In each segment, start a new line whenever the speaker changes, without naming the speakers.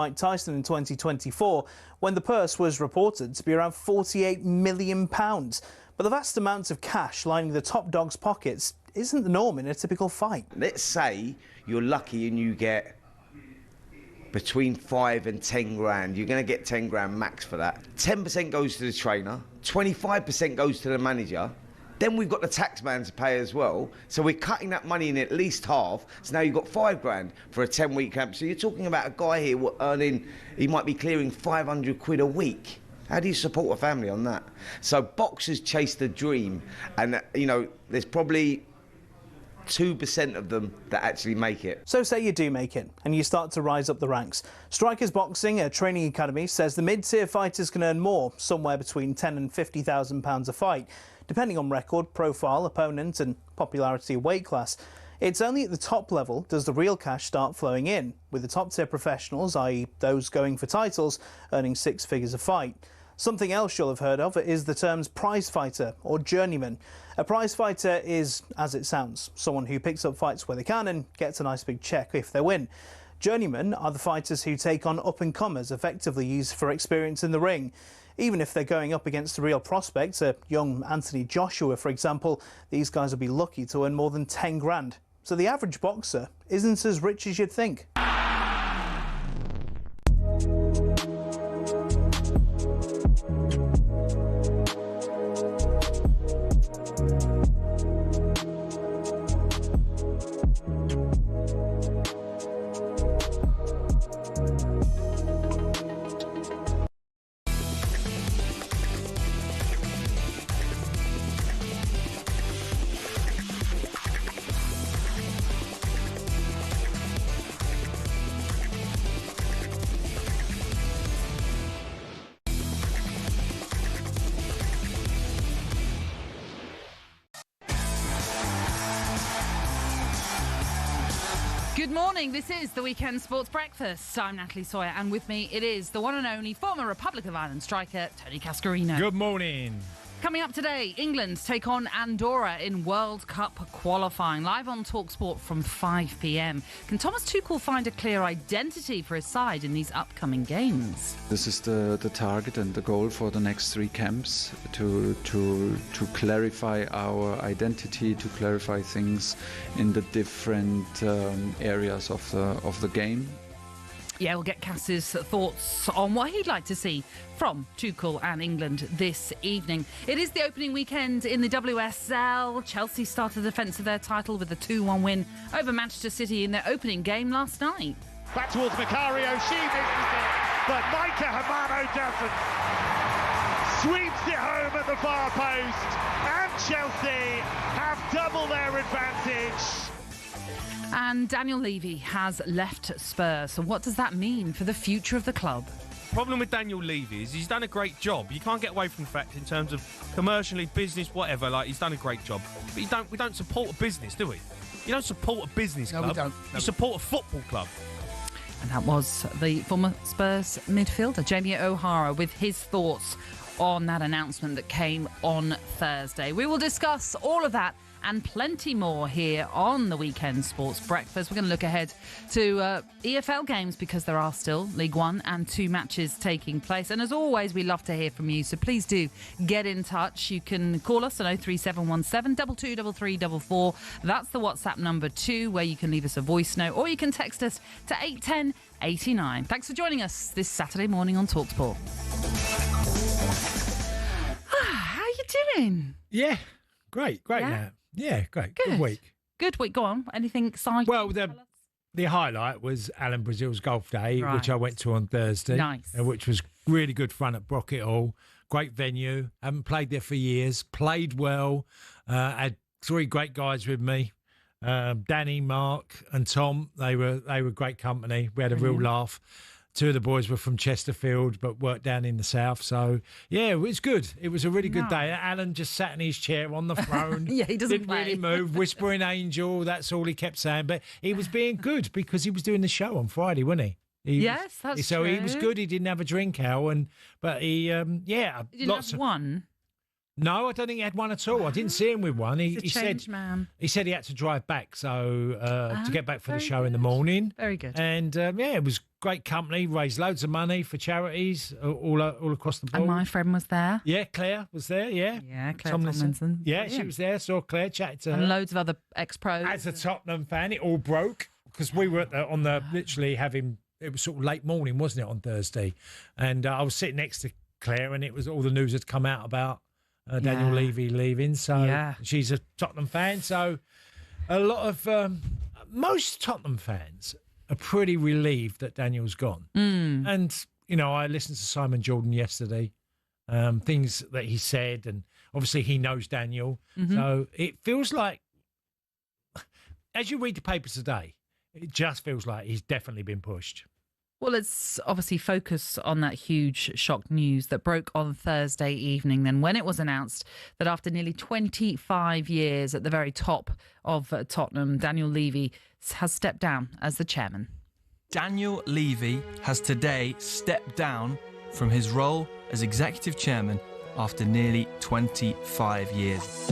Mike Tyson in 2024, when the purse was reported to be around £48 million. But the vast amounts of cash lining the top dog's pockets isn't the norm in a typical fight.
Let's say you're lucky and you get between 5 and 10 grand. You're going to get 10 grand max for that. 10% goes to the trainer, 25% goes to the manager. Then we've got the tax man to pay as well. So we're cutting that money in at least half. So now you've got 5 grand for a 10-week camp. So you're talking about a guy here earning, he might be clearing 500 quid a week. How do you support a family on that? So boxers chase the dream. And, you know, there's probably 2% of them that actually make it.
So say you do make it and you start to rise up the ranks. Strikers Boxing, a training academy, says the mid-tier fighters can earn more, somewhere between £10,000 and £50,000 a fight, depending on record, profile, opponent and popularity of weight class. It's only at the top level does the real cash start flowing in, with the top-tier professionals, i.e. those going for titles, earning 6 figures a fight. Something else you'll have heard of is the terms prize fighter or journeyman. A prize fighter is, as it sounds, someone who picks up fights where they can and gets a nice big check if they win. Journeymen are the fighters who take on up-and-comers, effectively used for experience in the ring. Even if they're going up against the real prospects, a young Anthony Joshua, for example, these guys will be lucky to earn more than 10 grand. So the average boxer isn't as rich as you'd think.
Good morning, this is the Weekend Sports Breakfast. I'm Natalie Sawyer, and with me it is the one and only former Republic of Ireland striker, Tony Cascarino.
Good morning.
Coming up today, England take on Andorra in World Cup qualifying, live on talkSPORT from 5 p.m. Can Thomas Tuchel find a clear identity for his side in these upcoming games?
This is the target and the goal for the next 3 camps, to clarify our identity, to clarify things in the different areas of the game.
Yeah, we'll get Cass's thoughts on what he'd like to see from Tuchel and England this evening. It is the opening weekend in the WSL. Chelsea started the defence of their title with a 2-1 win over Manchester City in their opening game last night.
Back towards Macario, she misses it, but Micah Hamano doesn't. Sweeps it home at the far post, and Chelsea have double their advantage.
And Daniel Levy has left Spurs. So what does that mean for the future of the club?
Problem with Daniel Levy is he's done a great job. You can't get away from the fact in terms of commercially, business, whatever, like he's done a great job. But we don't support a business, do we? You don't support a business club.
No, we don't.
You support a football club.
And that was the former Spurs midfielder, Jamie O'Hara, with his thoughts on that announcement that came on Thursday. We will discuss all of that and plenty more here on the Weekend Sports Breakfast. We're going to look ahead to EFL games because there are still League One and 2 matches taking place. And as always, we love to hear from you. So please do get in touch. You can call us on 03717 223344. That's the WhatsApp number 2, where you can leave us a voice note, or you can text us to 81089. Thanks for joining us this Saturday morning on talkSPORT. How are you doing?
Yeah, great
Yeah?
now. Yeah, great. Good week.
Good week. Go on. Anything exciting?
Well, the highlight was Alan Brazil's golf day,
Right.
which I went to on Thursday.
Nice.
Which was really good fun at Brockett Hall. Great venue. Haven't played there for years. Played well. Had 3 great guys with me. Danny, Mark and Tom. They were great company. We had a real laugh. 2 of the boys were from Chesterfield, but worked down in the south. So, yeah, it was good. It was a really good day. Alan just sat in his chair on the throne.
Yeah, he doesn't
Didn't
play.
really move. Whispering angel, that's all he kept saying. But he was being good because he was doing the show on Friday, wasn't he?
Yes, that's
so
true.
he was good. He didn't have a drink, Al, but he,
You didn't have one.
No, I don't think he had one at all. I didn't see him with one. He
said,
man. He said he had to drive back, so to get back for the show in the morning.
Very good.
And it was great company. Raised loads of money for charities all across the board.
And my friend was there.
Yeah, Claire was there. Yeah,
Claire Tomlinson.
Yeah, she was there. Saw Claire, chatted to her.
And loads of other ex-pros.
As a Tottenham fan, it all broke because we were on the literally having. It was sort of late morning, wasn't it, on Thursday? And I was sitting next to Claire, and it was all the news had come out about Daniel Levy leaving. So she's a Tottenham fan. So a lot of most Tottenham fans are pretty relieved that Daniel's gone. And I listened to Simon Jordan yesterday, things that he said, and obviously he knows Daniel. So it feels like, as you read the papers today, it just feels like he's definitely been pushed.
Well, let's obviously focus on that huge shock news that broke on Thursday evening. Then when it was announced that after nearly 25 years at the very top of Tottenham, Daniel Levy has stepped down as the chairman.
Daniel Levy has today stepped down from his role as executive chairman after nearly 25 years.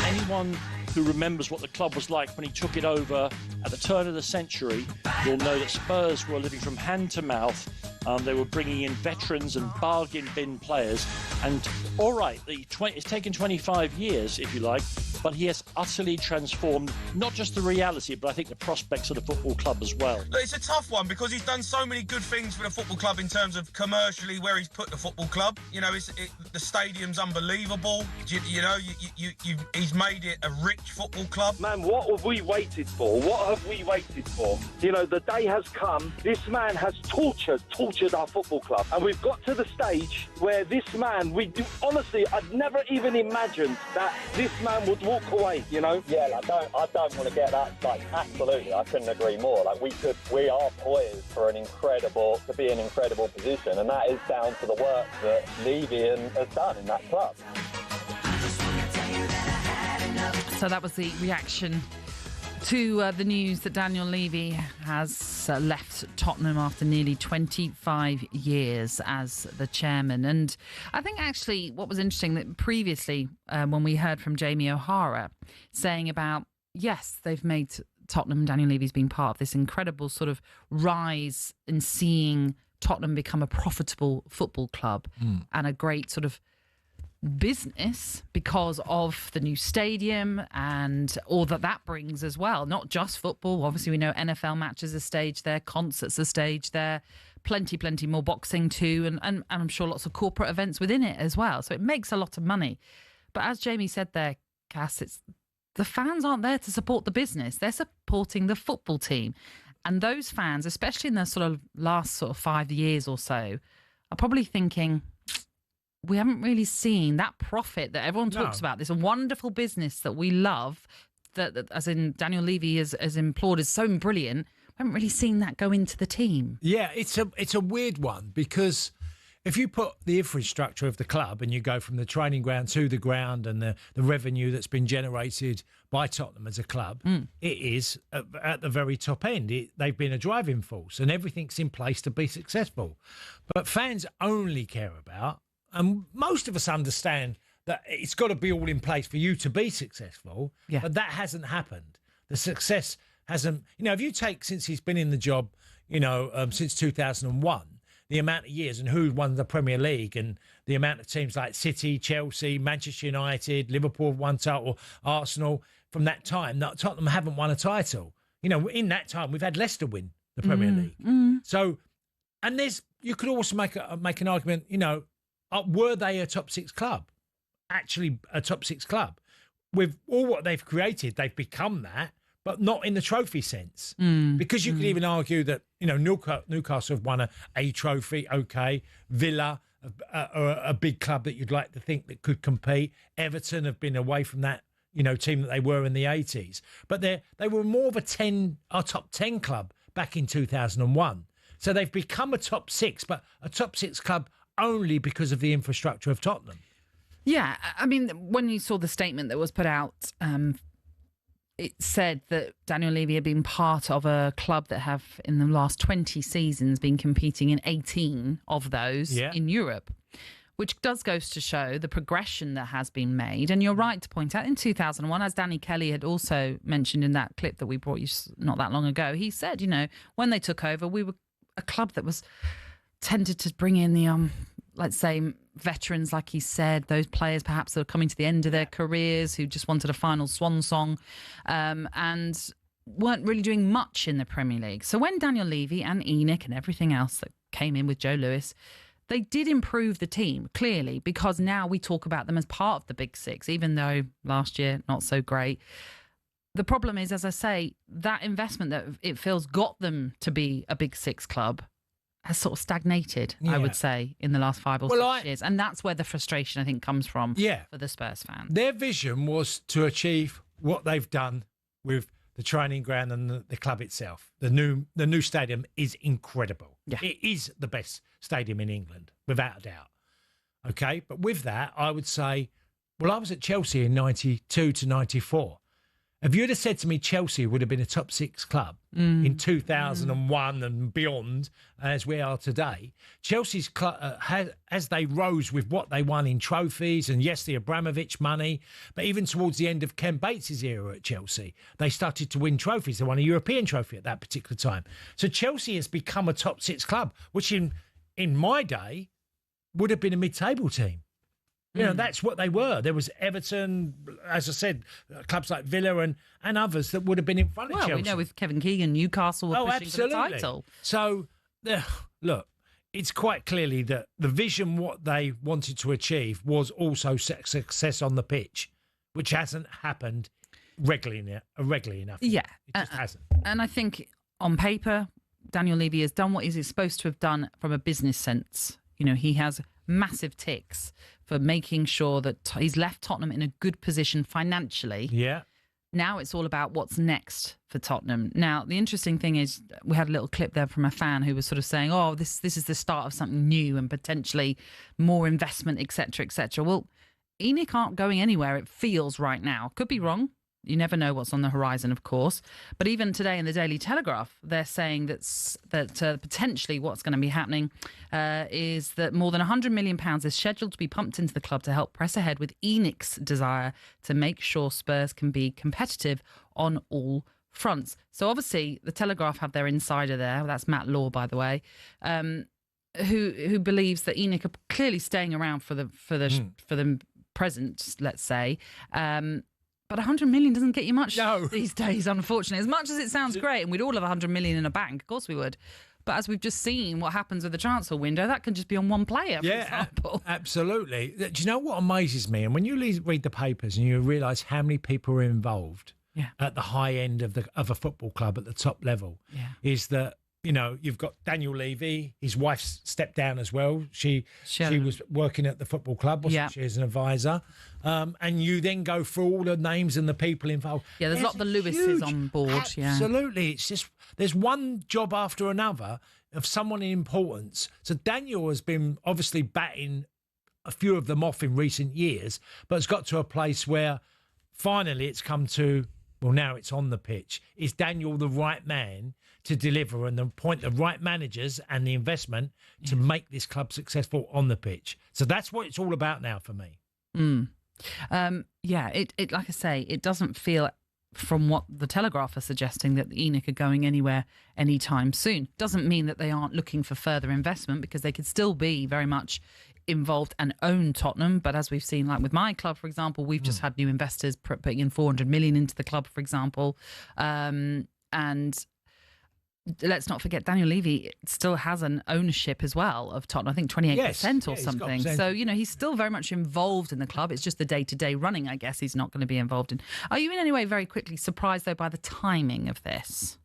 Anyone who remembers what the club was like when he took it over at the turn of the century will know that Spurs were living from hand to mouth. They were bringing in veterans and bargain bin players. And all right, it's taken 25 years, if you like, but he has utterly transformed not just the reality, but I think the prospects of the football club as well.
Look, it's a tough one because he's done so many good things for the football club in terms of commercially where he's put the football club. The stadium's unbelievable. He's made it a rich football club.
Man, what have we waited for? What have we waited for? The day has come. This man has tortured our football club. And we've got to the stage where this man, honestly, I'd never even imagined that this man would walk away, Yeah,
I don't want to get that, absolutely, I couldn't agree more. We are poised for an incredible position, and that is down to the work that Levy has done in that club.
So that was the reaction to the news that Daniel Levy has left Tottenham after nearly 25 years as the chairman. And I think actually what was interesting that previously when we heard from Jamie O'Hara saying about, yes, they've made Tottenham, Daniel Levy's been part of this incredible sort of rise in seeing Tottenham become a profitable football club and a great sort of business because of the new stadium and all that brings as well. Not just football. Obviously, we know NFL matches are staged there, concerts are staged there, plenty more boxing too, and I'm sure lots of corporate events within it as well. So it makes a lot of money. But as Jamie said there, Cass, the fans aren't there to support the business. They're supporting the football team. And those fans, especially in the sort of last sort of 5 years or so, are probably thinking, we haven't really seen that profit that everyone talks about, this wonderful business that we love, that as in Daniel Levy has implored is so brilliant. We haven't really seen that go into the team.
Yeah, it's a weird one because if you put the infrastructure of the club and you go from the training ground to the ground and the revenue that's been generated by Tottenham as a club, it is at the very top end. They've been a driving force and everything's in place to be successful. But fans only care about, and most of us understand that it's got to be all in place for you to be successful, but that hasn't happened. The success hasn't, if you take since he's been in the job, since 2001, the amount of years and who won the Premier League and the amount of teams like City, Chelsea, Manchester United, Liverpool have won title, Arsenal, from that time, Tottenham haven't won a title. In that time, we've had Leicester win the Premier League. So, and you could also make an argument, were they a top six club? Actually, a top six club. With all what they've created, they've become that, but not in the trophy sense. Because you could even argue that, Newcastle have won a trophy, okay. Villa, a big club that you'd like to think that could compete. Everton have been away from that, team that they were in the 80s. But they were more of a top 10 club back in 2001. So they've become a top six, but a top six club only because of the infrastructure of Tottenham.
Yeah, I mean, when you saw the statement that was put out, it said that Daniel Levy had been part of a club that have, in the last 20 seasons, been competing in 18 of those in Europe. which does goes to show the progression that has been made. And you're right to point out, in 2001, as Danny Kelly had also mentioned in that clip that we brought you not that long ago, he said, when they took over, we were a club that was tended to bring in the, let's say, veterans, like he said, those players perhaps that are coming to the end of their careers who just wanted a final swan song and weren't really doing much in the Premier League. So when Daniel Levy and ENIC and everything else that came in with Joe Lewis, they did improve the team, clearly, because now we talk about them as part of the Big Six, even though last year, not so great. The problem is, as I say, that investment that it feels got them to be a Big Six club has sort of stagnated, I would say, in the last 5 or 6 years. And that's where the frustration, I think, comes from for the Spurs fans.
Their vision was to achieve what they've done with the training ground and the club itself. The new stadium is incredible. Yeah. It is the best stadium in England, without a doubt. Okay, but with that, I would say, well, I was at Chelsea in 92 to 94. If you'd have said to me Chelsea would have been a top 6 club in 2001 and beyond, as we are today, Chelsea's as they rose with what they won in trophies, and yes, the Abramovich money, but even towards the end of Ken Bates' era at Chelsea, they started to win trophies. They won a European trophy at that particular time. So Chelsea has become a top 6 club, which in my day would have been a mid-table team. That's what they were. There was Everton, as I said, clubs like Villa and others that would have been in front of Chelsea.
Well, we know with Kevin Keegan, Newcastle were pushing for the title.
So, look, it's quite clearly that the vision, what they wanted to achieve, was also success on the pitch, which hasn't happened regularly enough.
Yeah.
It just hasn't.
And I think on paper, Daniel Levy has done what he's supposed to have done from a business sense. He has massive ticks for making sure that he's left Tottenham in a good position financially.
Yeah.
Now it's all about what's next for Tottenham. Now, the interesting thing is we had a little clip there from a fan who was sort of saying, oh, this is the start of something new and potentially more investment, etc., etc. Well, ENIC aren't going anywhere, it feels right now. Could be wrong. You never know what's on the horizon, of course. But even today in the Daily Telegraph, they're saying that potentially what's going to be happening is that more than £100 million is scheduled to be pumped into the club to help press ahead with ENIC's desire to make sure Spurs can be competitive on all fronts. So obviously the Telegraph have their insider there. That's Matt Law, by the way, who believes that ENIC are clearly staying around for the present, let's say. But 100 million doesn't get you much these days, unfortunately. As much as it sounds great, and we'd all have 100 million in a bank, of course we would. But as we've just seen what happens with the transfer window, that can just be on one player, for example.
Absolutely. Do you know what amazes me? And when you read the papers and you realise how many people are involved at the high end of a football club at the top level, is that, you've got Daniel Levy, his wife stepped down as well. She was working at the football club, wasn't she, as an advisor? And you then go through all the names and the people involved.
Yeah, there's a lot of the Lewises on board.
Absolutely. It's just, there's one job after another of someone in importance. So Daniel has been obviously batting a few of them off in recent years, but it's got to a place where finally it's come to, well, now it's on the pitch. Is Daniel the right man to deliver and appoint the right managers and the investment to make this club successful on the pitch? So that's what it's all about now for me.
It like I say, it doesn't feel, from what the Telegraph are suggesting, that the ENIC are going anywhere anytime soon. Doesn't mean that they aren't looking for further investment, because they could still be very much involved and own Tottenham. But as we've seen, like with my club, for example, we've just had new investors putting in 400 million into the club, for example. And let's not forget, Daniel Levy still has an ownership as well of Tottenham. I think 28% or something. So, he's still very much involved in the club. It's just the day-to-day running, I guess, he's not going to be involved in. Are you in any way, very quickly, surprised, though, by the timing of this?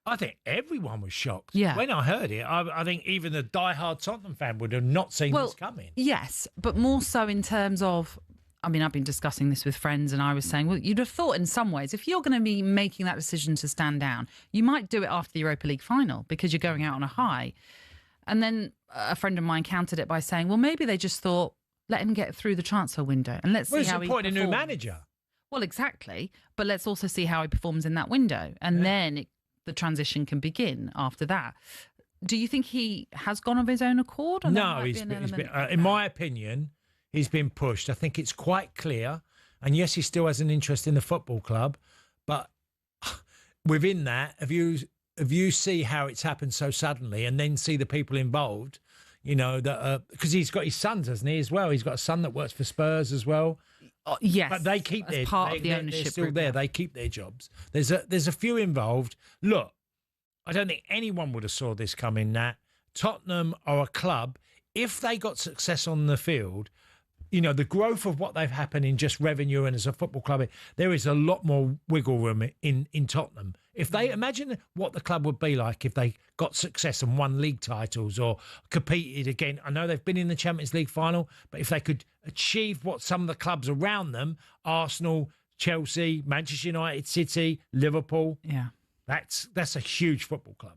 I think everyone was shocked.
Yeah.
When I heard it, I think even the die-hard Tottenham fan would have not seen this coming.
Yes, but more so in terms of, I've been discussing this with friends, and I was saying, well, you'd have thought in some ways, if you're going to be making that decision to stand down, you might do it after the Europa League final because you're going out on a high. And then a friend of mine countered it by saying, well, maybe they just thought, let him get through the transfer window and let's see how he performs.
What's the point of a new manager?
Well, exactly. But let's also see how he performs in that window. And then the transition can begin after that. do you think he has gone of his own accord? Or
No, in my opinion, he's been pushed. I think it's quite clear. And yes, he still has an interest in the football club, but within that, if you see how it's happened so suddenly, and then see the people involved, you know, that because he's got his sons, hasn't he, as well? He's got a son that works for Spurs as well.
Yes,
but they keep their
part of the ownership.
They're still
group,
there.
yeah.
They keep their jobs. There's a few involved. Look, I don't think anyone would have saw this coming. That Tottenham are a club. If they got success on the field, you know, the growth of what they've happened in just revenue and as a football club, there is a lot more wiggle room in Tottenham. If they imagine what the club would be like if they got success and won league titles or competed again. I know they've been in the Champions League final, but if they could achieve what some of the clubs around them, Arsenal, Chelsea, Manchester United, City, Liverpool, that's a huge football club.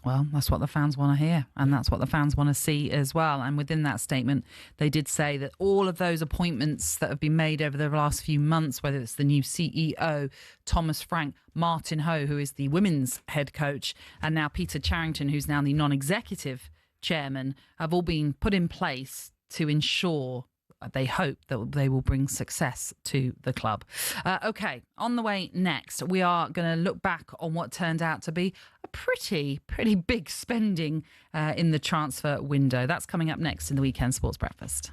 Well, that's what the fans want to hear, and that's what the fans want to see as well. And within that statement, they did say that all of those appointments that have been made over the last few months, whether it's the new CEO, Thomas Frank, Martin Ho, who is the women's head coach, and now Peter Charrington, who's now the non-executive chairman, have all been put in place to ensure they hope that they will bring success to the club. OK, on the way next, we are going to look back on what turned out to be a pretty big spending in the transfer window. That's coming up next in the Weekend Sports Breakfast.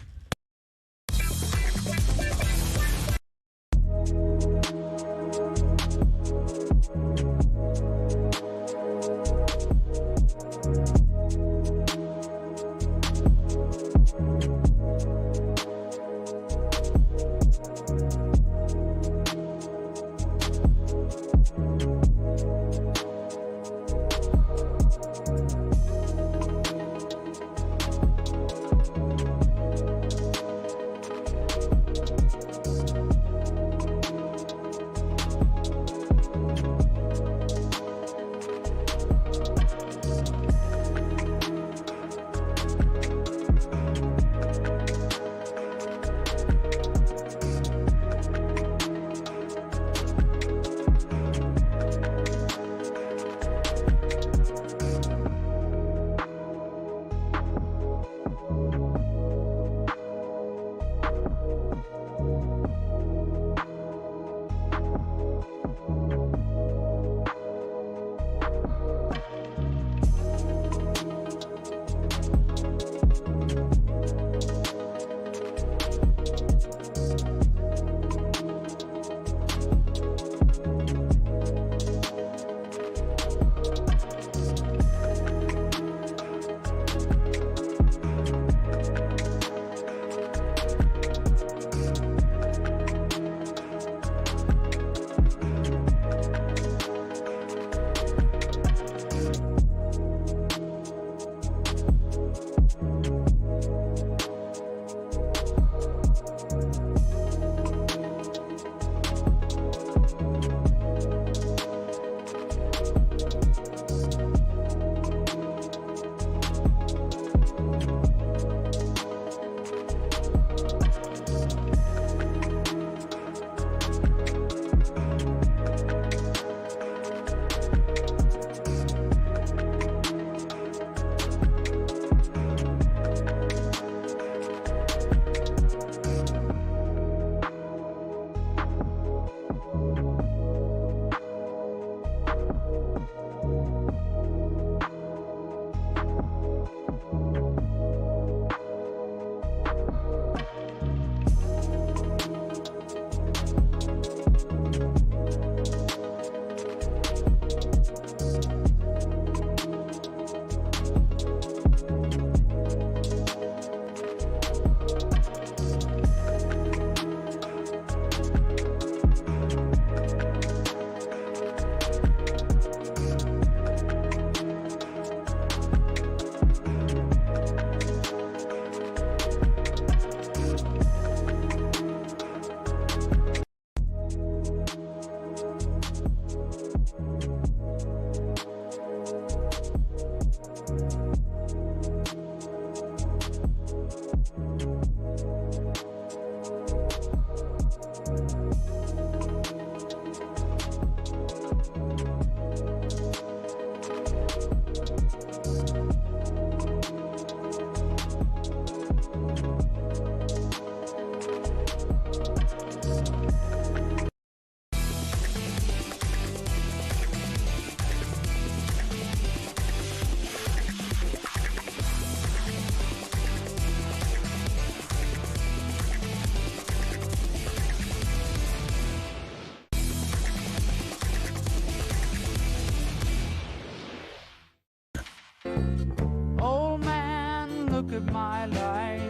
look at my life.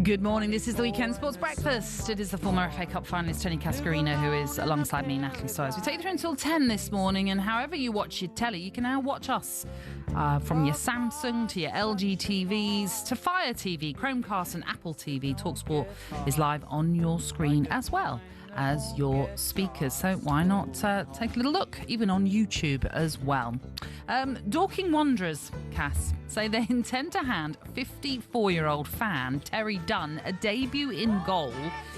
Good morning, this is the Weekend Sports Breakfast. It is the former FA Cup finalist Tony Cascarino who is alongside me, Natalie Sawyer. We take you through until 10 this morning, and however you watch your telly, you can now watch us from your Samsung to your LG TVs to Fire TV, Chromecast and Apple TV. talkSPORT is live on your screen as well as your speakers, so why not take a little look, even on YouTube as well. Dorking Wanderers, Cass, say they intend to hand 54-year-old fan Terry Dunn a debut in goal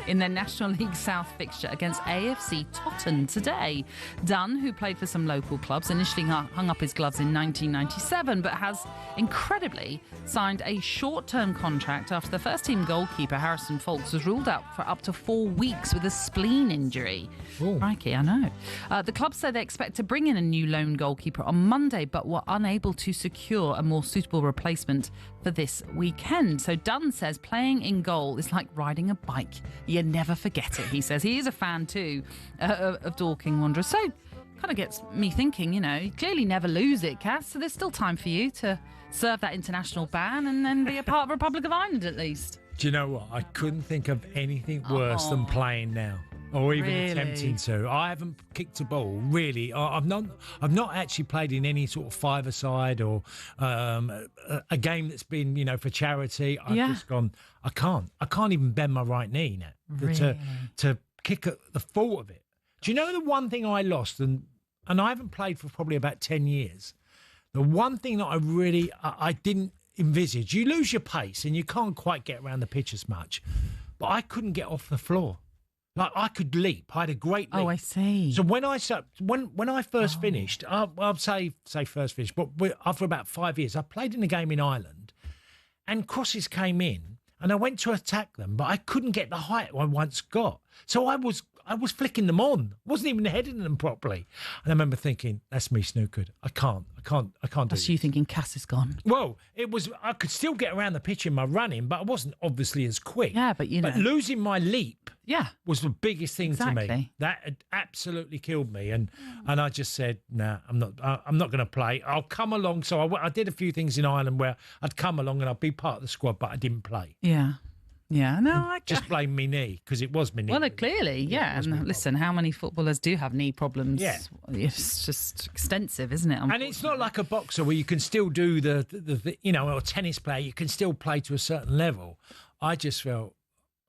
in their National League South fixture against AFC Totton today. Dunn, who played for some local clubs, initially hung up his gloves in 1997, but has incredibly signed a short-term contract after the first-team goalkeeper Harrison Folks was ruled out for up to 4 weeks with a spleen injury. Crikey, I know. The club said they expect to bring in a new lone goalkeeper on Monday, but were unable to secure a more suitable replacement for this weekend. So Dunn says playing in goal is like riding a bike. You never forget it, he says. He is a fan too of Dorking Wanderers. So kind of gets me thinking, you clearly never lose it, Cass. So there's still time for you to serve that international ban and then be a part of Republic of Ireland at least.
Do you know what? I couldn't think of anything worse than playing now, or even attempting to. I haven't kicked a ball, really. I've not actually played in any sort of five-a-side or a game that's been, for charity. I've just gone, I can't even bend my right knee now to kick at the thought of it. Do you know the one thing I lost, and I haven't played for probably about 10 years, the one thing that I didn't envisage, you lose your pace and you can't quite get around the pitch as much, but I couldn't get off the floor. Like, I could leap. I had a great leap.
Oh, I see.
So when I first finished, I'll say first finished, but after about 5 years, I played in a game in Ireland, and crosses came in, and I went to attack them, but I couldn't get the height I once got. So I was flicking them on. Wasn't even heading them properly. And I remember thinking, that's me snookered. I can't do it.
That's you thinking Cass is gone.
Well, I could still get around the pitch in my running, but I wasn't obviously as quick.
Yeah, but But
losing my leap was the biggest thing to me. That had absolutely killed me. And I just said, nah, I'm not going to play. I'll come along. So I did a few things in Ireland where I'd come along and I'd be part of the squad, but I didn't play.
Yeah. Yeah, no, I
just blame me knee, because it was my knee.
Well, clearly, yeah. And listen, how many footballers do have knee problems?
Yeah.
It's just extensive, isn't it?
And it's not like a boxer where you can still do the or a tennis player, you can still play to a certain level. I just felt,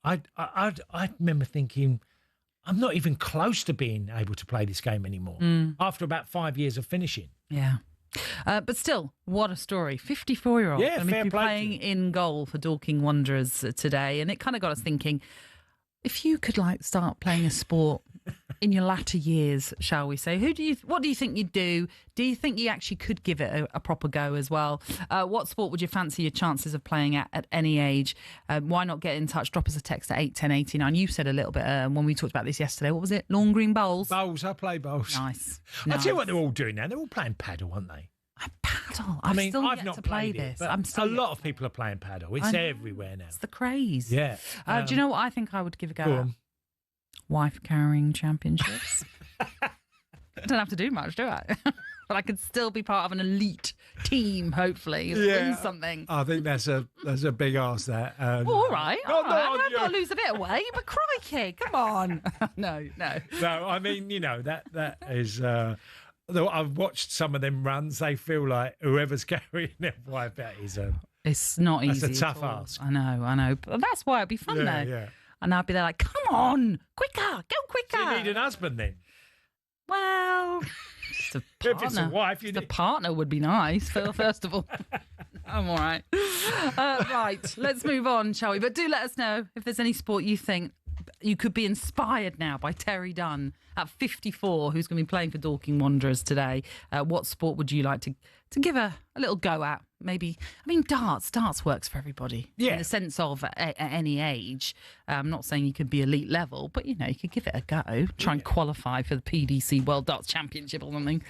I remember thinking, I'm not even close to being able to play this game anymore after about 5 years of finishing.
Yeah. But still, what a story. 54-year-old.
Yeah, fair
play.
play.
Playing in goal for Dorking Wanderers today. And it kind of got us thinking, if you could start playing a sport in your latter years, shall we say, what do you think you'd do? Do you think you actually could give it a proper go as well? What sport would you fancy your chances of playing at any age? Why not get in touch? Drop us a text at 81089. You said a little bit when we talked about this yesterday. What was it? Lawn green bowls?
Bowls. I play bowls.
Nice.
I tell you what they're all doing now. They're all playing paddle, aren't they?
Paddle.
I've
not
not
played
played
this.
it, but a lot of people are playing paddle. It's everywhere now.
It's the craze.
Yeah.
Do you know what I think I would give a go
Go
at?
on.
Wife carrying championships. I don't have to do much, do I? But I could still be part of an elite team, hopefully, win something.
I think that's a big ask. That.
All right.
No,
I've got to lose a bit of weight, but crikey, come on. No.
No, I mean, that is. I've watched some of them runs. They feel like whoever's carrying their wife out is
It's not easy.
That's a tough ask.
I know. But that's why it'd be fun, though.
Yeah.
And I'd be there like, come on, quicker, go quicker.
Do you need an husband then?
Well, just a partner.
If it's a wife,
the partner would be nice, first of all. I'm all right. Right, let's move on, shall we? But do let us know if there's any sport you think you could be inspired now by Terry Dunn at 54, who's going to be playing for Dorking Wanderers today. What sport would you like to give a little go at? Maybe, darts. Darts works for everybody.
Yeah.
In the sense of at any age. I'm not saying you could be elite level, but, you could give it a go. Try and qualify for the PDC World Darts Championship or something.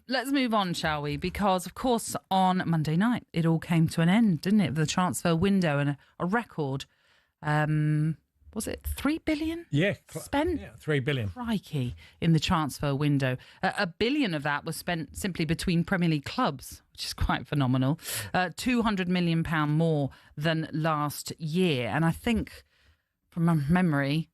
Let's move on, shall we? Because, of course, on Monday night, it all came to an end, didn't it? The transfer window and a record. was it 3 billion?
Yeah.
Spent?
Yeah, 3 billion.
Crikey, in the transfer window. $1 billion of that was spent simply between Premier League clubs, which is quite phenomenal. £200 million more than last year. And I think, from my memory,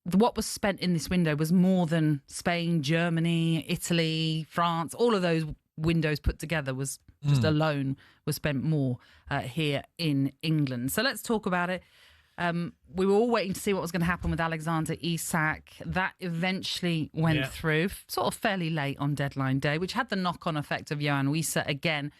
what was spent in this window was more than Spain, Germany, Italy, France, all of those windows put together was just alone was spent more here in England. So let's talk about it. We were all waiting to see what was going to happen with Alexander Isak. That eventually went through, sort of fairly late on deadline day, which had the knock-on effect of Yohan Wissa again.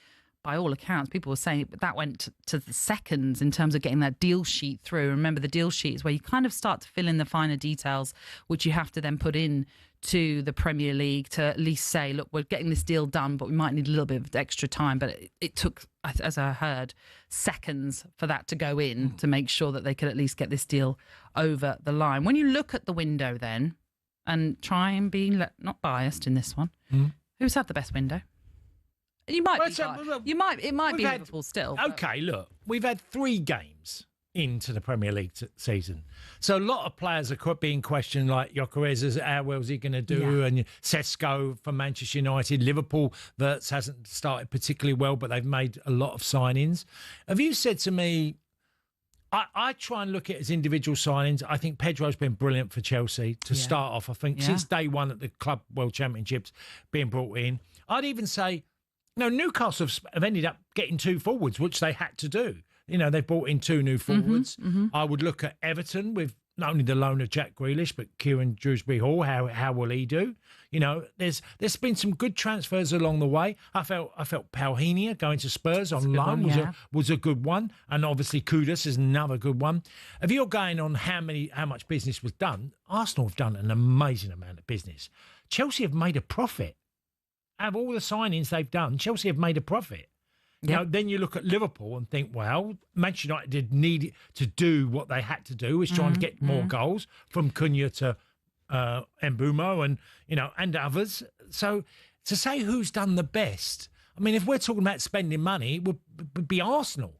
By all accounts, people were saying that went to the seconds in terms of getting that deal sheet through. Remember, the deal sheet is where you kind of start to fill in the finer details, which you have to then put in to the Premier League to at least say, look, we're getting this deal done, but we might need a little bit of extra time. But it took, as I heard, seconds for that to go in to make sure that they could at least get this deal over the line. When you look at the window then, and try and be not biased in this one, who's had the best window? You might it might be Liverpool still.
Okay, look, we've had 3 games into the Premier League season. So a lot of players are being questioned, like Gyökeres, how well is he going to do? And Sesko from Manchester United, Liverpool, that hasn't started particularly well, but they've made a lot of signings. Have you said to me, I try and look at it as individual signings. I think Pedro's been brilliant for Chelsea to start off. I think since day one at the Club World Championships being brought in, I'd even say, Newcastle have ended up getting 2 forwards, which they had to do. They've brought in 2 new forwards. I would look at Everton with not only the loan of Jack Grealish, but Kieran Dewsbury-Hall. How will he do? There's been some good transfers along the way. I felt Palhinha going to Spurs on loan was a good one, and obviously Kudus is another good one. If you're going on how much business was done, Arsenal have done an amazing amount of business. Chelsea have made a profit. Out of all the signings they've done, Chelsea have made a profit. Then you look at Liverpool and think, well, Manchester United needed to do what they had to do, was trying to get more goals from Cunha to Mbeumo and others. So to say who's done the best, I mean, if we're talking about spending money, it would be Arsenal.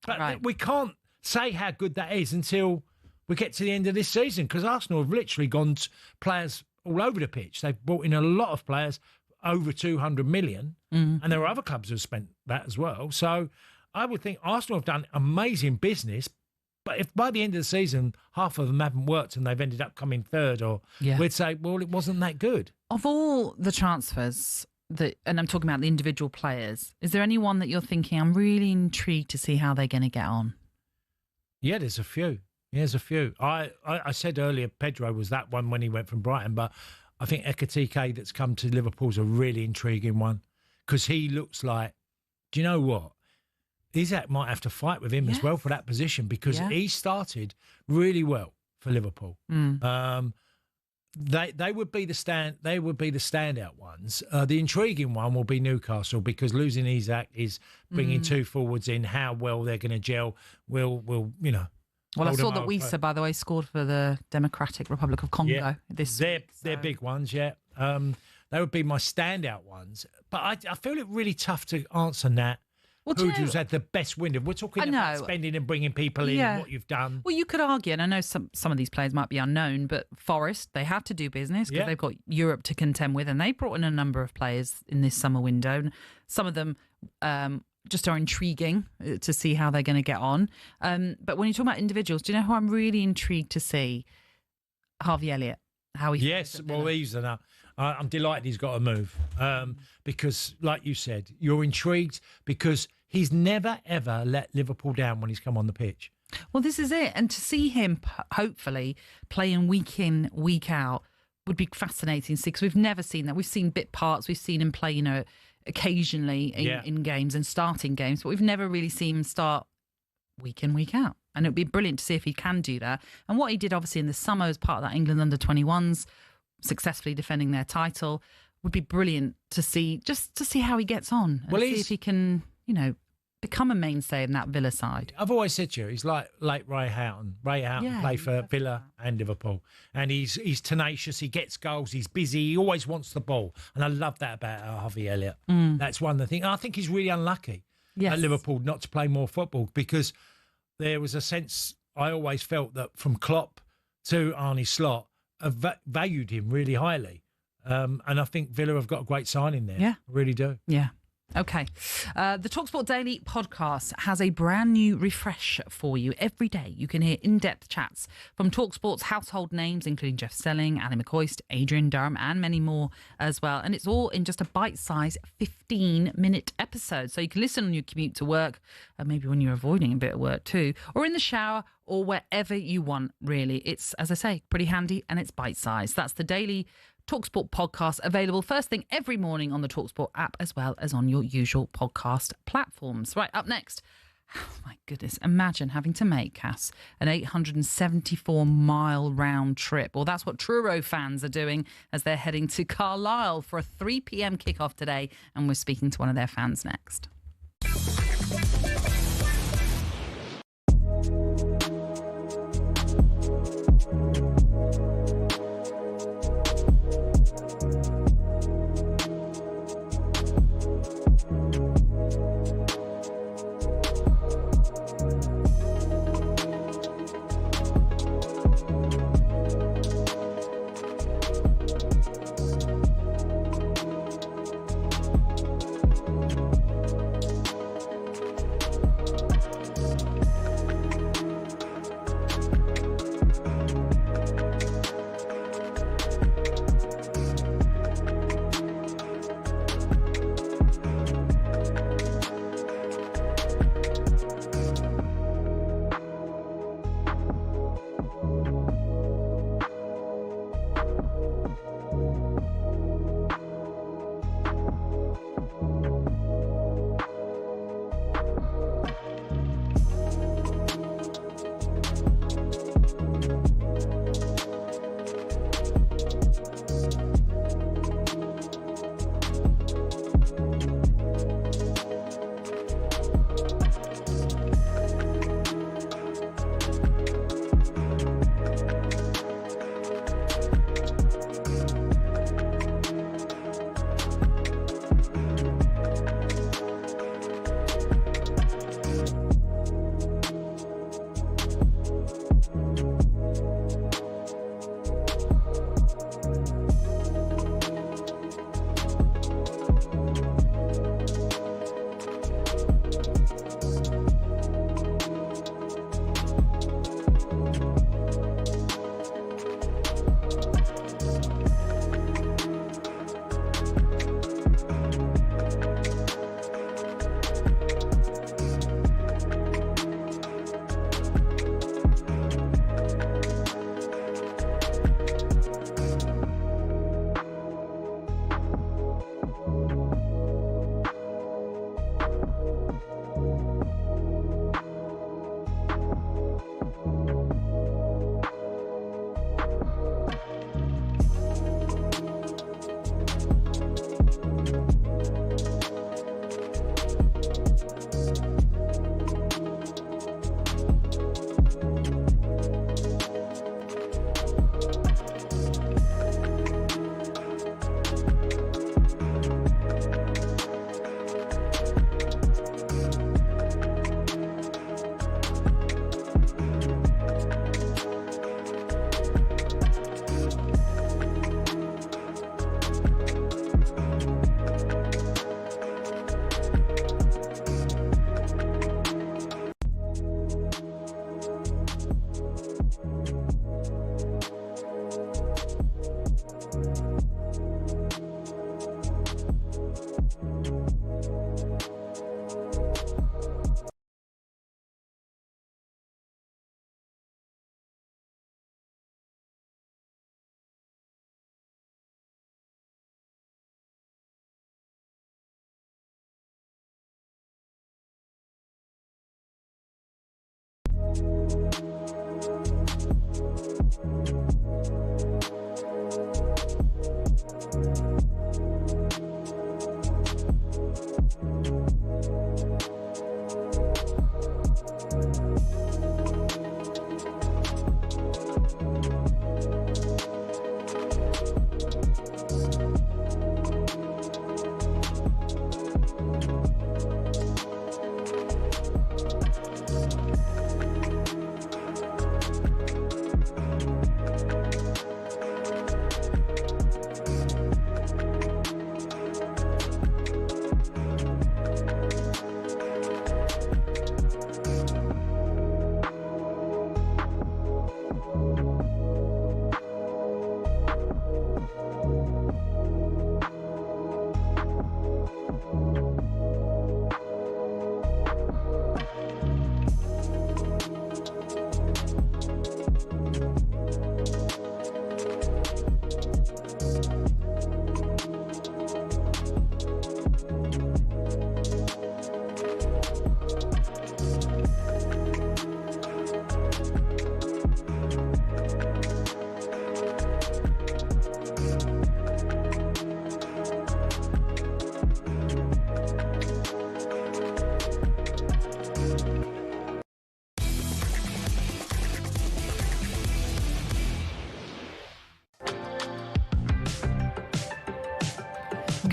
But we can't say how good that is until we get to the end of this season, because Arsenal have literally gone to players all over the pitch. They've brought in a lot of players, over 200 million, and there are other clubs who have spent that as well. So I would think Arsenal have done amazing business, but if by the end of the season half of them haven't worked and they've ended up coming third, we'd say, well, it wasn't that good.
Of all the transfers, and I'm talking about the individual players, is there anyone that you're thinking, I'm really intrigued to see how they're going to get on?
Yeah, there's a few. I said earlier Pedro was that one when he went from Brighton, but I think Ekitike that's come to Liverpool's a really intriguing one, because he looks like, do you know what? Isak might have to fight with him as well for that position, because he started really well for Liverpool. They would be the standout ones. The intriguing one will be Newcastle, because losing Isak is bringing 2 forwards in. How well they're going to gel will
Well, I saw that Wissa, by the way, scored for the Democratic Republic of Congo this week.
They're big ones, They would be my standout ones. But I feel it really tough to answer that. Well, who's had the best window? We're talking about spending and bringing people in and what you've done.
Well, you could argue, and I know some of these players might be unknown, but Forest, they had to do business because they've got Europe to contend with, and they brought in a number of players in this summer window. And some of them just are intriguing to see how they're going to get on. But when you talk about individuals, do you know who I'm really intrigued to see? Harvey Elliott. How he
he's enough. I'm delighted he's got a move because, like you said, you're intrigued because he's never, ever let Liverpool down when he's come on the pitch.
Well, this is it. And to see him hopefully playing week in, week out would be fascinating to see, because we've never seen that. We've seen bit parts. We've seen him play, occasionally in games and starting games, but we've never really seen him start week in, week out. And it would be brilliant to see if he can do that. And what he did, obviously, in the summer as part of that England under-21s, successfully defending their title, would be brilliant to see, just to see how he gets on and see if he can, become a mainstay in that Villa side.
I've always said to you, he's like Ray Houghton. Ray Houghton played for Villa and Liverpool. And he's tenacious, he gets goals, he's busy, he always wants the ball. And I love that about Harvey Elliott. That's one of the things. I think he's really unlucky at Liverpool not to play more football, because there was a sense I always felt that from Klopp to Arne Slot, valued him really highly. And I think Villa have got a great signing there.
Yeah.
I really do.
Yeah. Okay. The TalkSport Daily podcast has a brand new refresh for you. Every day you can hear in-depth chats from TalkSport's household names, including Jeff Stelling, Ali McCoist, Adrian Durham, and many more as well. And it's all in just a bite-sized 15-minute episode. So you can listen on your commute to work, maybe when you're avoiding a bit of work too, or in the shower, or wherever you want, really. It's, as I say, pretty handy and it's bite-sized. That's the Daily TalkSport podcast, available first thing every morning on the TalkSport app, as well as on your usual podcast platforms. Right, up next. Oh, my goodness. Imagine having to make, Cass, an 874-mile round trip. Well, that's what Truro fans are doing as they're heading to Carlisle for a 3 p.m. kickoff today. And we're speaking to one of their fans next.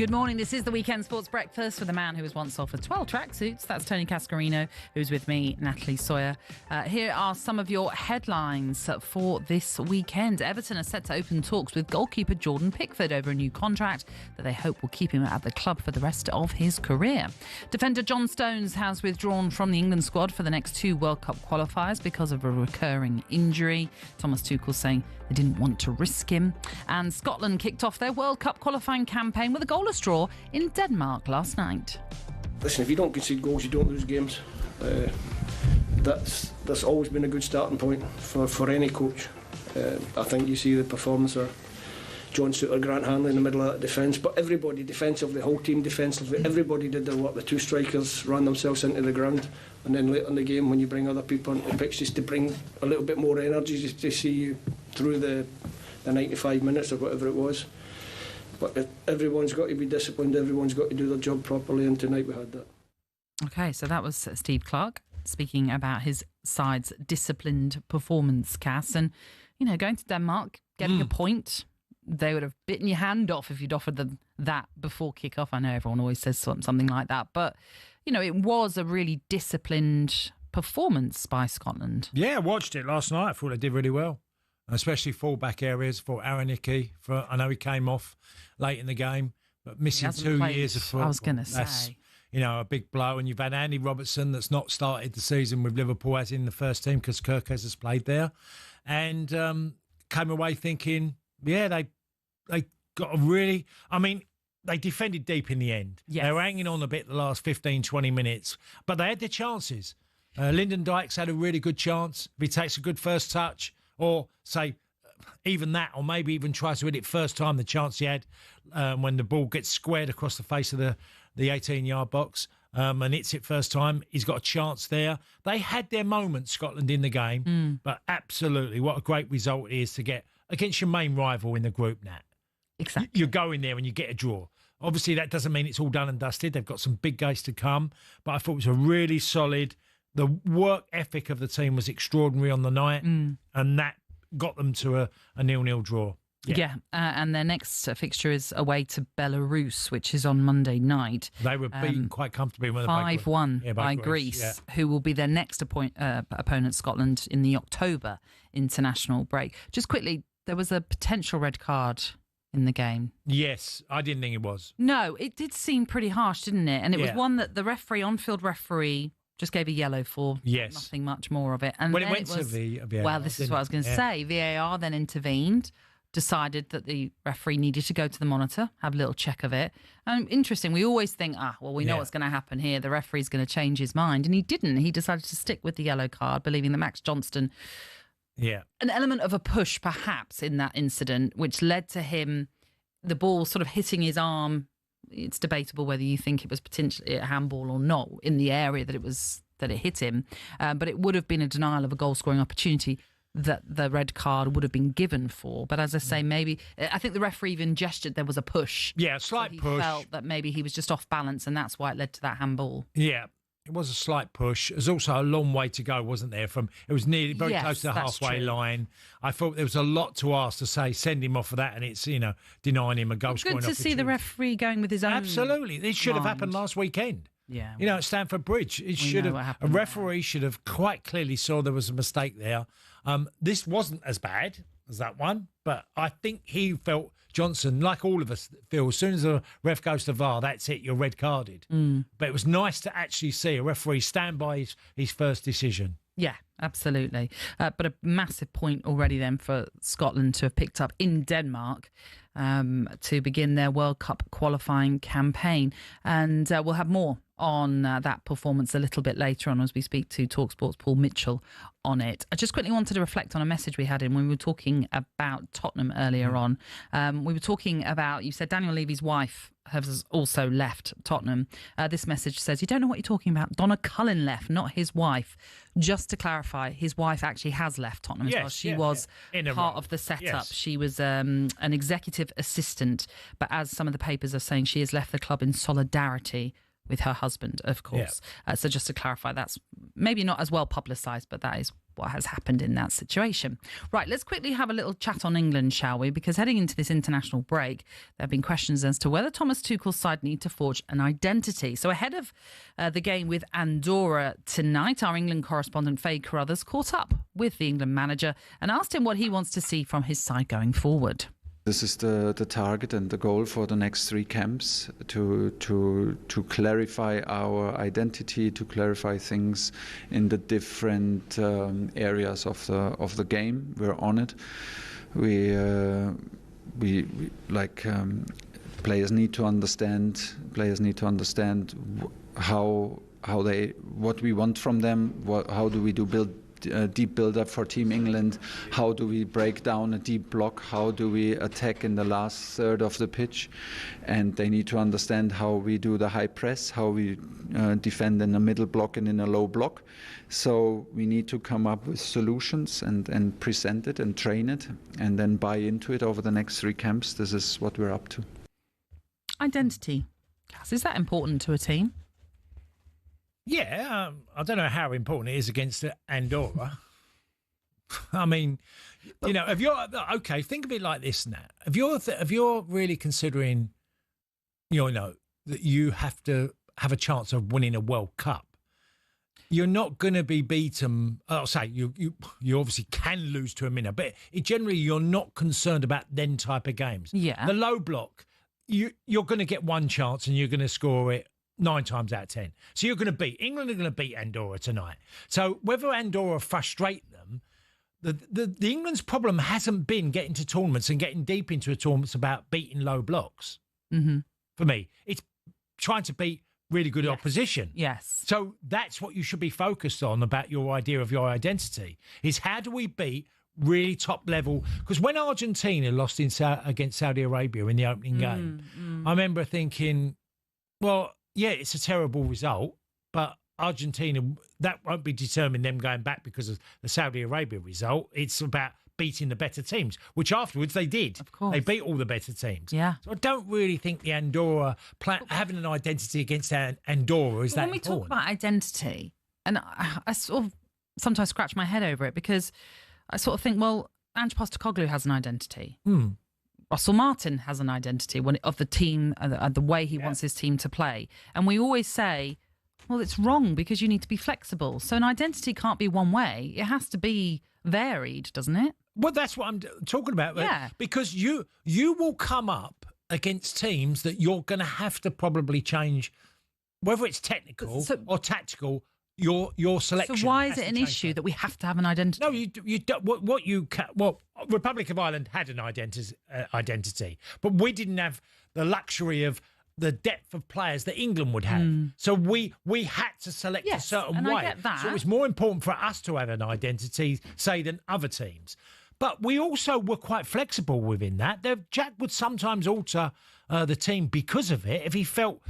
Good morning. This is the Weekend Sports Breakfast with a man who was once offered 12 tracksuits. That's Tony Cascarino, who's with me, Natalie Sawyer. Here are some of your headlines for this weekend. Everton are set to open talks with goalkeeper Jordan Pickford over a new contract that they hope will keep him at the club for the rest of his career. Defender John Stones has withdrawn from the England squad for the next 2 World Cup qualifiers because of a recurring injury. Thomas Tuchel saying they didn't want to risk him. And Scotland kicked off their World Cup qualifying campaign with a goalless draw in Denmark last night.
Listen, if you don't concede goals, you don't lose games. That's always been a good starting point for any coach. I think you see the performance of John Souttar, Grant Hanley in the middle of that defence, but everybody defensively, the whole team defensively, everybody did their work. The 2 strikers ran themselves into the ground, and then late in the game when you bring other people into the pitch just to bring a little bit more energy just to see you through the 95 minutes or whatever it was. But everyone's got to be disciplined, everyone's got to do their job properly, and tonight we had that.
OK, so that was Steve Clarke speaking about his side's disciplined performance, Cass. And, you know, going to Denmark, getting a point, they would have bitten your hand off if you'd offered them that before kick-off. I know everyone always says something like that, but, you know, it was a really disciplined performance by Scotland.
Yeah, I watched it last night. I thought they did really well, especially full-back areas for Aaron-Icky. I know he came off late in the game, but missing 2 years of football.
I was going to say.
You know, a big blow. And you've had Andy Robertson that's not started the season with Liverpool as in the first team because Kirkes has played there. And came away thinking, yeah, they got a really... I mean, they defended deep in the end.
Yes.
They were hanging on a bit the last 15, 20 minutes, but they had their chances. Lyndon Dykes had a really good chance. If he takes a good first touch, or say even that, or maybe even tries to hit it first time, the chance he had when the ball gets squared across the face of the 18-yard box and hits it first time, he's got a chance there. They had their moments, Scotland, in the game, but absolutely what a great result it is to get against your main rival in the group, Nat.
Exactly.
You go in there and you get a draw. Obviously, that doesn't mean it's all done and dusted. They've got some big games to come, but I thought it was a really solid... The work ethic of the team was extraordinary on the night, and that got them to a 0-0 draw.
Yeah, and their next fixture is away to Belarus, which is on Monday night.
They were beaten quite comfortably.
5-1 by Greece, who will be their next opponent, Scotland, in the October international break. Just quickly, there was a potential red card in the game.
Yes, I didn't think it was.
No, it did seem pretty harsh, didn't it? And it was one that the referee, on-field referee... just gave a yellow for.
Yes.
Nothing much more of it. And
when
then
it went to VAR.
Well, this is what I was going to say. VAR then intervened, decided that the referee needed to go to the monitor, have a little check of it. Interesting. We always think, we know what's going to happen here. The referee's going to change his mind. And he didn't. He decided to stick with the yellow card, believing that Max Johnston...
Yeah.
An element of a push, perhaps, in that incident, which led to him, the ball sort of hitting his arm. It's debatable whether you think it was potentially a handball or not in the area that it hit him, but it would have been a denial of a goal-scoring opportunity that the red card would have been given for. But as I say, maybe I think the referee even gestured there was a push.
Yeah, a slight push.
He felt that maybe he was just off balance, and that's why it led to that handball.
Yeah. It was a slight push. There's also a long way to go, wasn't there? It was nearly very close to the halfway line. I thought there was a lot to ask to say, send him off of that, and it's, denying him a goal scoring opportunity.
Good to see the referee going with his own.
Absolutely. It should have happened last weekend.
Yeah.
At Stamford Bridge. It should have. A referee should have quite clearly saw there was a mistake there. This wasn't as bad as that one, but I think he felt, Johnson, like all of us feel, as soon as the ref goes to VAR, that's it, you're red carded. But it was nice to actually see a referee stand by his first decision.
Yeah, absolutely. But a massive point already then for Scotland to have picked up in Denmark to begin their World Cup qualifying campaign. And we'll have more on that performance a little bit later on as we speak to talkSPORT's Paul Mitchell on it. I just quickly wanted to reflect on a message we had in when we were talking about Tottenham earlier on. We were talking about, you said Daniel Levy's wife has also left Tottenham. This message says, you don't know what you're talking about. Donna Cullen left, not his wife. Just to clarify, his wife actually has left Tottenham as well. She was part of the setup. Yes. She was an executive assistant. But as some of the papers are saying, she has left the club in solidarity with her husband, of course. So just to clarify, that's maybe not as well publicised, but that is what has happened in that situation. Right, let's quickly have a little chat on England, shall we? Because heading into this international break, there have been questions as to whether Thomas Tuchel's side need to forge an identity. So ahead of the game with Andorra tonight, our England correspondent Faye Carruthers caught up with the England manager and asked him what he wants to see from his side going forward.
This is the target and the goal for the next 3 camps, to clarify our identity, to clarify things in the different areas of the game. We're on it. We players need to understand. Players need to understand what we want from them. How do we build deep build-up for Team England? How do we break down a deep block? How do we attack in the last third of the pitch? And they need to understand how we do the high press, how we defend in a middle block and in a low block. So we need to come up with solutions and present it and train it and then buy into it over the next 3 camps. This is what we're up to.
Identity. Cass, is that important to a team?
Yeah, I don't know how important it is against Andorra. I mean, you know, if you're okay, think of it like this, Nat. If you're really considering, you know, that you have to have a chance of winning a World Cup, you're not going to be beaten. I'll say you obviously can lose to a minnow, but generally you're not concerned about them type of games.
Yeah,
the low block, you're going to get one chance and you're going to score it 9 times out of 10. So you're going to beat England. Are going to beat Andorra tonight. So whether Andorra frustrate them, the England's problem hasn't been getting to tournaments and getting deep into tournaments about beating low blocks.
Mm-hmm.
For me, it's trying to beat really good opposition.
Yes.
So that's what you should be focused on about your idea of your identity, is how do we beat really top level? Because when Argentina lost against Saudi Arabia in the opening game, I remember thinking, well, yeah, it's a terrible result, but Argentina, that won't be determining them going back because of the Saudi Arabia result. It's about beating the better teams, which afterwards they did. Of course. They beat all the better teams.
Yeah.
So I don't really think the Andorra, having an identity against Andorra is that important.
When we talk about identity, and I sort of sometimes scratch my head over it because I sort of think, well, Ange Postecoglou has an identity. Russell Martin has an identity of the team, the way he wants his team to play. And we always say, well, it's wrong because you need to be flexible. So an identity can't be one way. It has to be varied, doesn't it?
Well, that's what I'm talking about.
Yeah. Because
you will come up against teams that you're going to have to probably change, whether it's technical or tactical, your selection.
So why is it an issue that we have to have an identity?
No, you don't. Well, Republic of Ireland had an identity, but we didn't have the luxury of the depth of players that England would have. So we had to select a certain way.
I get that.
So it was more important for us to have an identity, say, than other teams. But we also were quite flexible within that. Jack would sometimes alter the team because of it if he felt,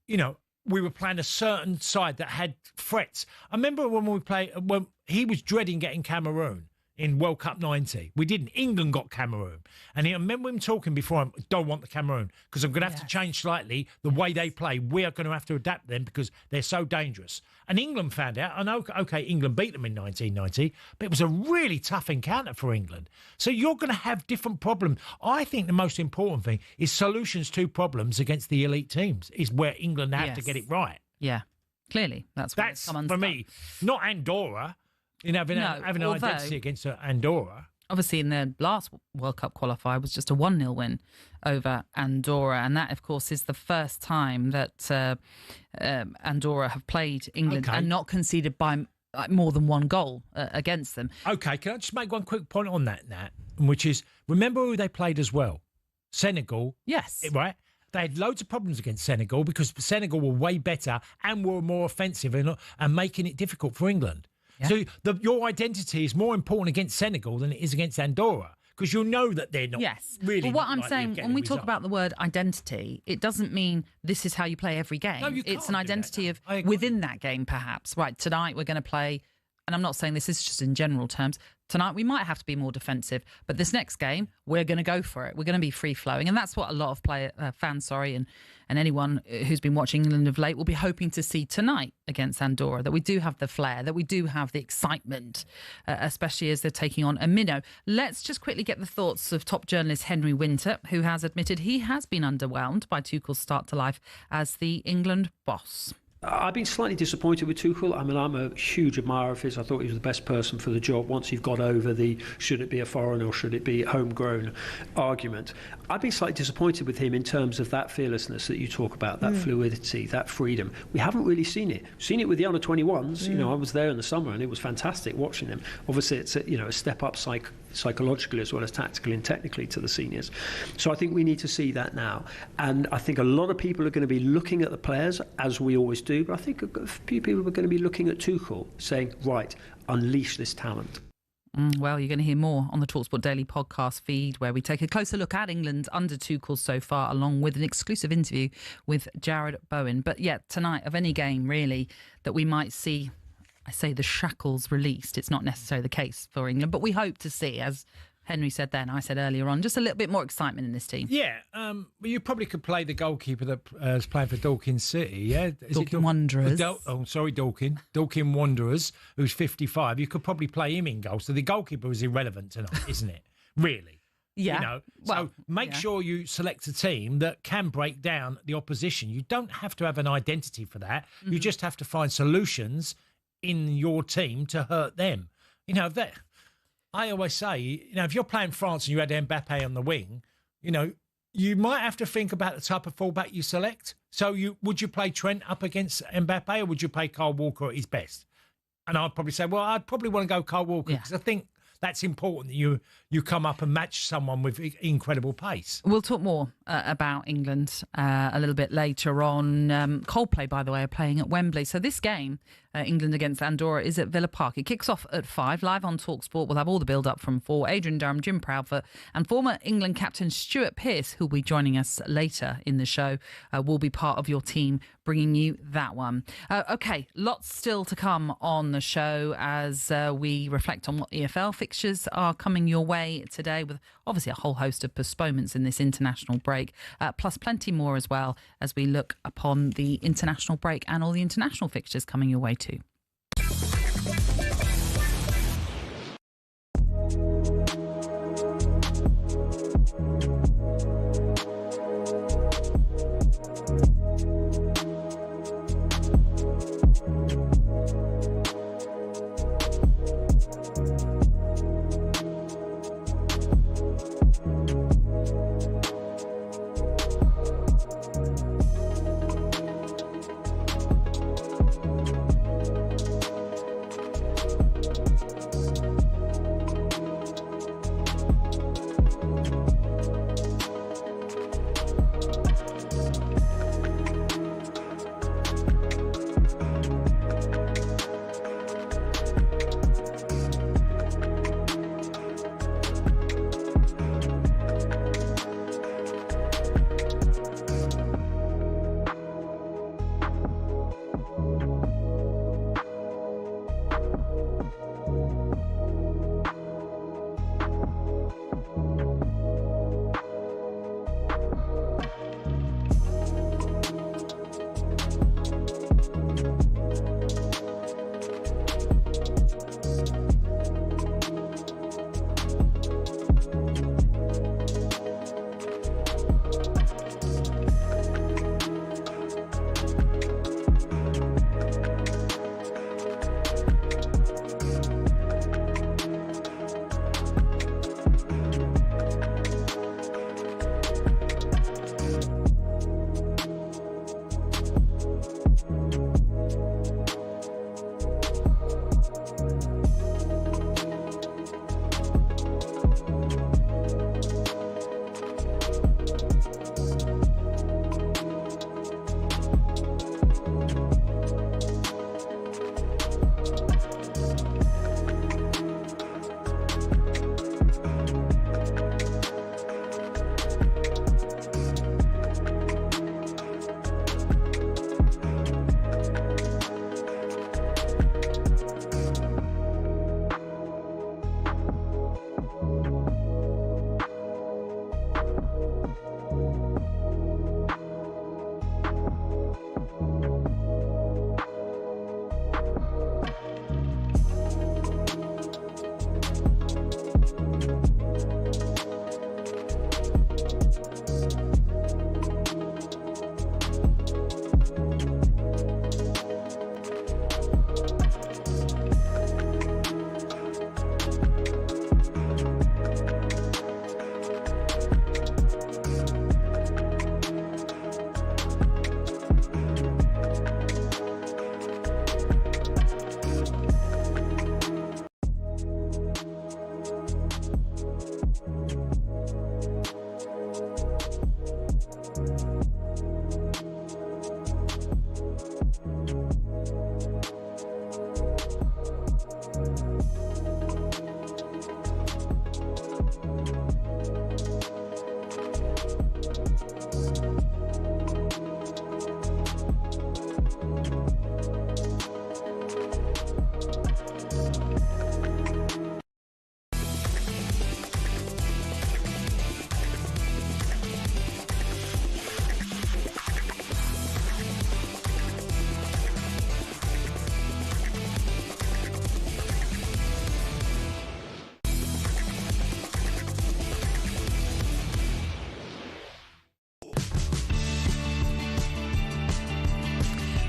you know, we were playing a certain side that had threats. I remember when he was dreading getting Cameroon in World Cup 90. We didn't. England got Cameroon. And I remember him talking before, I don't want the Cameroon because I'm going to have to change slightly the way they play. We are going to have to adapt them because they're so dangerous. And England found out, and okay, England beat them in 1990, but it was a really tough encounter for England. So you're going to have different problems. I think the most important thing is solutions to problems against the elite teams is where England have to get it right.
Yeah, clearly. That's
for me, not Andorra. Having an identity against Andorra.
Obviously, in the last World Cup qualifier was just a 1-0 win over Andorra. And that, of course, is the first time that Andorra have played England and not conceded by more than one goal against them.
OK, can I just make one quick point on that, Nat? Which is, remember who they played as well? Senegal.
Yes.
Right? They had loads of problems against Senegal because Senegal were way better and were more offensive and making it difficult for England. Yeah. So your identity is more important against Senegal than it is against Andorra because you know that they're not really.
But what I'm saying, when we talk about the word identity, it doesn't mean this is how you play every game.
No, you can't
it's an identity of within that game, perhaps. Right, tonight we're going to play and I'm not saying this is just in general terms, tonight we might have to be more defensive, but this next game, we're going to go for it. We're going to be free-flowing, and that's what a lot of fans, and anyone who's been watching England of late will be hoping to see tonight against Andorra, that we do have the flair, that we do have the excitement, especially as they're taking on a minnow. Let's just quickly get the thoughts of top journalist Henry Winter, who has admitted he has been underwhelmed by Tuchel's start to life as the England boss.
I've been slightly disappointed with Tuchel. I mean, I'm a huge admirer of his. I thought he was the best person for the job once you've got over the should it be a foreign or should it be homegrown argument. I've been slightly disappointed with him in terms of that fearlessness that you talk about, that fluidity, that freedom. We haven't really seen it. We've seen it with the under-21s. You know, I was there in the summer and it was fantastic watching them. Obviously, it's a step up psychologically as well as tactically and technically to the seniors. So I think we need to see that now. And I think a lot of people are going to be looking at the players, as we always do, but I think a few people are going to be looking at Tuchel saying, right, unleash this talent.
Well, you're going to hear more on the talkSPORT Daily podcast feed, where we take a closer look at England under Tuchel so far, along with an exclusive interview with Jared Bowen. But yet, tonight, of any game, really, that we might see, I say the shackles released. It's not necessarily the case for England, but we hope to see, as Henry said then, I said earlier on, just a little bit more excitement in this team.
Yeah, well, you probably could play the goalkeeper that is playing for Dorking City, yeah?
Dorking Wanderers.
Dorking Wanderers, who's 55. You could probably play him in goal. So the goalkeeper is irrelevant tonight, isn't it? Really?
Yeah.
You know, so make sure you select a team that can break down the opposition. You don't have to have an identity for that. Mm-hmm. You just have to find solutions in your team to hurt them. You know, that I always say, you know, if you're playing France and you had Mbappe on the wing, you know, you might have to think about the type of fullback you select. So would you play Trent up against Mbappe, or would you play Kyle Walker at his best? And I'd probably say, well, I'd probably want to go Kyle Walker, because I think that's important that you come up and match someone with incredible pace.
We'll talk more about England a little bit later on. Coldplay, by the way, are playing at Wembley. So this game, England against Andorra, is at Villa Park. It kicks off at 5, live on talkSPORT. We'll have all the build-up from 4. Adrian Durham, Jim Proudfoot and former England captain Stuart Pearce, who'll be joining us later in the show, will be part of your team bringing you that one. OK, lots still to come on the show as we reflect on what EFL fixtures are coming your way today, with obviously a whole host of postponements in this international break, plus plenty more as well as we look upon the international break and all the international fixtures coming your way too.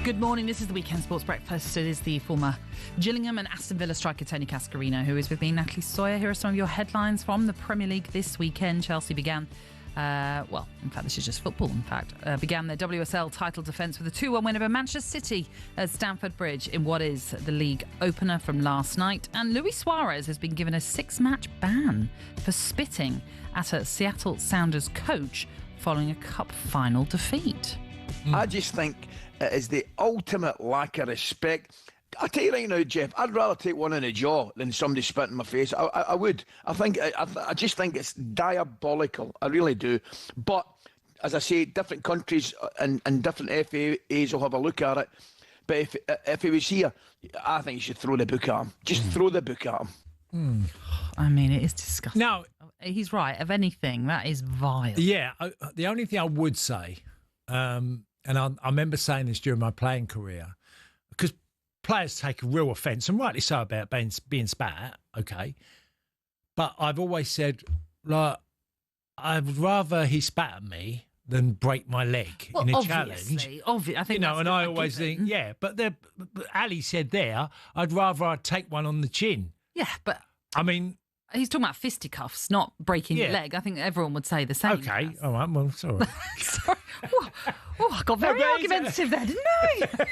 Good morning, this is the Weekend Sports Breakfast. It is the former Gillingham and Aston Villa striker Tony Cascarino who is with me, Natalie Sawyer. Here are some of your headlines from the Premier League this weekend. Chelsea began, this is just football, began their WSL title defence with a 2-1 win over Manchester City at Stamford Bridge in what is the league opener from last night. And Luis Suarez has been given a 6-match ban for spitting at a Seattle Sounders coach following a cup final defeat.
I just think it is the ultimate lack of respect. I tell you right now, Jeff, I'd rather take one in the jaw than somebody spit in my face. I would. I just think it's diabolical. I really do. But as I say, different countries and different FAs will have a look at it. But if he was here, I think you should throw the book at him. Just throw the book at him.
I mean, it is disgusting.
No,
he's right. Of anything, that is vile.
Yeah, the only thing I would say, and I remember saying this during my playing career, because players take a real offence, and rightly so, about being spat at, okay? But I've always said, like, I'd rather he spat at me than break my leg in a challenge.
I think
and I always think, but Ali said there, I'd take one on the chin.
Yeah, but
I mean,
he's talking about fisticuffs, not breaking your leg. I think everyone would say the same.
Okay, all right, well, sorry.
Sorry. I got very argumentative there, didn't I?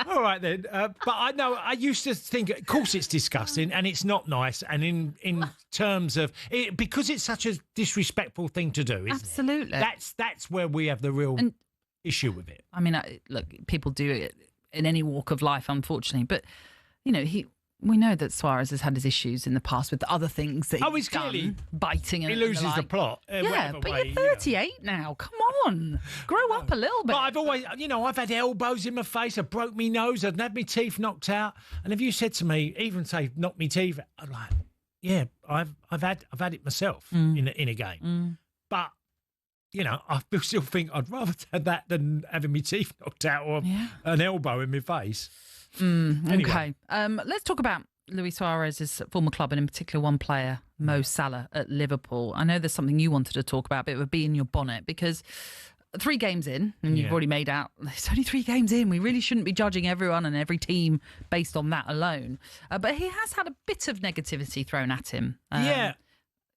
All right then, but I used to think, of course, it's disgusting and it's not nice, and in terms of it, because it's such a disrespectful thing to do, isn't
Absolutely.
it? That's where we have the real issue with it.
I mean, look, people do it in any walk of life, unfortunately, but we know that Suarez has had his issues in the past with the other things that he's done,
clearly
biting, and
he loses
the
the plot.
But you're 38 now. Come on, grow up a little bit.
But I've always, I've had elbows in my face. I broke my nose. I've had my teeth knocked out. And if you said to me, even say knock me teeth, I'm like, yeah, I've had it myself in a game. But I still think I'd rather have that than having my teeth knocked out or an elbow in my face. Anyway.
Okay. Let's talk about Luis Suarez's former club, and in particular one player, Mo Salah at Liverpool. I know there's something you wanted to talk about, but it would be in your bonnet because 3 games in, and you've already made out, it's only 3 games in. We really shouldn't be judging everyone and every team based on that alone. But he has had a bit of negativity thrown at him.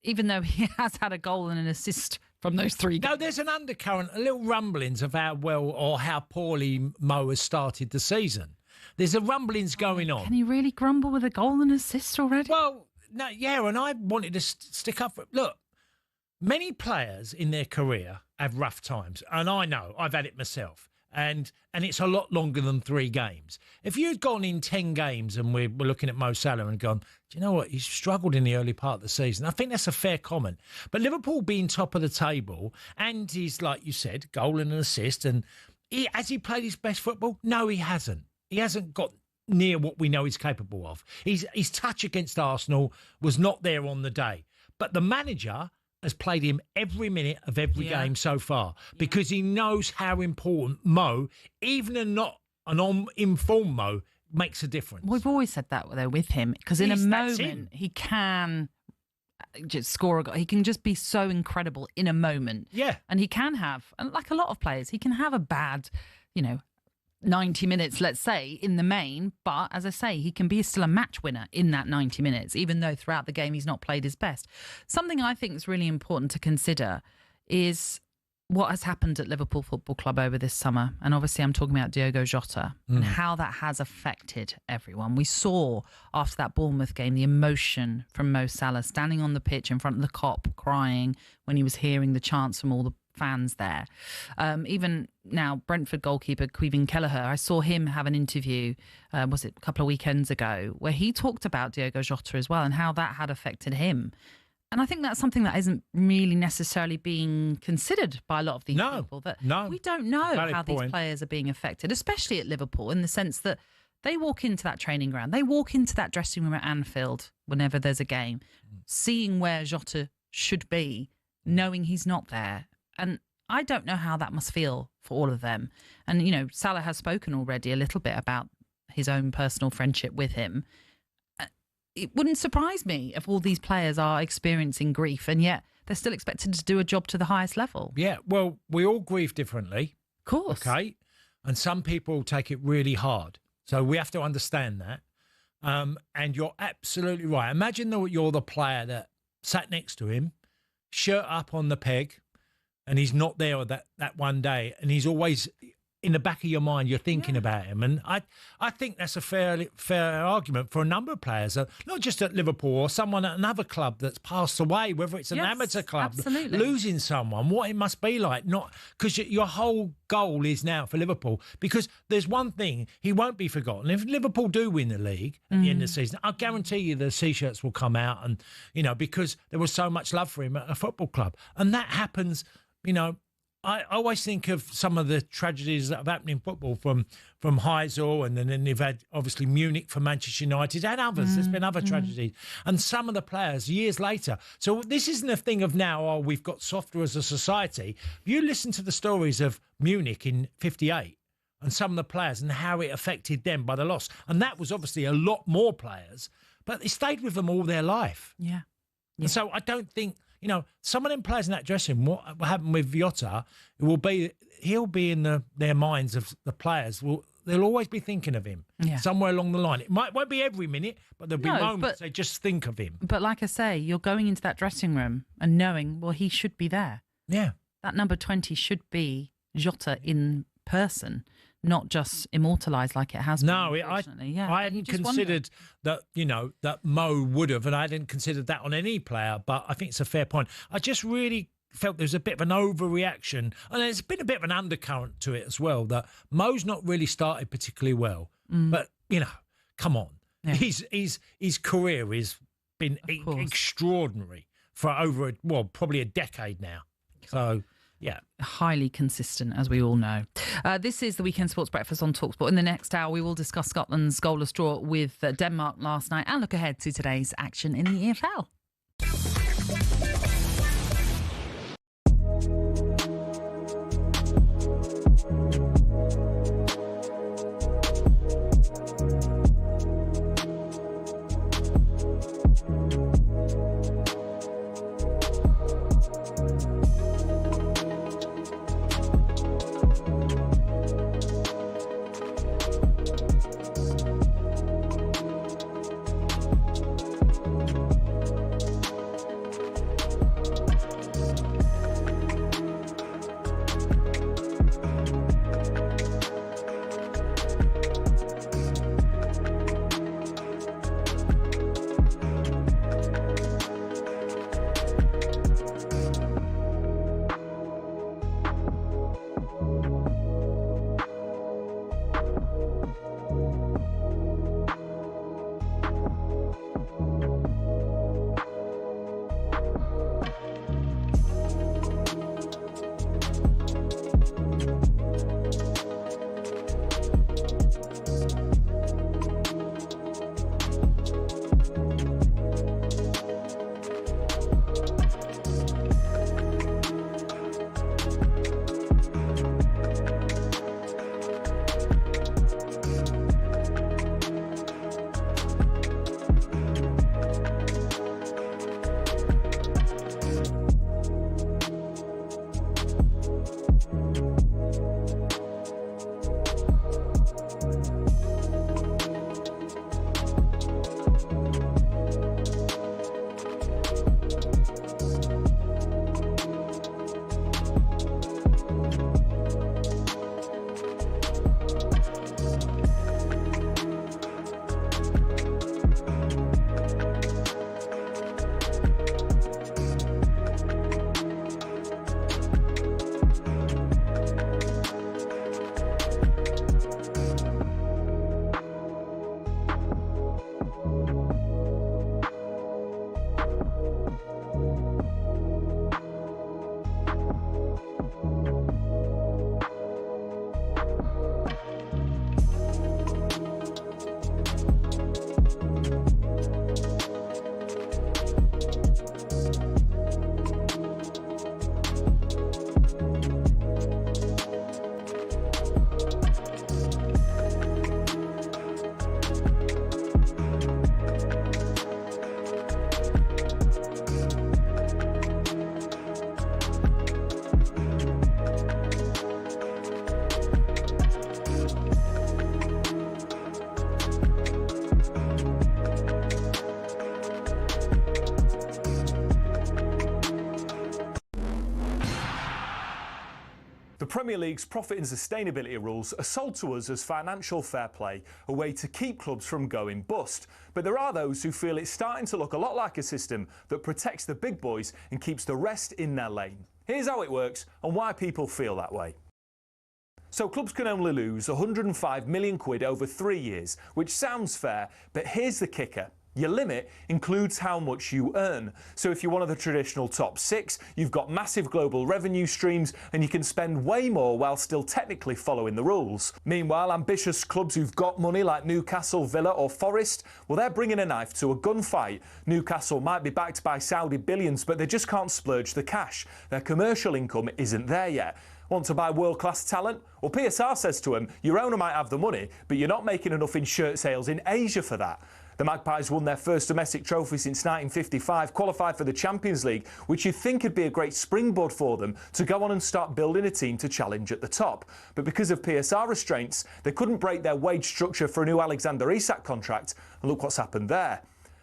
Even though he has had a goal and an assist from those 3 games.
No, there's an undercurrent, a little rumblings of how well or how poorly Mo has started the season. There's a rumblings going on.
Can he really grumble with a goal and assist already?
Well, no, and I wanted to stick up for it. Look, many players in their career have rough times, and I know, I've had it myself, and it's a lot longer than 3 games. If you'd gone in 10 games and we're looking at Mo Salah and gone, do you know what, he's struggled in the early part of the season, I think that's a fair comment. But Liverpool being top of the table, and he's, like you said, goal and an assist, and has he played his best football? No, he hasn't. He hasn't got near what we know he's capable of. His touch against Arsenal was not there on the day. But the manager has played him every minute of every game so far because he knows how important Mo, even an informed Mo, makes a difference.
We've always said that, though, with him, because in a moment he can just score a goal. He can just be so incredible in a moment.
Yeah.
And he can have, and like a lot of players, he can have a bad, 90 minutes, let's say, in the main, but as I say, he can be still a match winner in that 90 minutes, even though throughout the game he's not played his best. Something I think is really important to consider is what has happened at Liverpool Football Club over this summer. And obviously I'm talking about Diogo Jota and how that has affected everyone. We saw after that Bournemouth game the emotion from Mo Salah standing on the pitch in front of the Kop crying when he was hearing the chants from all the fans there. Even now, Brentford goalkeeper Queven Kelleher, I saw him have an interview, was it a couple of weekends ago, where he talked about Diogo Jota as well and how that had affected him. And I think that's something that isn't really necessarily being considered by a lot of these people. We don't know how these players are being affected, especially at Liverpool, in the sense that they walk into that training ground, they walk into that dressing room at Anfield whenever there's a game, seeing where Jota should be, knowing he's not there. And I don't know how that must feel for all of them. And, Salah has spoken already a little bit about his own personal friendship with him. It wouldn't surprise me if all these players are experiencing grief and yet they're still expected to do a job to the highest level.
Yeah, well, we all grieve differently.
Of course.
Okay? And some people take it really hard. So we have to understand that. And you're absolutely right. Imagine that you're the player that sat next to him, shirt up on the peg, and he's not there that one day, and he's always in the back of your mind, you're thinking about him. And I think that's a fair argument for a number of players, not just at Liverpool or someone at another club that's passed away, whether it's an amateur club, losing someone, what it must be like. Not because your whole goal is now for Liverpool, because there's one thing, he won't be forgotten. If Liverpool do win the league at the end of the season, I guarantee you the T-shirts will come out, and, you know, because there was so much love for him at a football club. And that happens, you know, I always think of some of the tragedies that have happened in football from Heysel, and then they've had, obviously, Munich for Manchester United and others. There's been other tragedies. And some of the players, years later. So this isn't a thing of now, we've got softer as a society. You listen to the stories of Munich in 58 and some of the players and how it affected them by the loss. And that was obviously a lot more players, but it stayed with them all their life.
Yeah.
And so I don't think... You know, some of them players in that dressing room, what happened with Vjota, he'll be in their minds of the players. They'll always be thinking of him somewhere along the line. It won't be every minute, but there'll be moments they just think of him.
But like I say, you're going into that dressing room and knowing, well, he should be there.
Yeah.
That number 20 should be Jota in person, not just immortalised like it has been.
No, I hadn't considered that, you know, that Mo would have, and I hadn't considered that on any player, but I think it's a fair point. I just really felt there's a bit of an overreaction, and there's been a bit of an undercurrent to it as well, that Mo's not really started particularly well. But, you know, come on. Yeah. His career has been extraordinary for probably a decade now. So... yeah.
Highly consistent, as we all know. This is the Weekend Sports Breakfast on talkSPORT. In the next hour, we will discuss Scotland's goalless draw with Denmark last night and look ahead to today's action in the EFL.
Premier League's profit and sustainability rules are sold to us as financial fair play, a way to keep clubs from going bust. But there are those who feel it's starting to look a lot like a system that protects the big boys and keeps the rest in their lane. Here's how it works and why people feel that way. So clubs can only lose 105 million quid over 3 years, which sounds fair, but here's the kicker. Your limit includes how much you earn. So if you're one of the traditional top 6, you've got massive global revenue streams and you can spend way more while still technically following the rules. Meanwhile, ambitious clubs who've got money like Newcastle, Villa or Forest, well, they're bringing a knife to a gunfight. Newcastle might be backed by Saudi billions, but they just can't splurge the cash. Their commercial income isn't there yet. Want to buy world-class talent? Well, PSR says to them, your owner might have the money, but you're not making enough in shirt sales in Asia for that. The Magpies won their first domestic trophy since 1955, qualified for the Champions League, which you'd think would be a great springboard for them to go on and start building a team to challenge at the top. But because of PSR restraints, they couldn't break their wage structure for a new Alexander Isak contract, and look what's happened there.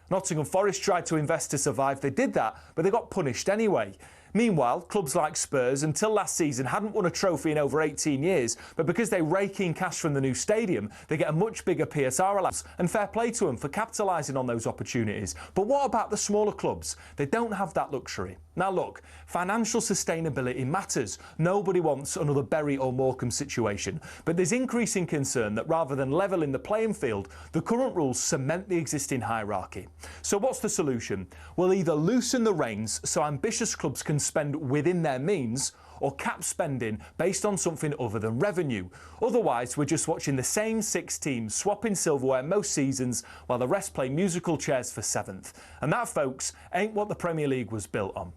Nottingham Forest tried to invest to survive, they did that, but they got punished anyway. Meanwhile, clubs like Spurs, until last season, hadn't won a trophy in over 18 years, but because they rake in cash from the new stadium, they get a much bigger PSR allowance, and fair play to them for capitalising on those opportunities. But what about the smaller clubs? They don't have that luxury. Now look, financial sustainability matters. Nobody wants another Bury or Morecambe situation, but there's increasing concern that rather than levelling the playing field, the current rules cement the existing hierarchy. So what's the solution? We'll either loosen the reins so ambitious clubs can spend within their means, or cap spending based on something other than revenue. Otherwise, we're just watching the same 6 teams swapping silverware most seasons while the rest play musical chairs for 7th. And that, folks, ain't what the Premier League was built on.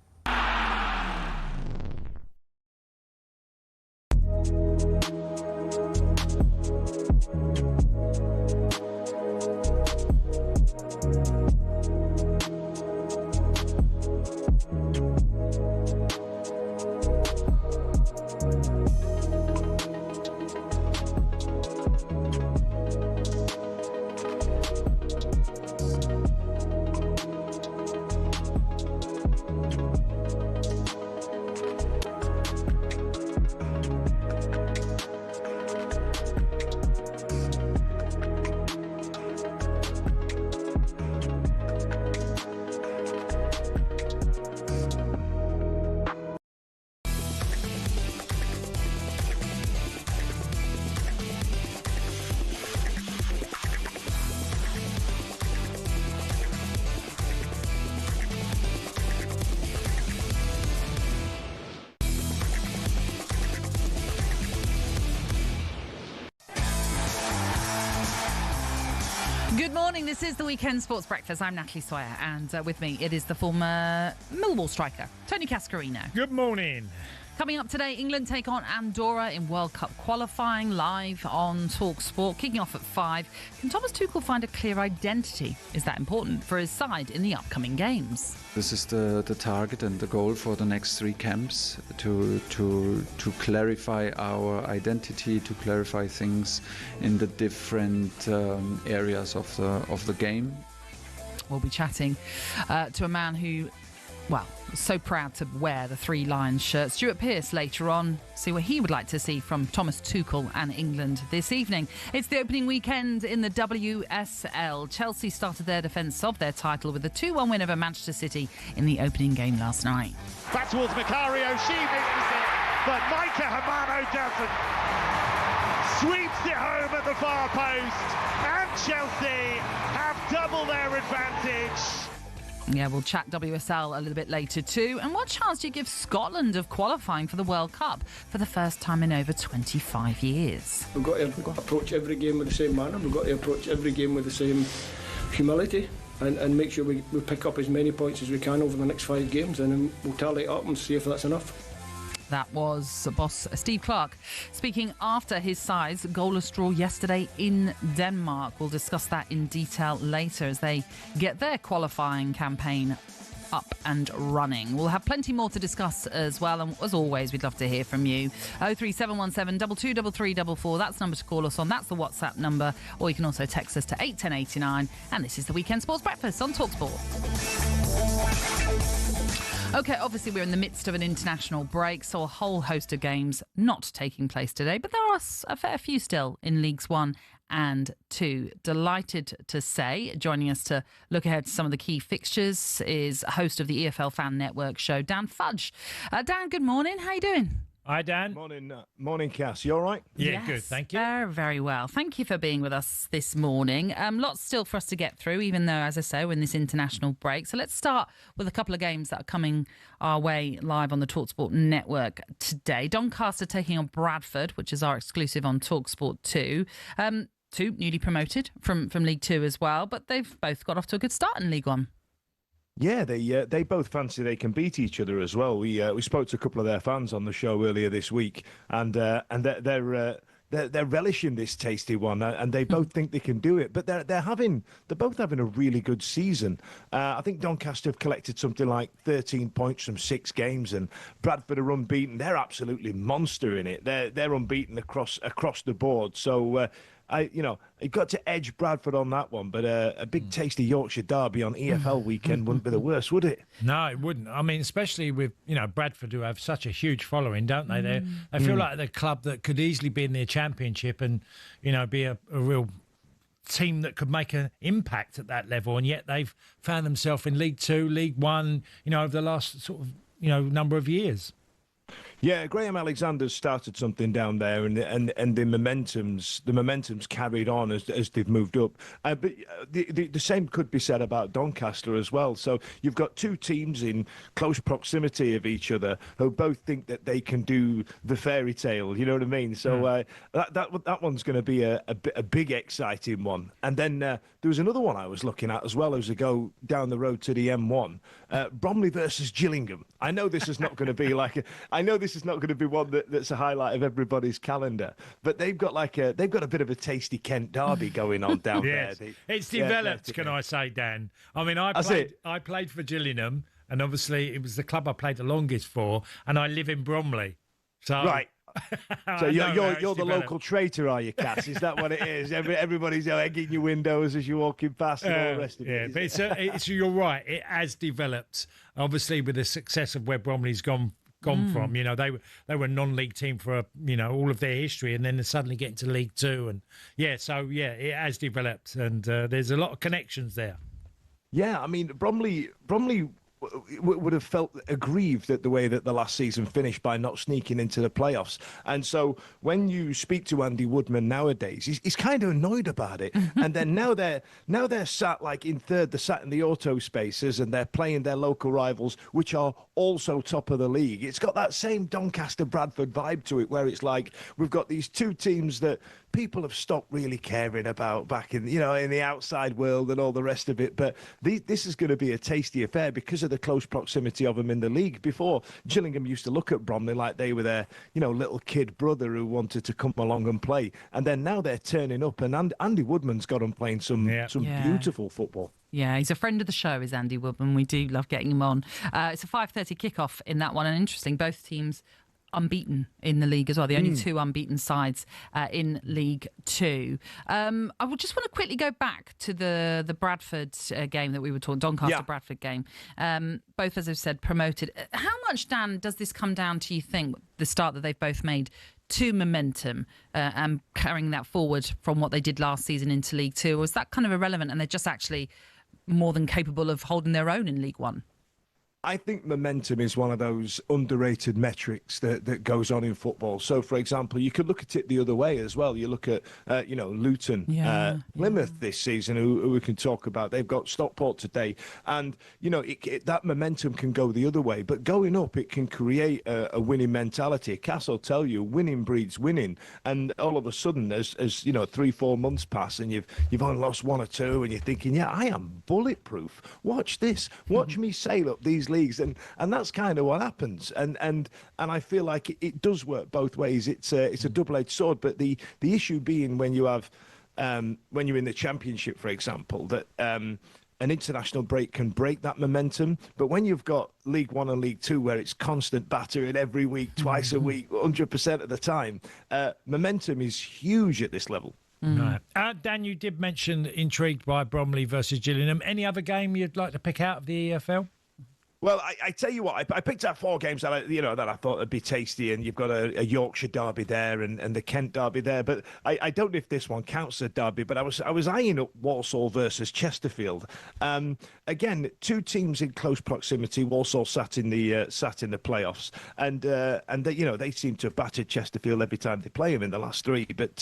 Good morning, this is the Weekend Sports Breakfast. I'm Natalie Sawyer, and with me it is the former Millwall striker, Tony Cascarino.
Good morning.
Coming up today, England take on Andorra in World Cup qualifying, live on talkSPORT, kicking off at 5. Can Thomas Tuchel find a clear identity? Is that important for his side in the upcoming games?
This is the target and the goal for the next 3 camps, to clarify our identity, to clarify things in the different areas of the game.
We'll be chatting to a man who, well, so proud to wear the 3 Lions shirt. Stuart Pearce later on. See what he would like to see from Thomas Tuchel and England this evening. It's the opening weekend in the WSL. Chelsea started their defence of their title with a 2-1 win over Manchester City in the opening game last night.
Back towards Macario, she misses it, but Micah Hamano doesn't. Sweeps it home at the far post, and Chelsea have double their advantage.
Yeah, we'll chat WSL a little bit later too. And what chance do you give Scotland of qualifying for the World Cup for the first time in over 25 years?
We've got to approach every game with the same manner. We've got to approach every game with the same humility and make sure we pick up as many points as we can over the next 5 games, and then we'll tally it up and see if that's enough.
That was boss Steve Clarke speaking after his side's goalless draw yesterday in Denmark. We'll discuss that in detail later as they get their qualifying campaign up and running. We'll have plenty more to discuss as well, and as always we'd love to hear from you. 03717 223344, that's the number to call us on. That's the WhatsApp number, or you can also text us to 81089. And this is the Weekend Sports Breakfast on talkSPORT. OK, obviously we're in the midst of an international break, so a whole host of games not taking place today, but there are a fair few still in Leagues 1 and 2. Delighted to say, joining us to look ahead to some of the key fixtures is host of the EFL Fan Network show, Dan Fudge. Dan, good morning. How you doing?
Hi, Dan.
Morning, Cass. You all right?
Yeah,
yes,
good. Thank you.
Very, very well. Thank you for being with us this morning. Lots still for us to get through, even though, as I say, we're in this international break. So let's start with a couple of games that are coming our way live on the talkSPORT network today. Doncaster taking on Bradford, which is our exclusive on talkSPORT 2. Two newly promoted from League 2 as well, but they've both got off to a good start in League 1.
Yeah, they both fancy they can beat each other as well. We spoke to a couple of their fans on the show earlier this week, and they're relishing this tasty one, and they both think they can do it. But they're both having a really good season. I think Doncaster have collected something like 13 points from 6 games, and Bradford are unbeaten. They're absolutely monster in it. They're unbeaten across the board. So. You've got to edge Bradford on that one, but a big tasty Yorkshire derby on EFL weekend wouldn't be the worst, would it?
No, it wouldn't. I mean, especially with Bradford, who have such a huge following, don't they? They feel like the club that could easily be in the Championship and be a real team that could make an impact at that level, and yet they've found themselves in League 2, League 1, over the last sort of number of years.
Yeah, Graham Alexander's started something down there, and the momentum's carried on as they've moved up. But the same could be said about Doncaster as well. So you've got two teams in close proximity of each other who both think that they can do the fairy tale. You know what I mean? So that one's going to be a big, exciting one. And then there was another one I was looking at as well as we go down the road to the M1. Bromley versus Gillingham. I know this is not going to be this is not going to be one that's a highlight of everybody's calendar, but they've got a bit of a tasty Kent derby going on down there.
It's developed, can I say, Dan? I mean, I played for Gillingham, and obviously it was the club I played the longest for, and I live in Bromley. So
right. So you're the local traitor, are you, Cass? Is that what it is? Everybody's egging your windows as you're walking past and all the rest of it.
Yeah, but you're right. It has developed, obviously, with the success of where Bromley's gone from. They were a non-league team for all of their history, and then they suddenly get into League 2, and it has developed, and there's a lot of connections there.
Yeah, I mean, Bromley would have felt aggrieved at the way that the last season finished by not sneaking into the playoffs. And so when you speak to Andy Woodman nowadays, he's kind of annoyed about it. And then now they're sat like in third, they're sat in the auto spaces, and they're playing their local rivals, which are also top of the league. It's got that same Doncaster-Bradford vibe to it, where it's like we've got these two teams that people have stopped really caring about back in the outside world and all the rest of it. But this is going to be a tasty affair because of the close proximity of them in the league. Before, Gillingham used to look at Bromley like they were their little kid brother who wanted to come along and play. And then now they're turning up, and Andy Woodman's got them playing some beautiful football.
Yeah, he's a friend of the show, is Andy Woodman. We do love getting him on. It's a 5:30 kickoff in that one, and interesting, both teams unbeaten in the league as well. The only two unbeaten sides in League 2. I would just want to quickly go back to the Bradford game that we were talking, Doncaster-Bradford game. Both, as I've said, promoted. How much, Dan, does this come down to, you think, the start that they've both made to momentum and carrying that forward from what they did last season into League 2? Or is that kind of irrelevant and they're just actually more than capable of holding their own in League 1?
I think momentum is one of those underrated metrics that goes on in football. So, for example, you could look at it the other way as well. You look at, Luton, Plymouth this season, who we can talk about. They've got Stockport today. And, that momentum can go the other way. But going up, it can create a winning mentality. Cass will tell you, winning breeds winning. And all of a sudden, as 3-4 months pass and you've only lost 1 or 2 and you're thinking, I am bulletproof. Watch this. Watch me sail up these leagues, and that's kind of what happens, and I feel like it does work both ways. It's a double-edged sword, but the issue being when you have when you're in the Championship, for example, that an international break can break that momentum, but when you've got League 1 and League 2 where it's constant battering every week, twice a week, 100% of the time, momentum is huge at this level.
Right. Dan, you did mention intrigued by Bromley versus Gillingham. Any other game you'd like to pick out of the EFL?
Well, I tell you what, I picked out 4 games that I thought would be tasty, and you've got a Yorkshire derby there and the Kent derby there. But I don't know if this one counts as a derby. But I was eyeing up Walsall versus Chesterfield. Again, 2 teams in close proximity. Walsall sat in the playoffs, and they seem to have battered Chesterfield every time they play them in the last 3. But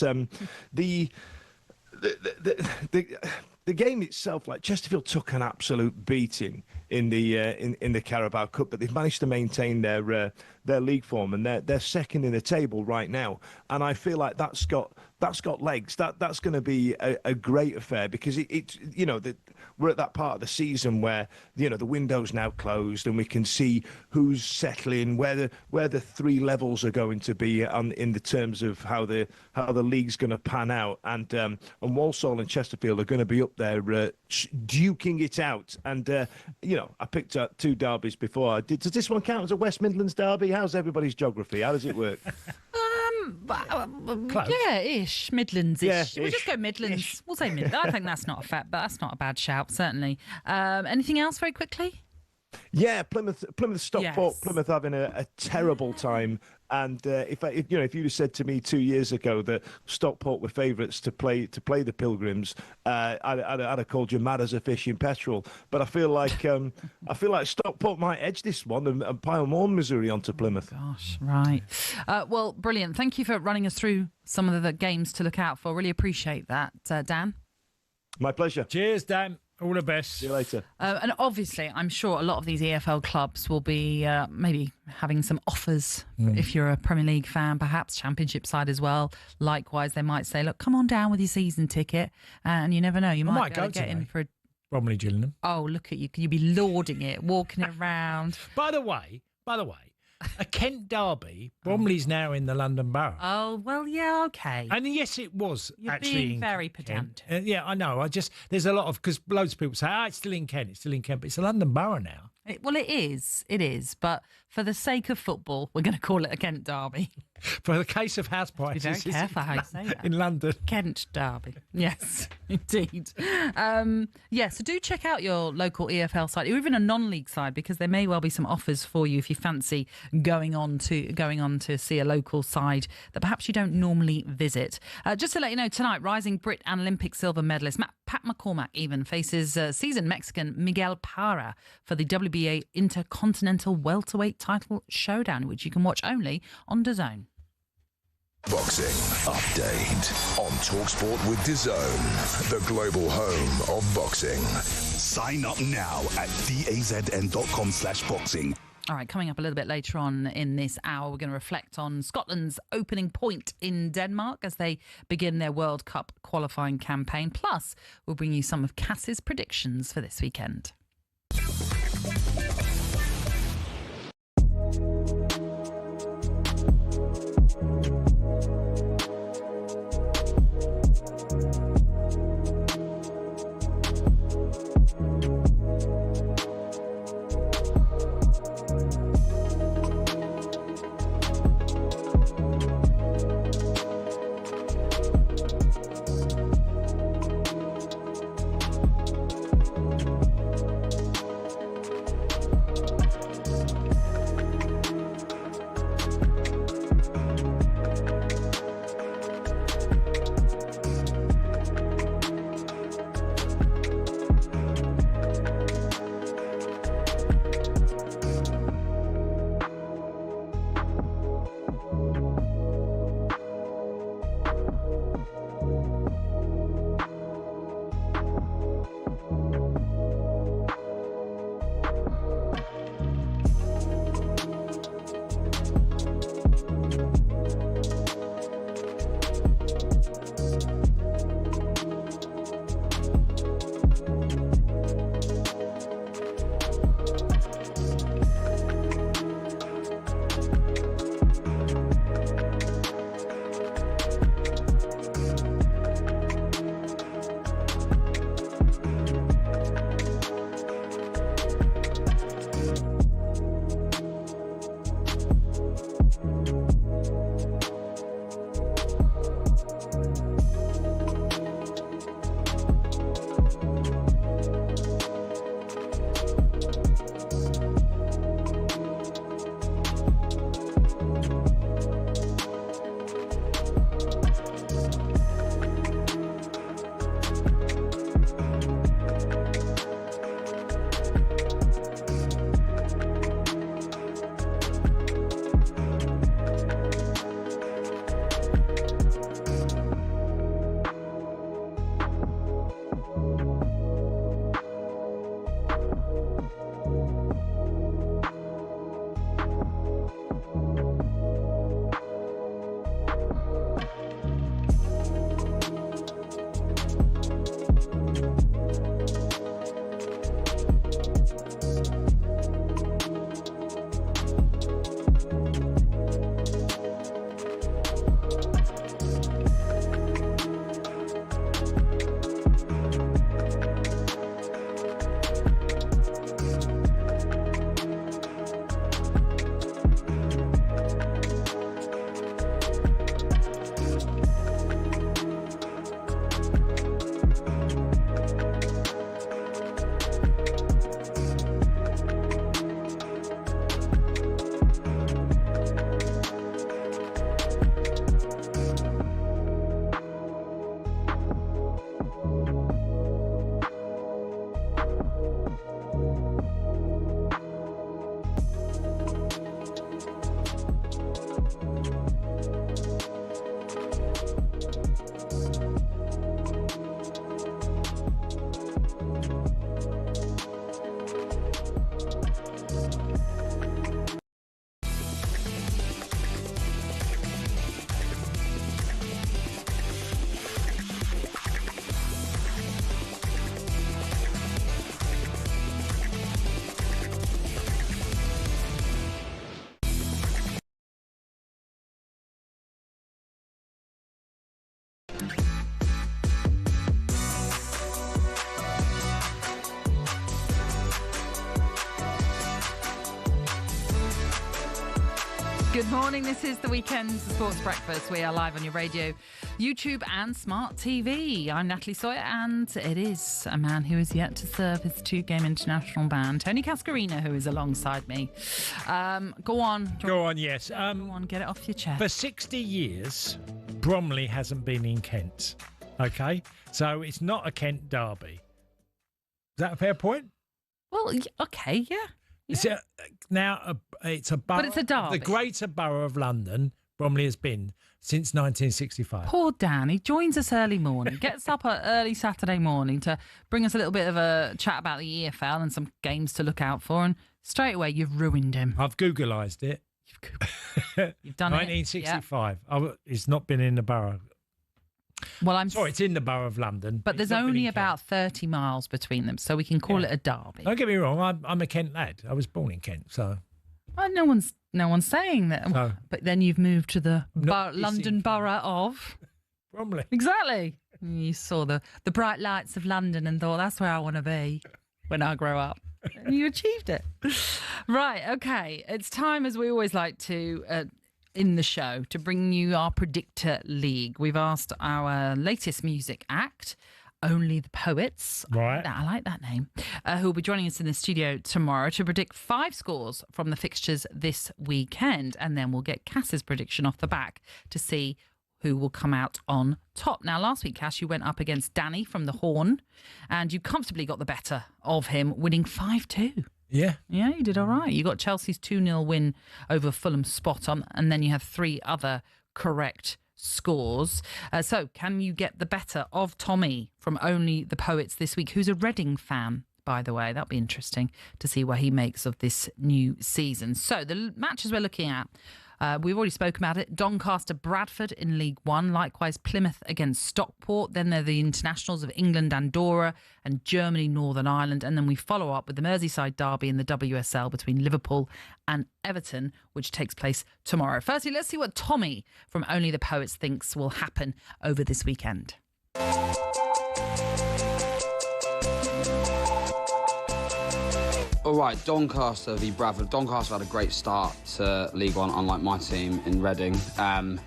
the game itself, like Chesterfield took an absolute beating in the Carabao Cup, but they've managed to maintain their league form, and they're second in the table right now. And I feel like that's got legs. That's going to be a great affair, because we're at that part of the season where the window's now closed, and we can see who's settling, where the 3 levels are going to be in the terms of how the league's going to pan out, and Walsall and Chesterfield are going to be up there duking it out. And I picked up 2 derbies before. Does this one count as a West Midlands derby? How's everybody's geography? How does it work?
Yeah, ish, Midlands-ish.
Yeah,
We'll just go Midlands.
Ish.
We'll say Midlands. I think that's not that's not a bad shout, certainly. Anything else very quickly?
Yeah, Plymouth, Stockport,
Yes.
Plymouth having a terrible time. And if you'd have said to me 2 years ago that Stockport were favourites to play the Pilgrims, I'd have called you mad as a fish in petrol. But I feel like Stockport might edge this one and pile more misery onto Plymouth.
Gosh, right. Well, brilliant. Thank you for running us through some of the games to look out for. Really appreciate that, Dan.
My pleasure.
Cheers, Dan. All the best.
See you later.
And obviously, I'm sure a lot of these EFL clubs will be maybe having some offers if you're a Premier League fan, perhaps Championship side as well. Likewise, they might say, look, come on down with your season ticket. And you never know, you might go get in for a...
Bromley Gillingham.
Oh, look at you. Can you be lauding it, walking around?
By the way, a Kent derby, Bromley's now in the London Borough.
Oh, well, yeah, okay.
And yes, it was
You're
actually
being
in
very
Kent.
pedantic.
Yeah, I know. There's a lot of, because loads of people say, it's still in Kent, but it's a London Borough now.
Well, it is. But for the sake of football, we're going to call it a Kent derby.
For the case of house prices,
Be very careful how you say that.
in London.
Kent derby. Yes, indeed. So do check out your local EFL side, or even a non-league side, because there may well be some offers for you if you fancy going on to see a local side that perhaps you don't normally visit. Just to let you know, tonight, rising Brit and Olympic silver medalist Pat McCormack even faces seasoned Mexican Miguel Parra for the WBA Intercontinental Welterweight title showdown, which you can watch only on DAZN.
Boxing update on talkSPORT with DAZN, the global home of boxing.
Sign up now at dazn.com/boxing.
All right, coming up a little bit later on in this hour, we're going to reflect on Scotland's opening point in Denmark as they begin their World Cup qualifying campaign. Plus, we'll bring you some of Cass's predictions for this weekend. Good morning. This is the weekend Sports Breakfast. We are live on your radio, YouTube and smart TV. I'm Natalie Sawyer, and it is a man who is yet to serve his 2-game international ban, Tony Cascarino, who is alongside me. Go on.
Yes.
Go on, get it off your chest.
For 60 years, Bromley hasn't been in Kent. Okay? So it's not a Kent derby. Is that a fair point?
Well, okay, yeah.
It's a borough,
But it's a derby.
The greater borough of London, Bromley has been since 1965.
Poor Dan, he joins us early morning, gets up early Saturday morning to bring us a little bit of a chat about the EFL and some games to look out for, and straight away you've ruined him.
I've Googlised it.
You've done
1965. It's not been in the borough.
Well, I'm
sorry, it's in the borough of London.
But there's only about 30 miles between them, so we can call it a derby.
Don't get me wrong, I'm a Kent lad. I was born in Kent, so...
Well, no one's saying that.
No.
But then you've moved to the London borough of...
Bromley.
Exactly. You saw the bright lights of London and thought, that's where I want to be when I grow up. And you achieved it. Right, okay. It's time, as we always like to... in the show, to bring you our Predictor League. We've asked our latest music act, Only the Poets.
Right.
I like that name. Who will be joining us in the studio tomorrow to predict 5 scores from the fixtures this weekend. And then we'll get Cass's prediction off the back to see who will come out on top. Now, last week, Cass, you went up against Danny from the Horn, and you comfortably got the better of him, winning 5-2.
Yeah.
Yeah, you did all right. You got Chelsea's 2-0 win over Fulham spot on, and then you have 3 other correct scores. So can you get the better of Tommy from Only the Poets this week, who's a Reading fan, by the way? That'll be interesting to see what he makes of this new season. So the matches we're looking at, we've already spoken about it. Doncaster, Bradford in League One. Likewise, Plymouth against Stockport. Then there are the internationals of England, Andorra, and Germany, Northern Ireland. And then we follow up with the Merseyside derby in the WSL between Liverpool and Everton, which takes place tomorrow. Firstly, let's see what Tommy from Only the Poets thinks will happen over this weekend.
All right, Doncaster v Bradford. Doncaster had a great start to League One, unlike my team in Reading. I'm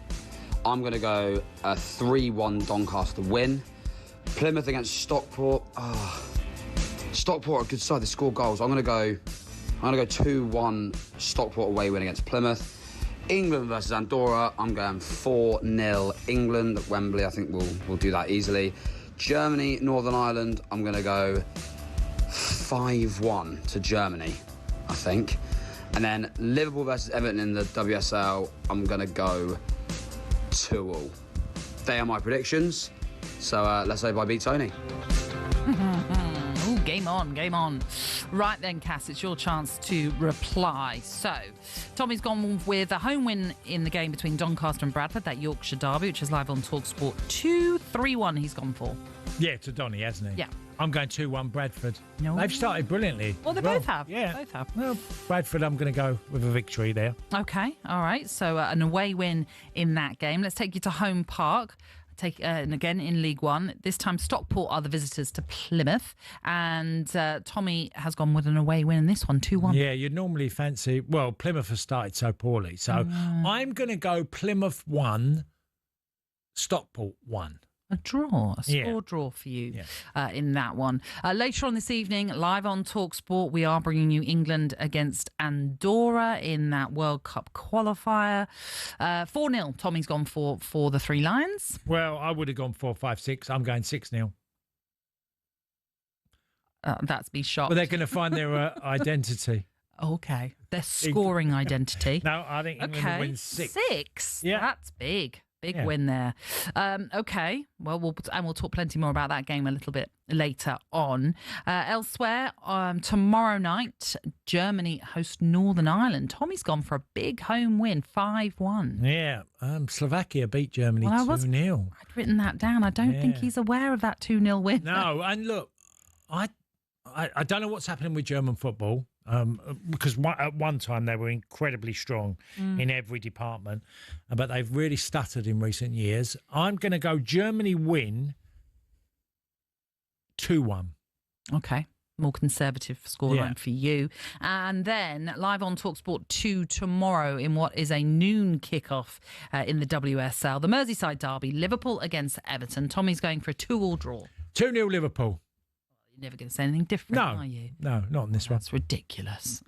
going to go a 3-1 Doncaster win. Plymouth against Stockport. Stockport are a good side. They score goals. I'm going to go 2-1 Stockport away win against Plymouth. England versus Andorra. I'm going 4-0 England at Wembley. I think we'll do that easily. Germany, Northern Ireland. I'm going to go 5-1 to Germany, I think. And then Liverpool versus Everton in the WSL, I'm going to go 2-2. They are my predictions. So let's hope I beat Tony.
Ooh, game on, game on. Right then, Cass, it's your chance to reply. So, Tommy's gone with a home win in the game between Doncaster and Bradford, that Yorkshire derby, which is live on talkSPORT. 2-3-1 he's gone for.
Yeah, to Donny, hasn't he?
Yeah.
I'm going 2-1 Bradford.
No.
They've started brilliantly.
Well, they both have.
Yeah.
Both have.
Well, Bradford, I'm going to go with a victory there.
Okay, all right. So an away win in that game. Let's take you to Home Park. And again in League One. This time Stockport are the visitors to Plymouth. And Tommy has gone with an away win in this one, 2-1.
Yeah, you'd normally fancy... Well, Plymouth has started so poorly. So I'm going to go Plymouth 1, Stockport 1.
A draw, a score draw for you in that one. Later on this evening, live on talkSPORT, we are bringing you England against Andorra in that World Cup qualifier. 4-0, Tommy's gone for the Three Lions.
Well, I would have gone 4-5-6. I'm going 6-0.
That's be shocked.
But they're going to find their identity.
Okay. Their scoring identity.
No, I think England will win 6.
6? Yeah. That's big. Big win there. Okay. Well, we'll talk plenty more about that game a little bit later on. Elsewhere, tomorrow night, Germany host Northern Ireland. Tommy's gone for a big home win, 5-1.
Yeah. Slovakia beat Germany 2-0.
I'd written that down. I don't think he's aware of that 2-0 win.
No, and look, I don't know what's happening with German football. Because at one time they were incredibly strong in every department, but they've really stuttered in recent years. I'm going to go Germany win 2-1.
Okay. more conservative scoreline for you. And then live on talkSPORT 2 tomorrow in what is a noon kickoff in the WSL. The Merseyside derby, Liverpool against Everton. Tommy's going for a 2-2 draw.
2-0 Liverpool.
You're never going to say anything different, are you?
No, not on this one.
That's ridiculous.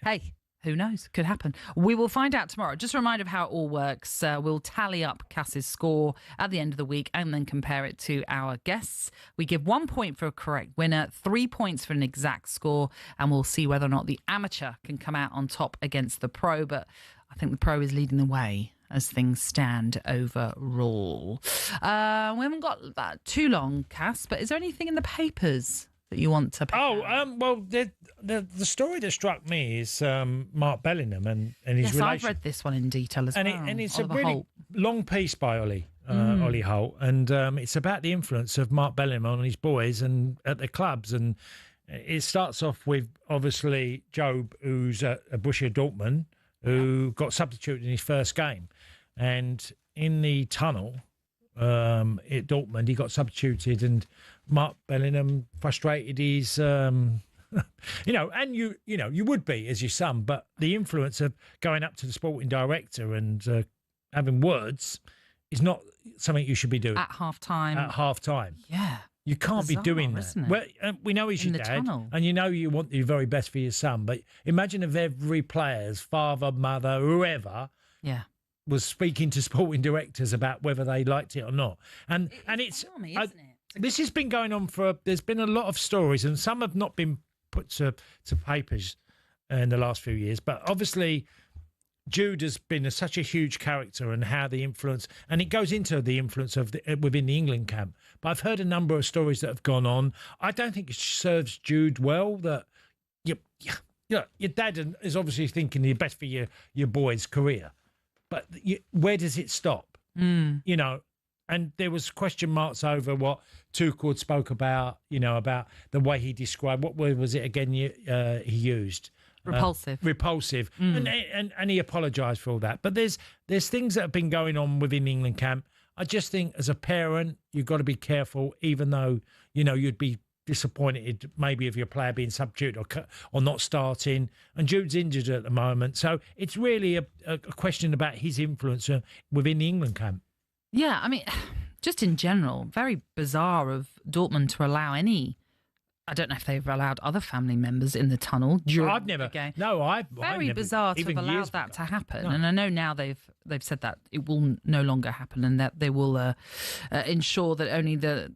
Hey, who knows? Could happen. We will find out tomorrow. Just a reminder of how it all works. We'll tally up Cass's score at the end of the week and then compare it to our guests. We give 1 point for a correct winner, 3 points for an exact score, and we'll see whether or not the amateur can come out on top against the pro. But I think the pro is leading the way as things stand overall. We haven't got that too long, Cass, but is there anything in the papers that you want to pick out?
Well, the story that struck me is Mark Bellingham and his relation.
I've read this one in detail as well.
And it's
Oliver
a really
Holt.
long piece by Ollie Holt, and it's about the influence of Mark Bellingham on his boys and at the clubs. And it starts off with, obviously, Job, who's at Borussia Dortmund, who got substituted in his first game. And in the tunnel at Dortmund, he got substituted, and Mark Bellingham frustrated his, and you would be as your son, but the influence of going up to the sporting director and having words is not something you should be doing.
At half-time.
At half-time.
Yeah.
You can't be doing that.
Isn't it?
Well, we know he's
In
your
the
dad,
tunnel.
and you know you want the very best for your son, but imagine if every player's father, mother, whoever was speaking to sporting directors about whether they liked it or not. And it's
alarming, isn't it?
this has been going on there's been a lot of stories, and some have not been put to papers in the last few years, but obviously Jude has been such a huge character, and how the influence, and it goes into the influence of within the England camp. But I've heard a number of stories that have gone on. I don't think it serves Jude well that your dad is obviously thinking the best for your boy's career, but where does it stop? You know, and there was question marks over what Tuchel spoke about, about the way he described, what word was it again he used?
Repulsive.
Repulsive. And he apologised for all that. But there's things that have been going on within the England camp. I just think as a parent, you've got to be careful, even though, you'd be disappointed maybe of your player being substituted or not starting. And Jude's injured at the moment. So it's really a question about his influence within the England camp.
Yeah, I mean, just in general, very bizarre of Dortmund to allow any... I don't know if they've allowed other family members in the tunnel during
I've never.
the game.
No,
Very
never,
bizarre to have allowed that to happen. No. And I know now they've said that it will no longer happen, and that they will ensure that only the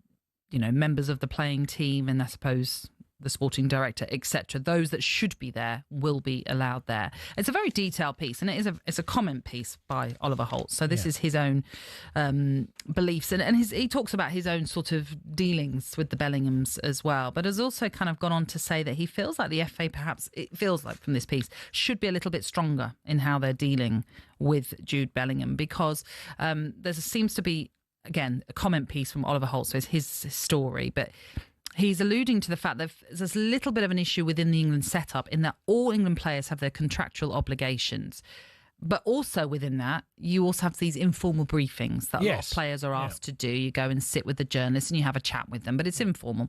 members of the playing team, and I suppose the sporting director, etc., those that should be there will be allowed there. It's a very detailed piece, and it's a comment piece by Oliver Holt. So this is his own beliefs, and he talks about his own sort of dealings with the Bellinghams as well, but has also kind of gone on to say that he feels like the FA, perhaps it feels like from this piece, should be a little bit stronger in how they're dealing with Jude Bellingham, because there seems to be, again, a comment piece from Oliver Holt, so it's his story, but he's alluding to the fact that there's a little bit of an issue within the England setup in that all England players have their contractual obligations. But also within that, you also have these informal briefings that a lot of players are asked to do. You go and sit with the journalists and you have a chat with them, but it's informal.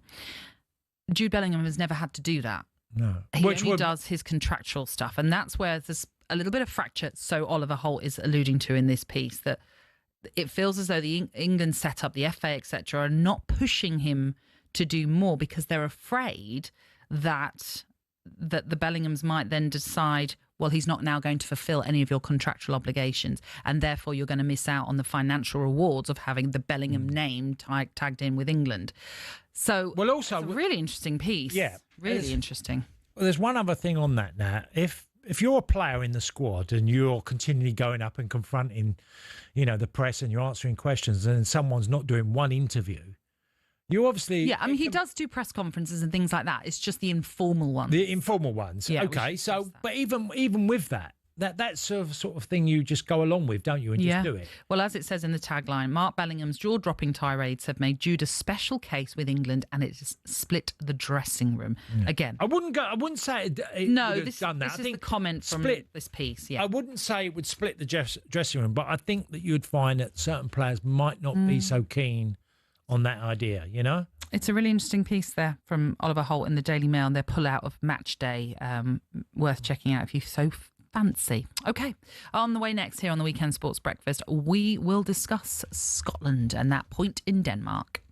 Jude Bellingham has never had to do that.
No.
He only does his contractual stuff. And that's where there's a little bit of fracture. So Oliver Holt is alluding to in this piece that it feels as though the England setup, the FA, etc., are not pushing him to do more because they're afraid that the Bellinghams might then decide, well, he's not now going to fulfill any of your contractual obligations, and therefore you're going to miss out on the financial rewards of having the Bellingham name tagged in with England. So,
well, also,
it's a really interesting piece. Yeah, really interesting.
Well, there's one other thing on that now. If you're a player in the squad and you're continually going up and confronting, the press, and you're answering questions, and someone's not doing one interview, you obviously...
Yeah, I mean, he does do press conferences and things like that. It's just the informal ones.
The informal ones. Yeah, okay, so, but even with that's sort of thing you just go along with, don't you, and just do it.
Well, as it says in the tagline, Mark Bellingham's jaw-dropping tirades have made Jude a special case with England, and it's split the dressing room. Yeah. Again,
I wouldn't say it
no,
would have done that.
This is the comment from this piece. Yeah,
I wouldn't say it would split the dressing room, but I think that you'd find that certain players might not be so keen on that idea,
It's a really interesting piece there from Oliver Holt in the Daily Mail, and their pull-out of Match Day. Worth checking out if you so fancy. OK, on the way next here on the Weekend Sports Breakfast, we will discuss Scotland and that point in Denmark.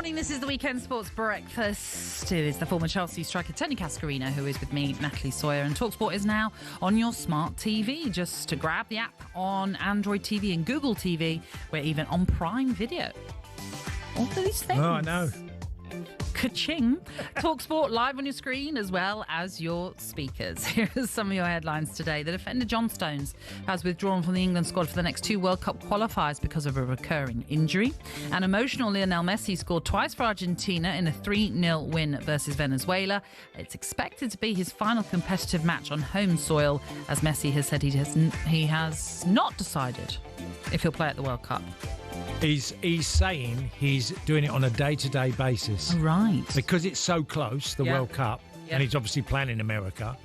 morning, this is the Weekend Sports Breakfast. It is the former Chelsea striker Tony Cascarino who is with me, Natalie Sawyer, and talkSPORT is now on your smart TV. Just to grab the app on Android TV and Google TV. We're even on Prime Video. All of these things.
Oh, I know.
Ka-ching. talkSPORT live on your screen as well as your speakers. Here are some of your headlines today. The defender John Stones has withdrawn from the England squad for the next 2 World Cup qualifiers because of a recurring injury. An emotional Lionel Messi scored twice for Argentina in a 3-0 win versus Venezuela. It's expected to be his final competitive match on home soil, as Messi has said he has not decided if he'll play at the World Cup.
He's saying he's doing it on a day-to-day basis.
Right.
Because it's so close, the World Cup, and he's obviously playing in America,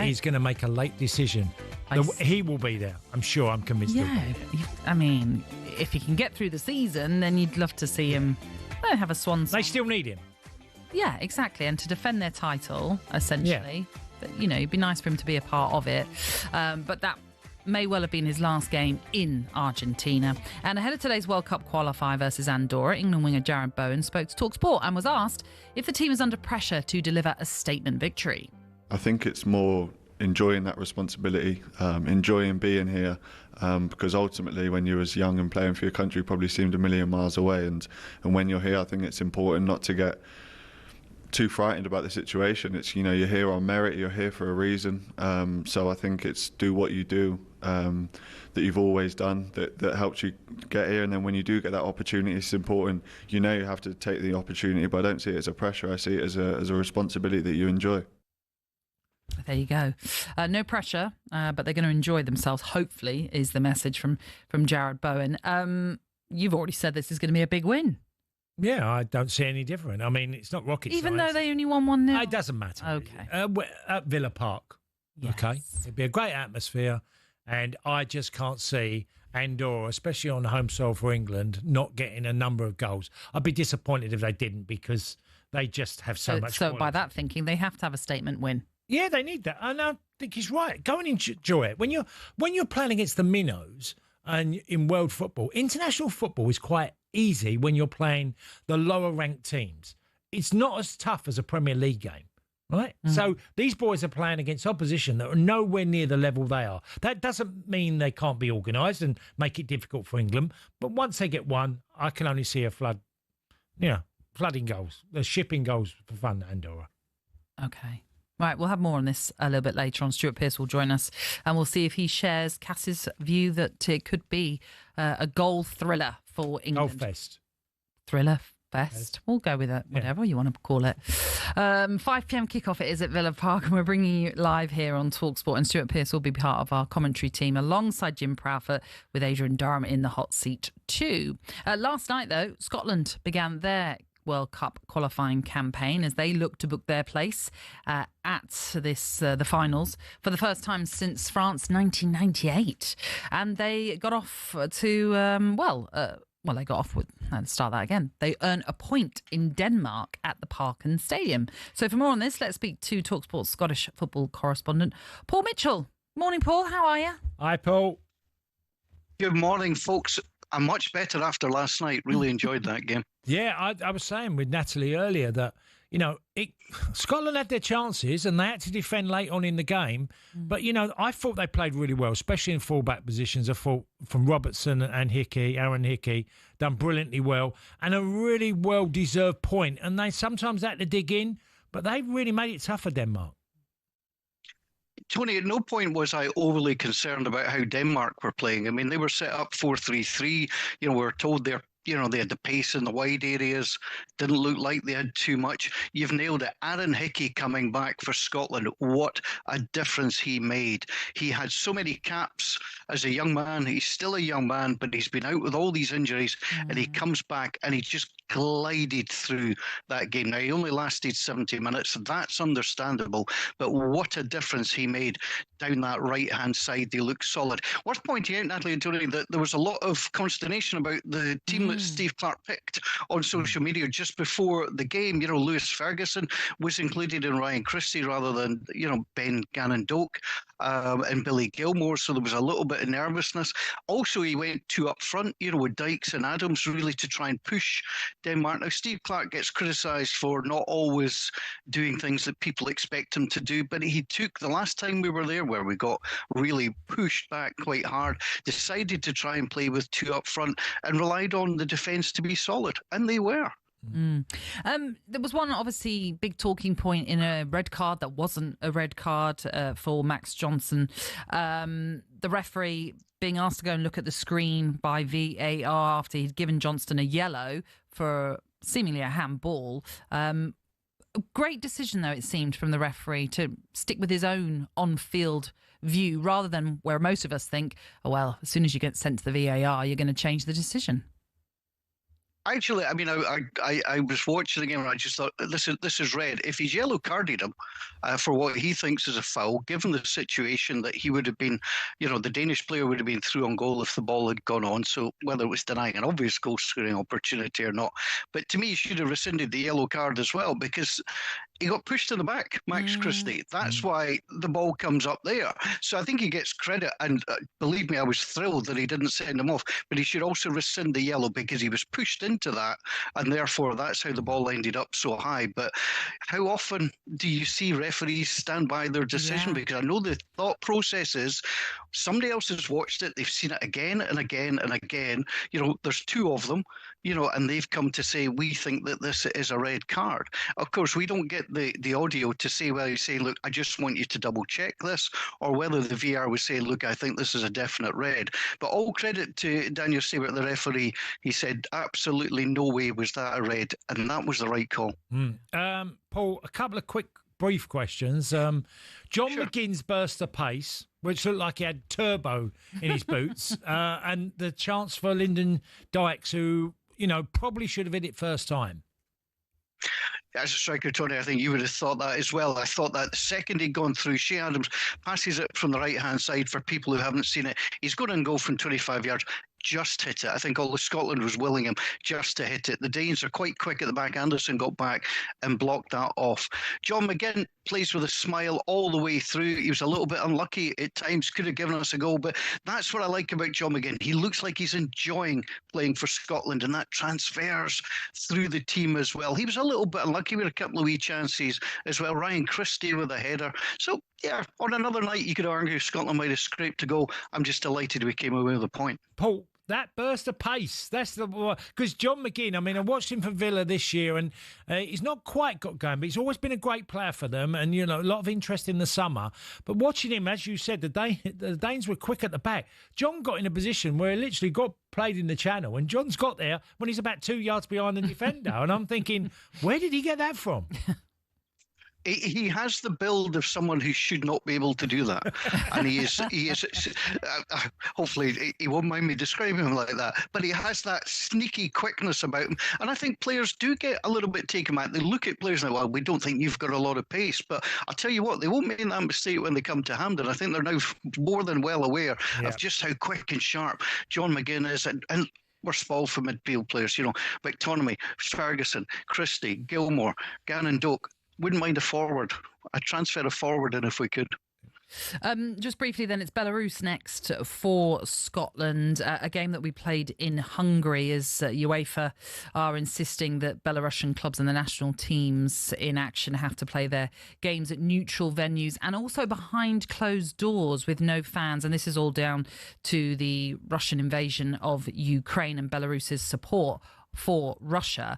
he's going to make a late decision. He will be there, I'm sure. I'm convinced he'll be there.
I mean, if he can get through the season, then you'd love to see him have a swan song.
They still need him.
Yeah, exactly. And to defend their title, essentially. Yeah. But, you know, it'd be nice for him to be a part of it. But that may well have been his last game in Argentina. And ahead of today's World Cup qualifier versus Andorra, England winger Jarrod Bowen spoke to talkSPORT and was asked if the team is under pressure to deliver a statement victory.
I think it's more enjoying that responsibility, enjoying being here, because ultimately when you was young and playing for your country, you probably seemed a million miles away. And when you're here, I think it's important not to get too frightened about the situation. It's, you know, you're here on merit, you're here for a reason. So I think it's do what you do that you've always done that helped you get here, and then when you do get that opportunity, it's important. You know you have to take the opportunity, but I don't see it as a pressure. I see it as a responsibility that you enjoy.
There you go. No pressure, but they're going to enjoy themselves, hopefully, is the message from Jarrod Bowen. You've already said this is going to be a big win.
Yeah, I don't see any different. I mean, it's not rocket
Even
science.
though they only won 1-0?
It doesn't matter.
Okay.
At Villa Park.
Yes.
Okay. It'd be a great atmosphere, and I just can't see Andorra, especially on the home soil for England, not getting a number of goals. I'd be disappointed if they didn't, because they just have so much quality.
By that thinking, they have to have a statement win.
Yeah, they need that. And I think he's right. Go and enjoy it. When you're playing against the minnows and in world football, international football is quite easy when you're playing the lower ranked teams. It's not as tough as a Premier League game, right? So these boys are playing against opposition that are nowhere near the level they are. That doesn't mean they can't be organised and make it difficult for England. But once they get one, I can only see a flooding goals. They're shipping goals for fun, Andorra.
Okay. Right, we'll have more on this a little bit later on. Stuart Pearce will join us and we'll see if he shares Cass's view that it could be a goal thriller for England.
Goal fest.
Thriller fest. We'll go with it, whatever you want to call it. 5 p.m. kickoff it is at Villa Park, and we're bringing you live here on talkSPORT. And Stuart Pearce will be part of our commentary team alongside Jim Proudfoot, with Adrian Durham in the hot seat too. Last night, though, Scotland began their World Cup qualifying campaign as they look to book their place at the finals for the first time since France 1998, and they got off to they got off with, let's start that again. They earn a point in Denmark at the Parken Stadium. So for more on this, let's speak to talkSPORT's Scottish football correspondent Paul Mitchell. Morning, Paul. How are you?
Hi, Paul.
Good morning, folks. I'm much better after last night. Really enjoyed that game.
Yeah, I was saying with Natalie earlier that, you know, Scotland had their chances and they had to defend late on in the game. But, you know, I thought they played really well, especially in fullback positions. I thought from Robertson and Aaron Hickey, done brilliantly well, and a really well-deserved point. And they sometimes had to dig in, but they really made it tough for Denmark.
Tony, at no point was I overly concerned about how Denmark were playing. I mean, they were set up 4-3-3. You know, we were told they had the pace in the wide areas. Didn't look like they had too much. You've nailed it. Aaron Hickey coming back for Scotland. What a difference he made. He had so many caps as a young man. He's still a young man, but he's been out with all these injuries, and he comes back and he just glided through that game. Now, he only lasted 70 minutes. That's understandable, but what a difference he made down that right-hand side. They look solid. Worth pointing out, Natalie and Tony, that there was a lot of consternation about the team that Steve Clarke picked on social media just before the game. You know, Lewis Ferguson was included in Ryan Christie rather than, you know, Ben Gannon-Doak and Billy Gilmore, so there was a little bit of nervousness. Also, he went 2 up front, you know, with Dykes and Adams, really to try and push Denmark. Now, Steve Clarke gets criticised for not always doing things that people expect him to do, but he took, the last time we were there where we got really pushed back quite hard, decided to try and play with two up front and relied on the defence to be solid, and they were.
There was one obviously big talking point in a red card that wasn't a red card for Max Johnson. The referee being asked to go and look at the screen by VAR after he'd given Johnston a yellow for seemingly a handball. Great decision, though, it seemed, from the referee to stick with his own on-field view rather than where most of us think, oh, well, as soon as you get sent to the VAR, you're going to change the decision.
Actually, I mean, I was watching the game and I just thought, this is red. If he's yellow carded him for what he thinks is a foul, given the situation that he would have been, the Danish player would have been through on goal if the ball had gone on. So whether it was denying an obvious goal scoring opportunity or not. But to me, he should have rescinded the yellow card as well, because he got pushed in the back, Max Christie. That's why the ball comes up there. So I think he gets credit. And believe me, I was thrilled that he didn't send him off. But he should also rescind the yellow because he was pushed into that. And therefore, that's how the ball ended up so high. But how often do you see referees stand by their decision? Yeah. Because I know the thought process is somebody else has watched it. They've seen it again and again and again. There's two of them, and they've come to say, we think that this is a red card. Of course, we don't get the audio to say, well, you say, look, I just want you to double check this, or whether the VR would say, look, I think this is a definite red. But all credit to Daniel Siebert, the referee. He said, absolutely no way was that a red, and that was the right call.
Paul, a couple of quick, brief questions. John McGinn's burst of pace, which looked like he had turbo in his boots, and the chance for Lyndon Dykes, who, probably should have hit it first time.
As a striker, Tony, I think you would have thought that as well. I thought that the second he'd gone through, Shea Adams passes it from the right-hand side for people who haven't seen it. He's going to go from 25 yards. Just hit it. I think all of Scotland was willing him just to hit it. The Danes are quite quick at the back. Anderson got back and blocked that off. John McGinn plays with a smile all the way through. He was a little bit unlucky at times, could have given us a goal, but that's what I like about John McGinn. He looks like he's enjoying playing for Scotland, and that transfers through the team as well. He was a little bit unlucky with a couple of wee chances as well. Ryan Christie with a header. So, yeah, on another night, you could argue Scotland might have scraped a goal. I'm just delighted we came away with a point.
Paul, that burst of pace, that's the, because John McGinn, I mean, I watched him for Villa this year, and he's not quite got going, but he's always been a great player for them, and a lot of interest in the summer. But watching him, as you said, the Danes were quick at the back. John got in a position where he literally got played in the channel, and John's got there when he's about 2 yards behind the defender, and I'm thinking, where did he get that from?
He has the build of someone who should not be able to do that, and he is. Hopefully, he won't mind me describing him like that. But he has that sneaky quickness about him, and I think players do get a little bit taken back. They look at players and well, we don't think you've got a lot of pace, but I'll tell you what, they won't make that mistake when they come to Hampden. I think they're now more than well aware of just how quick and sharp John McGinn is, and we're spoiled for midfield players. McTominay, Ferguson, Christie, Gilmore, Gannon Doak. Wouldn't mind a forward. I'd transfer a forward in if we could.
Just briefly then, it's Belarus next for Scotland, a game that we played in Hungary, as UEFA are insisting that Belarusian clubs and the national teams in action have to play their games at neutral venues and also behind closed doors with no fans. And this is all down to the Russian invasion of Ukraine and Belarus's support for Russia.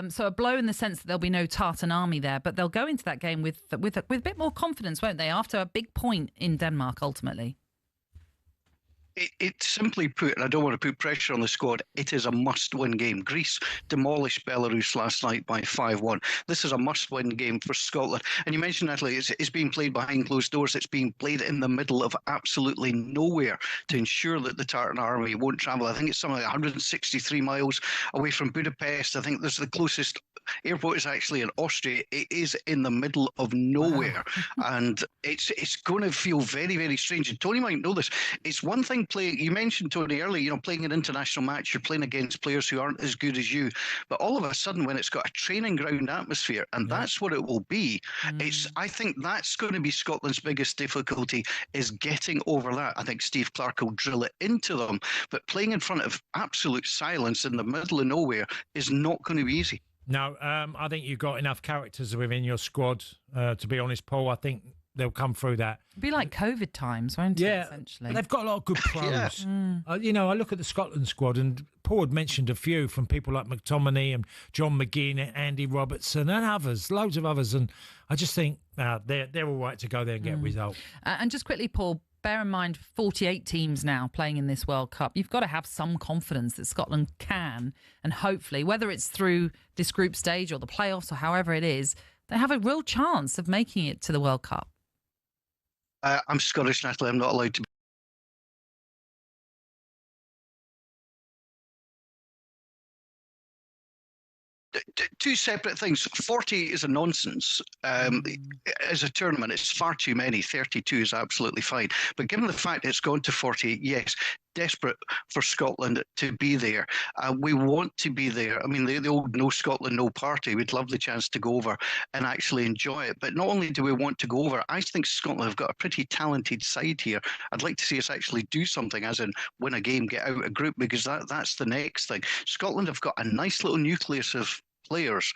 So a blow in the sense that there'll be no Tartan army there, but they'll go into that game with a bit more confidence, won't they, after a big point in Denmark ultimately?
It simply put, and I don't want to put pressure on the squad, it is a must-win game. Greece demolished Belarus last night by 5-1. This is a must-win game for Scotland. And you mentioned, Natalie, it's being played behind closed doors. It's being played in the middle of absolutely nowhere to ensure that the Tartan army won't travel. I think it's something like 163 miles away from Budapest. I think there's the closest airport is actually in Austria. It is in the middle of nowhere. And it's going to feel very, very strange. And Tony might know this. It's one thing play. You mentioned, Tony, earlier, playing an international match, you're playing against players who aren't as good as you. But all of a sudden, when it's got a training ground atmosphere, and that's what it will be, I think that's going to be Scotland's biggest difficulty, is getting over that. I think Steve Clarke will drill it into them. But playing in front of absolute silence in the middle of nowhere is not going to be easy.
No, I think you've got enough characters within your squad, to be honest, Paul. I think they'll come through that.
It'd be like COVID times, won't it, essentially?
But they've got a lot of good pros. I look at the Scotland squad, and Paul had mentioned a few from people like McTominay and John McGinn, Andy Robertson, and others, loads of others. And I just think they're all right to go there and get a result. And
just quickly, Paul, bear in mind 48 teams now playing in this World Cup. You've got to have some confidence that Scotland can, and hopefully, whether it's through this group stage or the playoffs or however it is, they have a real chance of making it to the World Cup.
I'm Scottish, Natalie. I'm not allowed to be. Two separate things. 40 is a nonsense. As a tournament, it's far too many. 32 is absolutely fine. But given the fact it's gone to 48, yes, desperate for Scotland to be there. We want to be there. I mean, the old no Scotland, no party. We'd love the chance to go over and actually enjoy it. But not only do we want to go over, I think Scotland have got a pretty talented side here. I'd like to see us actually do something, as in win a game, get out a group, because that's the next thing. Scotland have got a nice little nucleus of players.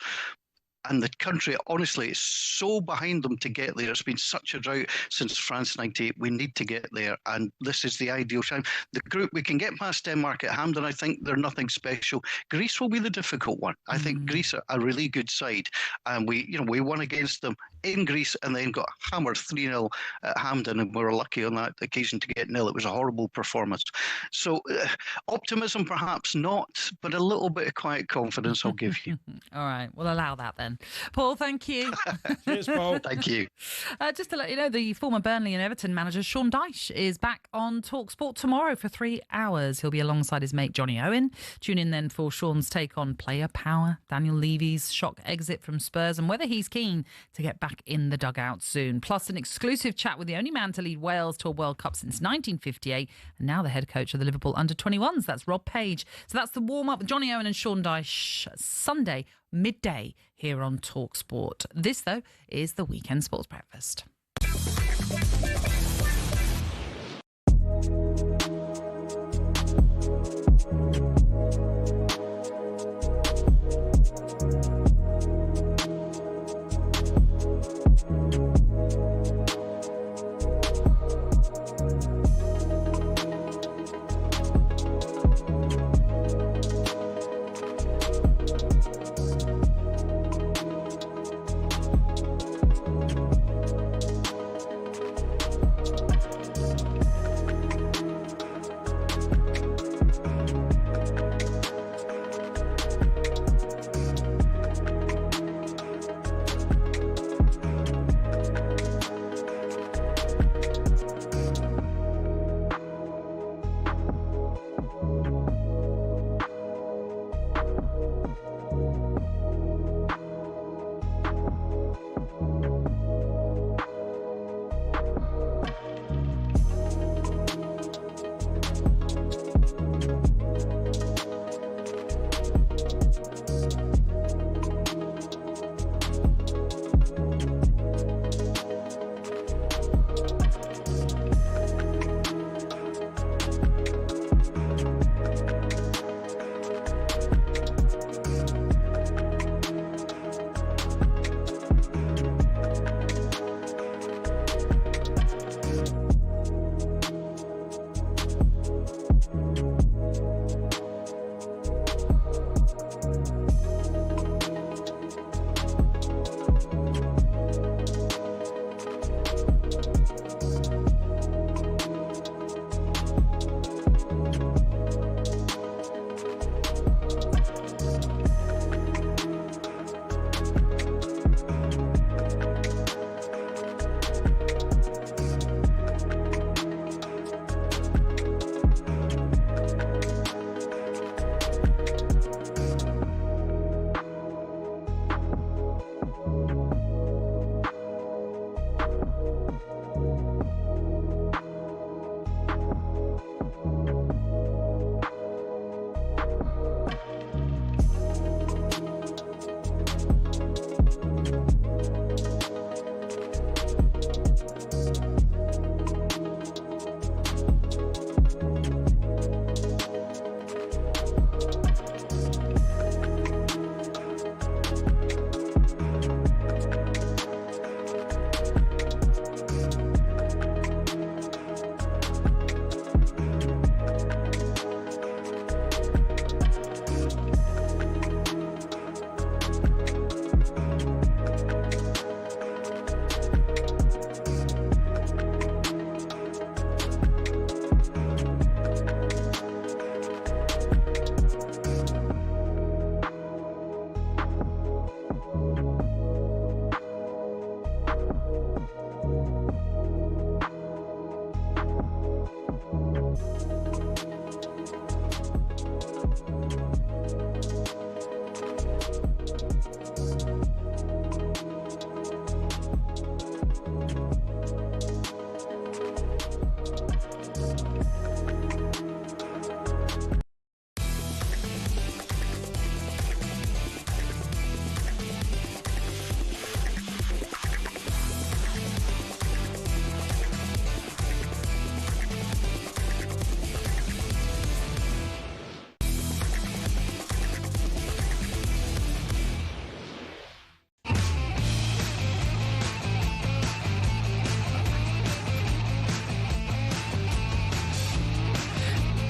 And the country, honestly, is so behind them to get there. It's been such a drought since France 98. We need to get there, and this is the ideal time. The group, we can get past Denmark at Hampden. I think they're nothing special. Greece will be the difficult one. I think Greece are a really good side, and we won against them in Greece and then got hammered 3-0 at Hampden, and we were lucky on that occasion to get nil. It was a horrible performance. So optimism, perhaps not, but a little bit of quiet confidence I'll give you.
All right, we'll allow that then. Paul, thank you.
Cheers, Paul.
Thank you.
Just to let you know, the former Burnley and Everton manager Sean Dyche is back on talkSPORT tomorrow for 3 hours. He'll be alongside his mate Johnny Owen. Tune in then for Sean's take on player power, Daniel Levy's shock exit from Spurs, and whether he's keen to get back in the dugout soon. Plus an exclusive chat with the only man to lead Wales to a World Cup since 1958, and now the head coach of the Liverpool under-21s. That's Rob Page. So that's the warm-up with Johnny Owen and Sean Dyche, Sunday midday here on talkSPORT. This, though, is the Weekend Sports Breakfast.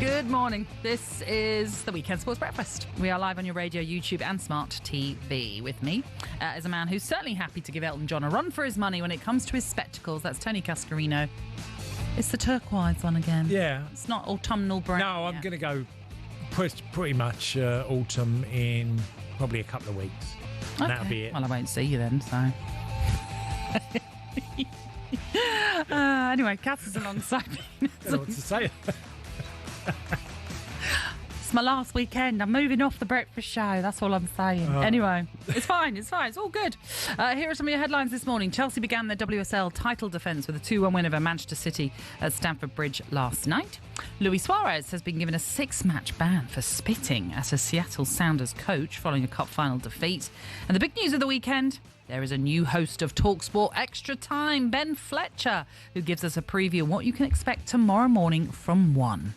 Good morning. This is the Weekend Sports Breakfast. We are live on your radio, YouTube and smart TV. With me is a man who's certainly happy to give Elton John a run for his money when it comes to his spectacles. That's Tony Cascarino. It's the turquoise one again.
Yeah.
It's not autumnal brown.
No, I'm going to go pretty much autumn in probably a couple of weeks. And that'll be it.
Well, I won't see you then, so... Anyway, Cass is alongside me.
I don't know what to say.
It's my last weekend. I'm moving off the breakfast show. That's all I'm saying. Anyway, it's fine. It's fine. It's all good. Here are some of your headlines this morning. Chelsea began their WSL title defence with a 2-1 win over Manchester City at Stamford Bridge last night. Luis Suarez has been given a 6-match ban for spitting at a Seattle Sounders coach following a cup final defeat. And the big news of the weekend... there is a new host of talkSPORT Extra Time, Ben Fletcher, who gives us a preview of what you can expect tomorrow morning from 1.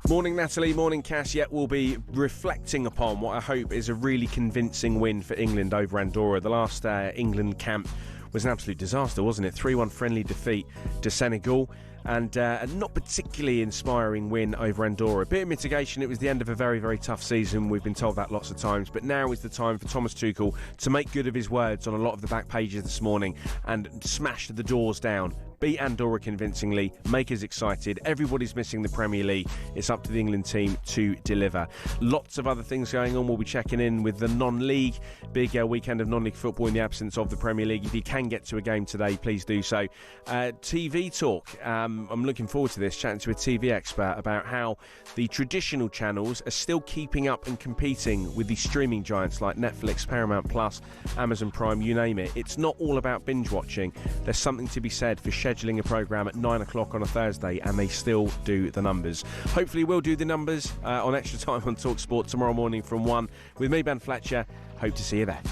Morning, Natalie. Morning, Cass. Yet we'll be reflecting upon what I hope is a really convincing win for England over Andorra. The last England camp was an absolute disaster, wasn't it? 3-1 friendly defeat to Senegal. And a not particularly inspiring win over Andorra. A bit of mitigation. It was the end of a very, very tough season. We've been told that lots of times. But now is the time for Thomas Tuchel to make good of his words on a lot of the back pages this morning and smash the doors down. Beat Andorra convincingly, make us excited. Everybody's missing the Premier League. It's up to the England team to deliver. Lots of other things going on. We'll be checking in with the non-league. Big weekend of non-league football in the absence of the Premier League. If you can get to a game today, please do so. TV talk. I'm looking forward to this, chatting to a TV expert about how the traditional channels are still keeping up and competing with the streaming giants like Netflix, Paramount Plus, Amazon Prime, you name it. It's not all about binge watching. There's something to be said for scheduling a programme at 9 o'clock on a Thursday, and they still do the numbers. Hopefully we'll do the numbers on Extra Time on talkSPORT tomorrow morning from 1 with me, Ben Fletcher. Hope to see you there.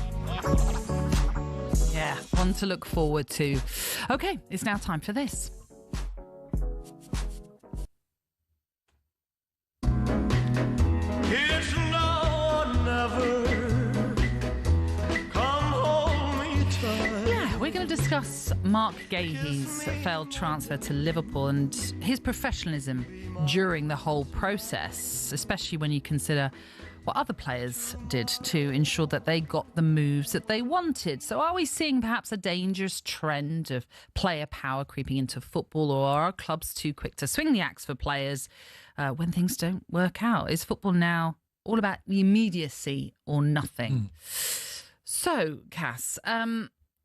Yeah, one to look forward to. OK, it's now time for this.
It's now or never. Come hold me tight.
Yeah, we're going to discuss Mark Gahey's failed transfer to Liverpool and his professionalism during the whole process, especially when you consider what other players did to ensure that they got the moves that they wanted. So are we seeing perhaps a dangerous trend of player power creeping into football, or are clubs too quick to swing the axe for players when things don't work out? Is football now all about the immediacy or nothing? So, Cass,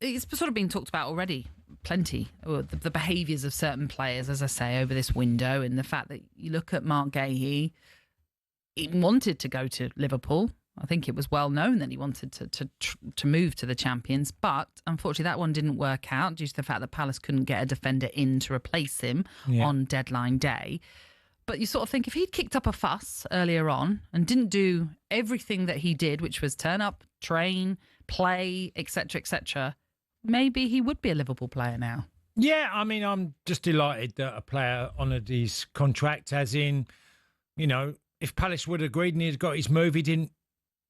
it's sort of been talked about already plenty, or the behaviours of certain players, as I say, over this window, and the fact that you look at Mark Gahey. He wanted to go to Liverpool. I think it was well known that he wanted to move to the champions, but unfortunately that one didn't work out due to the fact that Palace couldn't get a defender in to replace him on deadline day. But you sort of think if he'd kicked up a fuss earlier on and didn't do everything that he did, which was turn up, train, play, etc., maybe he would be a Liverpool player now.
Yeah, I mean, I'm just delighted that a player honoured his contract, as in, you know, if Palace would have agreed and he'd got his move, he didn't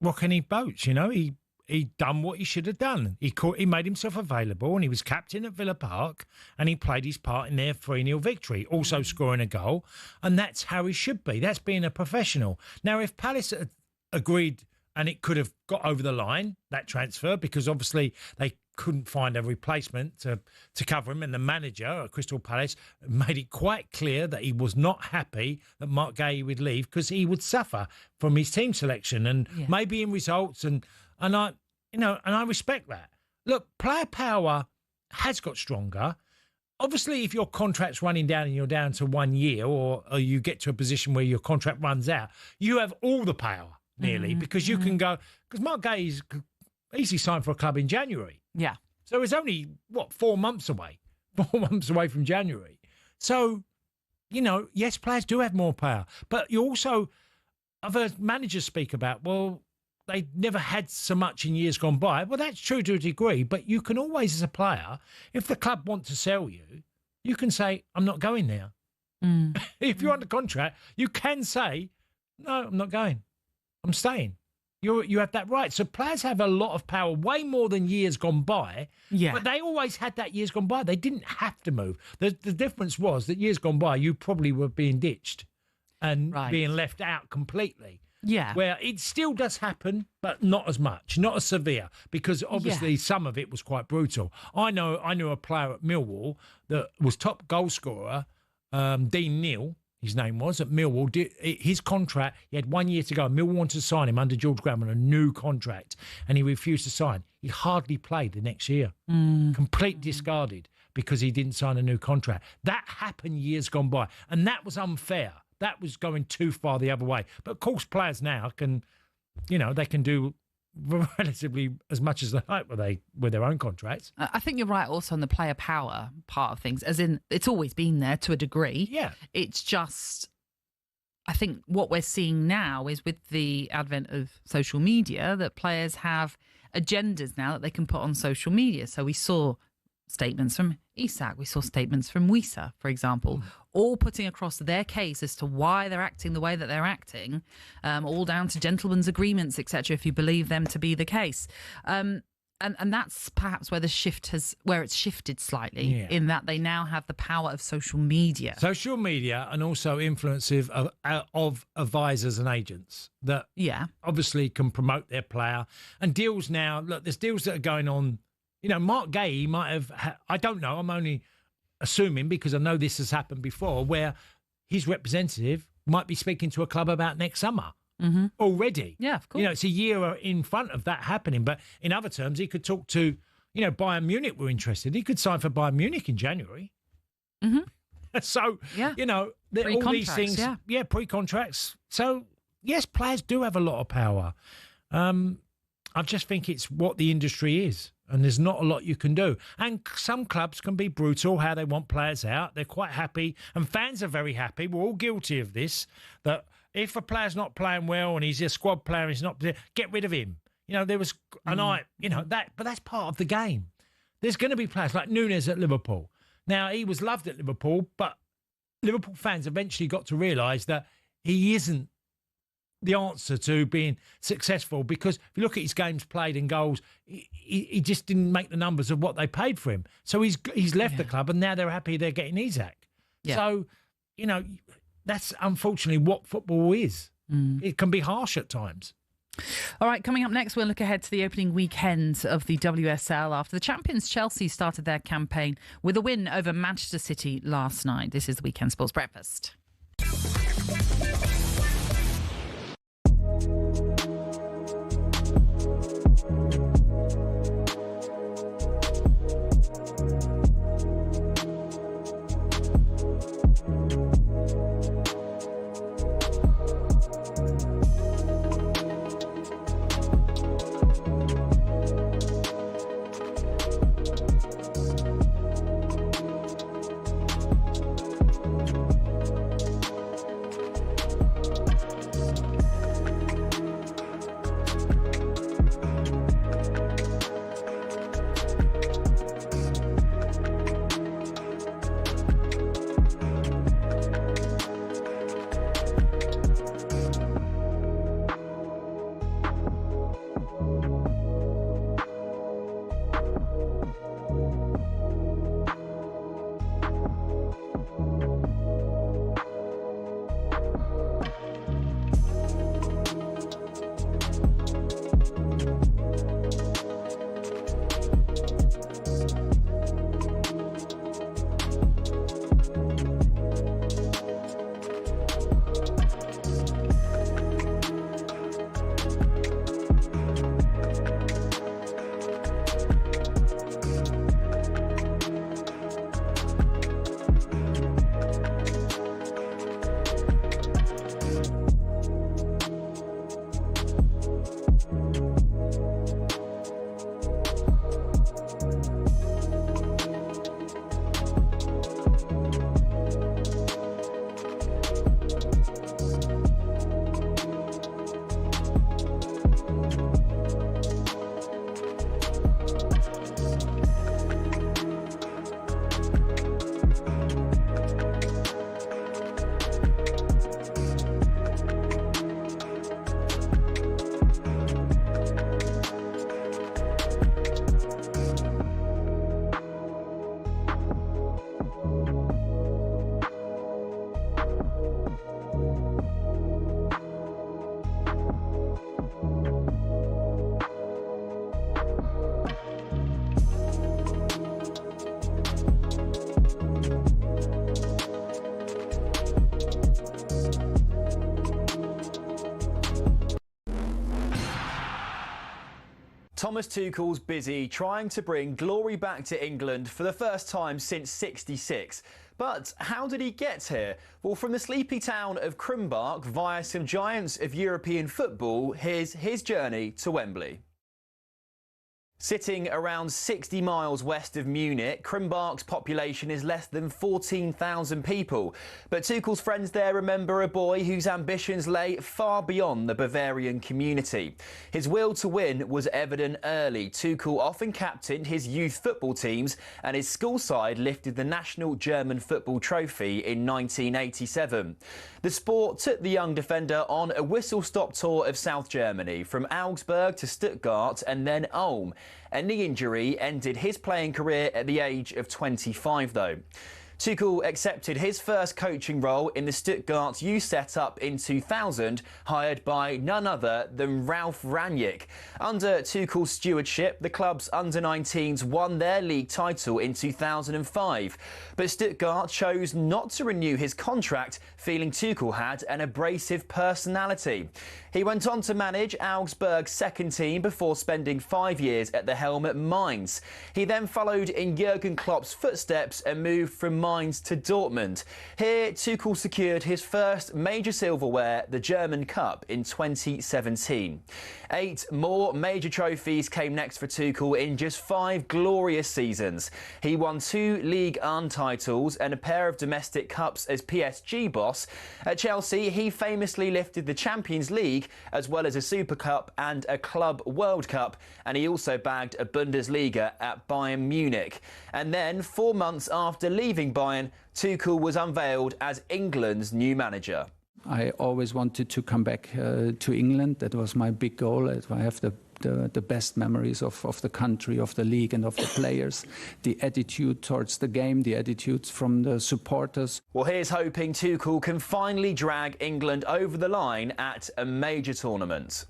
rock any boats, you know. He done what he should have done. He made himself available, and he was captain at Villa Park, and he played his part in their 3-0 victory, also scoring a goal, and that's how he should be. That's being a professional. Now, if Palace had agreed and it could have got over the line, that transfer, because obviously they couldn't find a replacement to cover him, and the manager at Crystal Palace made it quite clear that he was not happy that Mark Gahey would leave because he would suffer from his team selection and maybe in results, and I respect that. Look, player power has got stronger. Obviously, if your contract's running down and you're down to 1 year, or you get to a position where your contract runs out, you have all the power nearly, because you can go, because Mark Gahey's easily signed for a club in January.
Yeah.
So it's only, 4 months away? 4 months away from January. So, you know, yes, players do have more power. But you also, I've heard managers speak about, well, they never had so much in years gone by. Well, that's true to a degree, but you can always, as a player, if the club want to sell you, you can say, I'm not going there. If you're under contract, you can say, no, I'm not going. I'm staying. You have that right. So players have a lot of power, way more than years gone by.
Yeah.
But they always had that years gone by. They didn't have to move. The difference was that years gone by, you probably were being ditched and being left out completely.
Yeah.
Where it still does happen, but not as much, not as severe, because obviously some of it was quite brutal. I knew a player at Millwall that was top goal scorer, Dean Neal, his name was, at Millwall. His contract, he had 1 year to go. Millwall wanted to sign him under George Graham on a new contract, and he refused to sign. He hardly played the next year. Complete discarded because he didn't sign a new contract. That happened years gone by, and that was unfair. That was going too far the other way. But, of course, players now can, they can do relatively as much as they like with their own contracts.
I think you're right also on the player power part of things, as in it's always been there to a degree.
Yeah.
It's just, I think what we're seeing now is with the advent of social media that players have agendas now that they can put on social media. So we saw statements from Isak, we saw statements from Wissa, for example, all putting across their case as to why they're acting the way that they're acting, all down to gentlemen's agreements, etc., if you believe them to be the case. And that's perhaps where it's shifted slightly, in that they now have the power of social media.
Social media and also influence of advisors and agents that obviously can promote their player. And deals now, look, there's deals that are going on. Mark Gay might have, I don't know, I'm only assuming because I know this has happened before, where his representative might be speaking to a club about next summer already.
Yeah, of course.
It's a year in front of that happening. But in other terms, he could talk to, Bayern Munich were interested. He could sign for Bayern Munich in January. So, all these things, pre-contracts. So, yes, players do have a lot of power. I just think it's what the industry is. And there's not a lot you can do. And some clubs can be brutal how they want players out. They're quite happy. And fans are very happy. We're all guilty of this. That if a player's not playing well and he's a squad player and he's not, get rid of him. There was but that's part of the game. There's going to be players like Núñez at Liverpool. Now, he was loved at Liverpool, but Liverpool fans eventually got to realise that he isn't the answer to being successful, because if you look at his games played and goals, he just didn't make the numbers of what they paid for him. So he's left the club, and now they're happy they're getting Isak. Yeah. So, that's unfortunately what football is. It can be harsh at times.
All right, coming up next, we'll look ahead to the opening weekend of the WSL after the champions Chelsea started their campaign with a win over Manchester City last night. This is the Weekend Sports Breakfast.
Thomas Tuchel's busy trying to bring glory back to England for the first time since '66. But how did he get here? Well, from the sleepy town of Krumbach via some giants of European football, here's his journey to Wembley. Sitting around 60 miles west of Munich, Krumbach's population is less than 14,000 people. But Tuchel's friends there remember a boy whose ambitions lay far beyond the Bavarian community. His will to win was evident early. Tuchel often captained his youth football teams, and his school side lifted the national German football trophy in 1987. The sport took the young defender on a whistle-stop tour of South Germany, from Augsburg to Stuttgart and then Ulm. A knee injury ended his playing career at the age of 25, though. Tuchel accepted his first coaching role in the Stuttgart youth setup in 2000, hired by none other than Ralf Rangnick. Under Tuchel's stewardship, the club's under-19s won their league title in 2005. But Stuttgart chose not to renew his contract, feeling Tuchel had an abrasive personality. He went on to manage Augsburg's second team before spending 5 years at the helm at Mainz. He then followed in Jurgen Klopp's footsteps and moved from Mainz to Dortmund. Here, Tuchel secured his first major silverware, the German Cup, in 2017. 8 more major trophies came next for Tuchel in just 5 glorious seasons. He won 2 Ligue 1 titles and a pair of domestic cups as PSG boss. At Chelsea, he famously lifted the Champions League, as well as a Super Cup and a Club World Cup, and he also bagged a Bundesliga at Bayern Munich. And then, 4 months after leaving Bayern, Tuchel was unveiled as England's new manager.
I always wanted to come back to England. That was my big goal. I have the best memories of the country, of the league and of the players. The attitude towards the game, the attitudes from the supporters.
Well, here's hoping Tuchel can finally drag England over the line at a major tournament.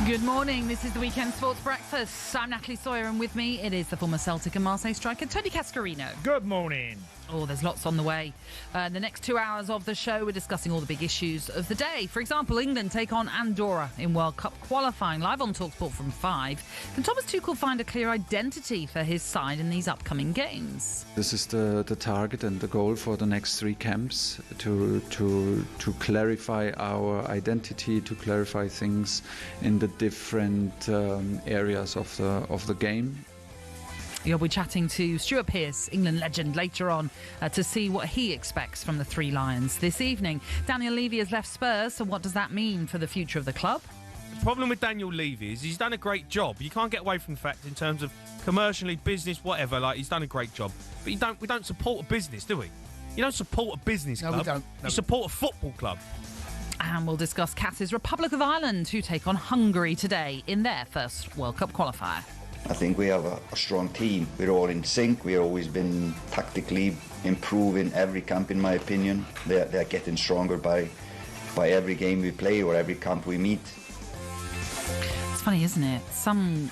Good morning, this is the Weekend Sports Breakfast. I'm Natalie Sawyer, and with me it is the former Celtic and Marseille striker Tony Cascarino.
Good morning.
Oh, there's lots on the way. In the next 2 hours of the show, we're discussing all the big issues of the day. For example, England take on Andorra in World Cup qualifying, live on talkSPORT from 5. Can Thomas Tuchel find a clear identity for his side in these upcoming games?
This is the target and the goal for the next 3 camps, to clarify our identity, to clarify things in the different areas of the game.
You'll be chatting to Stuart Pearce, England legend, later on to see what he expects from the Three Lions this evening. Daniel Levy has left Spurs, so what does that mean for the future of the club?
The problem with Daniel Levy is he's done a great job. You can't get away from the fact in terms of commercially, business, whatever, like he's done a great job. But we don't support a business, do we? You don't support a business club.
No, we don't. No.
You support a football club.
And we'll discuss Cass's Republic of Ireland, who take on Hungary today in their first World Cup qualifier.
I think we have a strong team. We're all in sync. We've always been tactically improving every camp, in my opinion. They're getting stronger by every game we play or every camp we meet.
It's funny, isn't it? Some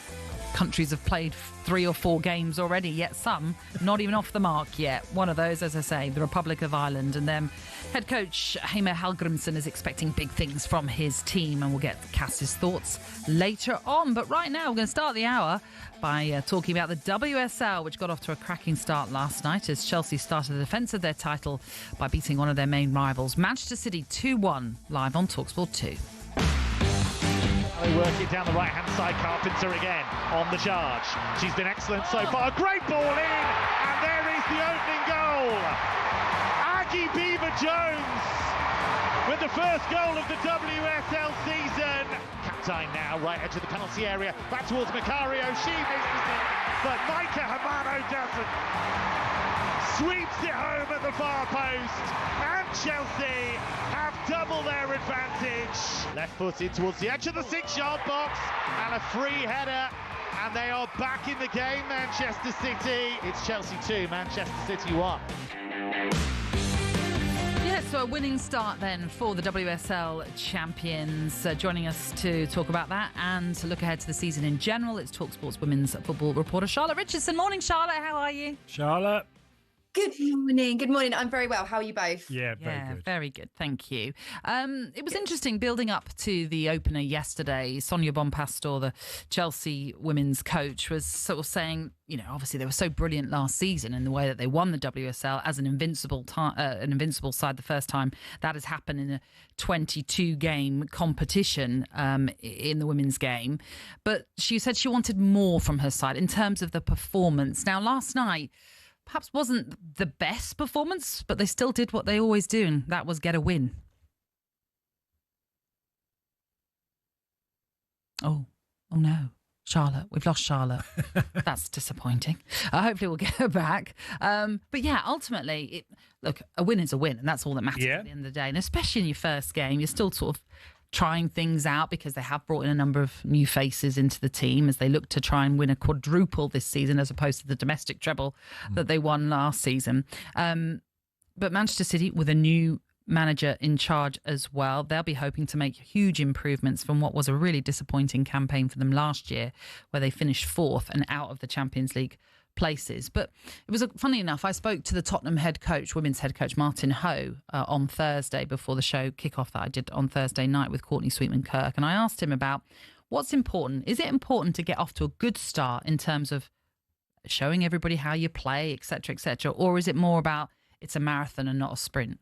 countries have played 3 or 4 games already, yet some not even off the mark yet. One of those, as I say, the Republic of Ireland. And then head coach Heimir Hallgrímsson is expecting big things from his team, and we'll get Cass's thoughts later on. But right now, we're going to start the hour by talking about the WSL, which got off to a cracking start last night as Chelsea started the defence of their title by beating one of their main rivals, Manchester City 2-1, live on talkSPORT 2.
They work it down the right-hand side. Carpenter again on the charge. She's been excellent so far. Great ball in, and there is the opening goal. Aggie Beaver-Jones with the first goal of the WSL season. Captain now, right edge of the penalty area. Back towards Macario. She misses it, but Micah Hamano doesn't. Sweeps it home at the far post, and Chelsea have double their advantage. Left footed towards the edge of the 6-yard box, and a free header, and they are back in the game, Manchester City. It's Chelsea 2, Manchester City 1.
Yeah, so a winning start then for the WSL champions. Joining us to talk about that and to look ahead to the season in general, it's talkSPORT's women's football reporter Charlotte Richardson. Morning, Charlotte. How are you?
Charlotte.
Good morning. Good morning. I'm very well. How are you both?
Yeah, very good.
Very good. Thank you. It was interesting building up to the opener yesterday. Sonia Bonpastor, the Chelsea women's coach, was sort of saying, you know, obviously they were so brilliant last season in the way that they won the WSL as an invincible side the first time that has happened in a 22-game competition in the women's game. But she said she wanted more from her side in terms of the performance. Now, last night, perhaps wasn't the best performance, but they still did what they always do, and that was get a win. Oh no. Charlotte, we've lost Charlotte. That's disappointing. Hopefully we'll get her back. But yeah, ultimately, look, a win is a win, and that's all that matters at the end of the day. And especially in your first game, you're still sort of trying things out because they have brought in a number of new faces into the team as they look to try and win a quadruple this season as opposed to the domestic treble that they won last season. But Manchester City, with a new manager in charge as well, they'll be hoping to make huge improvements from what was a really disappointing campaign for them last year, where they finished 4th and out of the Champions League places. But it was funny enough, I spoke to the Tottenham head coach, women's head coach Martin Ho, on Thursday before the show kickoff that I did on Thursday night with Courtney Sweetman-Kirk, and I asked him about what's important. Is it important to get off to a good start in terms of showing everybody how you play, etc., or is it more about it's a marathon and not a sprint?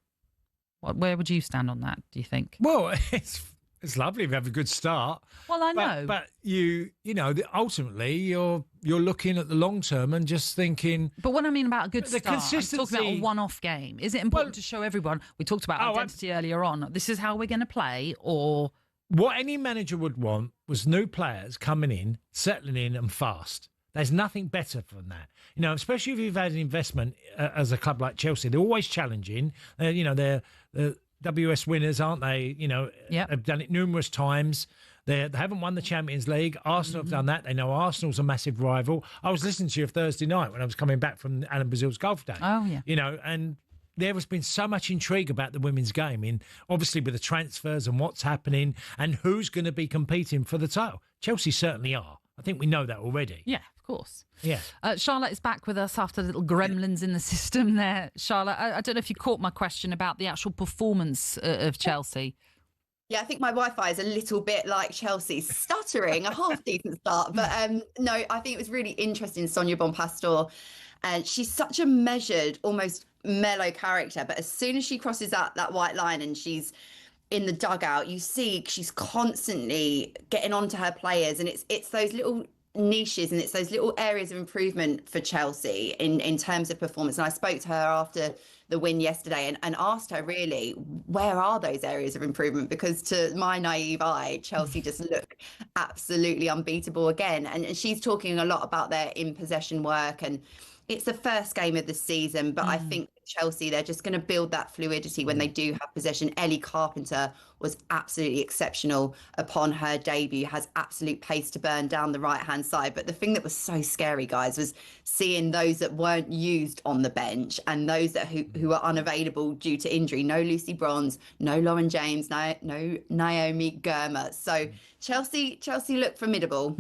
Where would you stand on that, do you think?
Well, it's lovely if you have a good start.
Well, I know.
But you know, ultimately, you're looking at the long term and just thinking...
But what I mean about a good start,
consistency...
I'm talking about a one-off game. Is it important to show everyone... We talked about identity earlier on. This is how we're going to play, or...
What any manager would want was new players coming in, settling in and fast. There's nothing better than that. You know, especially if you've had an investment as a club like Chelsea. They're always challenging. You know, they're WS winners, aren't they? You know, they've done it numerous times. They haven't won the Champions League. Arsenal have done that. They know Arsenal's a massive rival. I was listening to you Thursday night when I was coming back from Alan Brazil's golf day.
Oh, yeah.
You know, and there has been so much intrigue about the women's game, obviously with the transfers and what's happening and who's going to be competing for the title. Chelsea certainly are. I think we know that already.
Yeah, of course.
Yeah.
Charlotte is back with us after little gremlins in the system there. Charlotte, I don't know if you caught my question about the actual performance of Chelsea.
Yeah, I think my Wi-Fi is a little bit like Chelsea, stuttering, a half decent start. But no, I think it was really interesting, Sonia Bonpastor. And she's such a measured, almost mellow character. But as soon as she crosses that white line and she's in the dugout, you see she's constantly getting onto her players, and it's those little niches and it's those little areas of improvement for Chelsea in terms of performance. And I spoke to her after the win yesterday and asked her, really, where are those areas of improvement? Because to my naive eye, Chelsea just look absolutely unbeatable again. And she's talking a lot about their in possession work, and it's the first game of the season, but I think Chelsea. They're just going to build that fluidity when they do have possession. Ellie Carpenter was absolutely exceptional upon her debut, has absolute pace to burn down the right-hand side. But the thing that was so scary, guys, was seeing those that weren't used on the bench and those that who are unavailable due to injury. No Lucy Bronze, no Lauren James, no Naomi Germer. So Chelsea look formidable.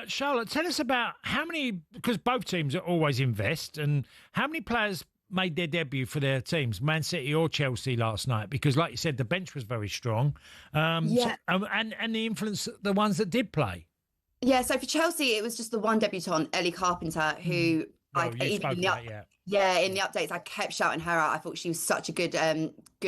Charlotte, tell us about how many, because both teams always invest, and how many players made their debut for their teams, Man City or Chelsea last night? Because like you said, the bench was very strong. And the influence, the ones that did play.
Yeah, so for Chelsea, it was just the one debutant, Ellie Carpenter, who in the updates, I kept shouting her out. I thought she was such a good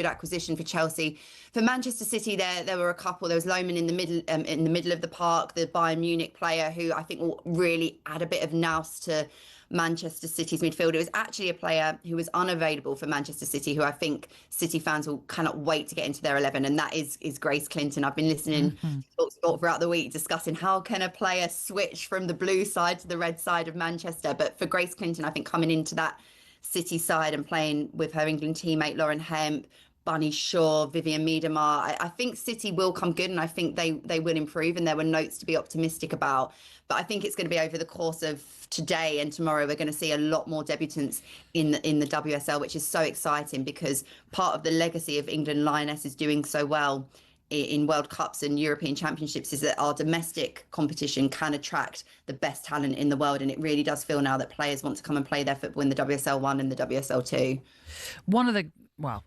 acquisition for Chelsea. For Manchester City, there were a couple. There was Lohman in the middle of the park, the Bayern Munich player, who I think will really add a bit of nous to Manchester City's midfield. It was actually a player who was unavailable for Manchester City, who I think City fans cannot wait to get into their 11, and that is Grace Clinton. I've been listening to talkSPORT throughout the week discussing how can a player switch from the blue side to the red side of Manchester. But for Grace Clinton, I think coming into that City side and playing with her England teammate Lauren Hemp, Bunny Shaw, Vivian Miedemar, I think City will come good, and I think they will improve, and there were notes to be optimistic about. But I think it's going to be over the course of today and tomorrow, we're going to see a lot more debutants in the WSL, which is so exciting, because part of the legacy of England Lionesses doing so well in World Cups and European Championships is that our domestic competition can attract the best talent in the world. And it really does feel now that players want to come and play their football in the WSL 1 and the WSL 2.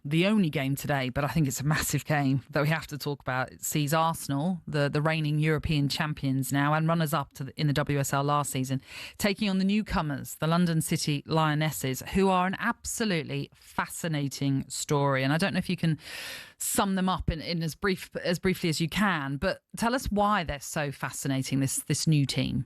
The only game today, but I think it's a massive game that we have to talk about. It sees Arsenal, the reigning European champions now and runners-up in the WSL last season, taking on the newcomers, the London City Lionesses, who are an absolutely fascinating story. And I don't know if you can sum them up in as briefly as you can, but tell us why they're so fascinating, this new team.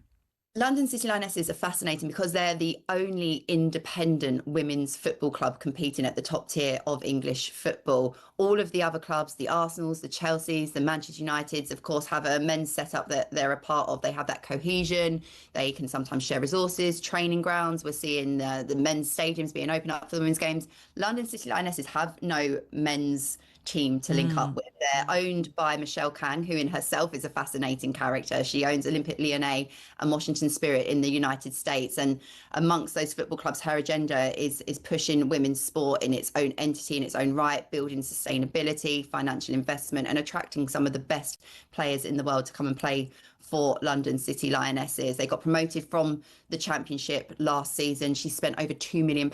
London City Lionesses are fascinating because they're the only independent women's football club competing at the top tier of English football. All of the other clubs, the Arsenals, the Chelseas, the Manchester Uniteds, of course, have a men's setup that they're a part of. They have that cohesion. They can sometimes share resources, training grounds. We're seeing the men's stadiums being opened up for the women's games. London City Lionesses have no men's team to link up with. They're owned by Michelle Kang, who in herself is a fascinating character. She owns Olympique Lyonnais and Washington Spirit in the United States, and amongst those football clubs, her agenda is pushing women's sport in its own entity, in its own right, building sustainability, financial investment, and attracting some of the best players in the world to come and play for London City Lionesses. They got promoted from the Championship last season. She spent over £2 million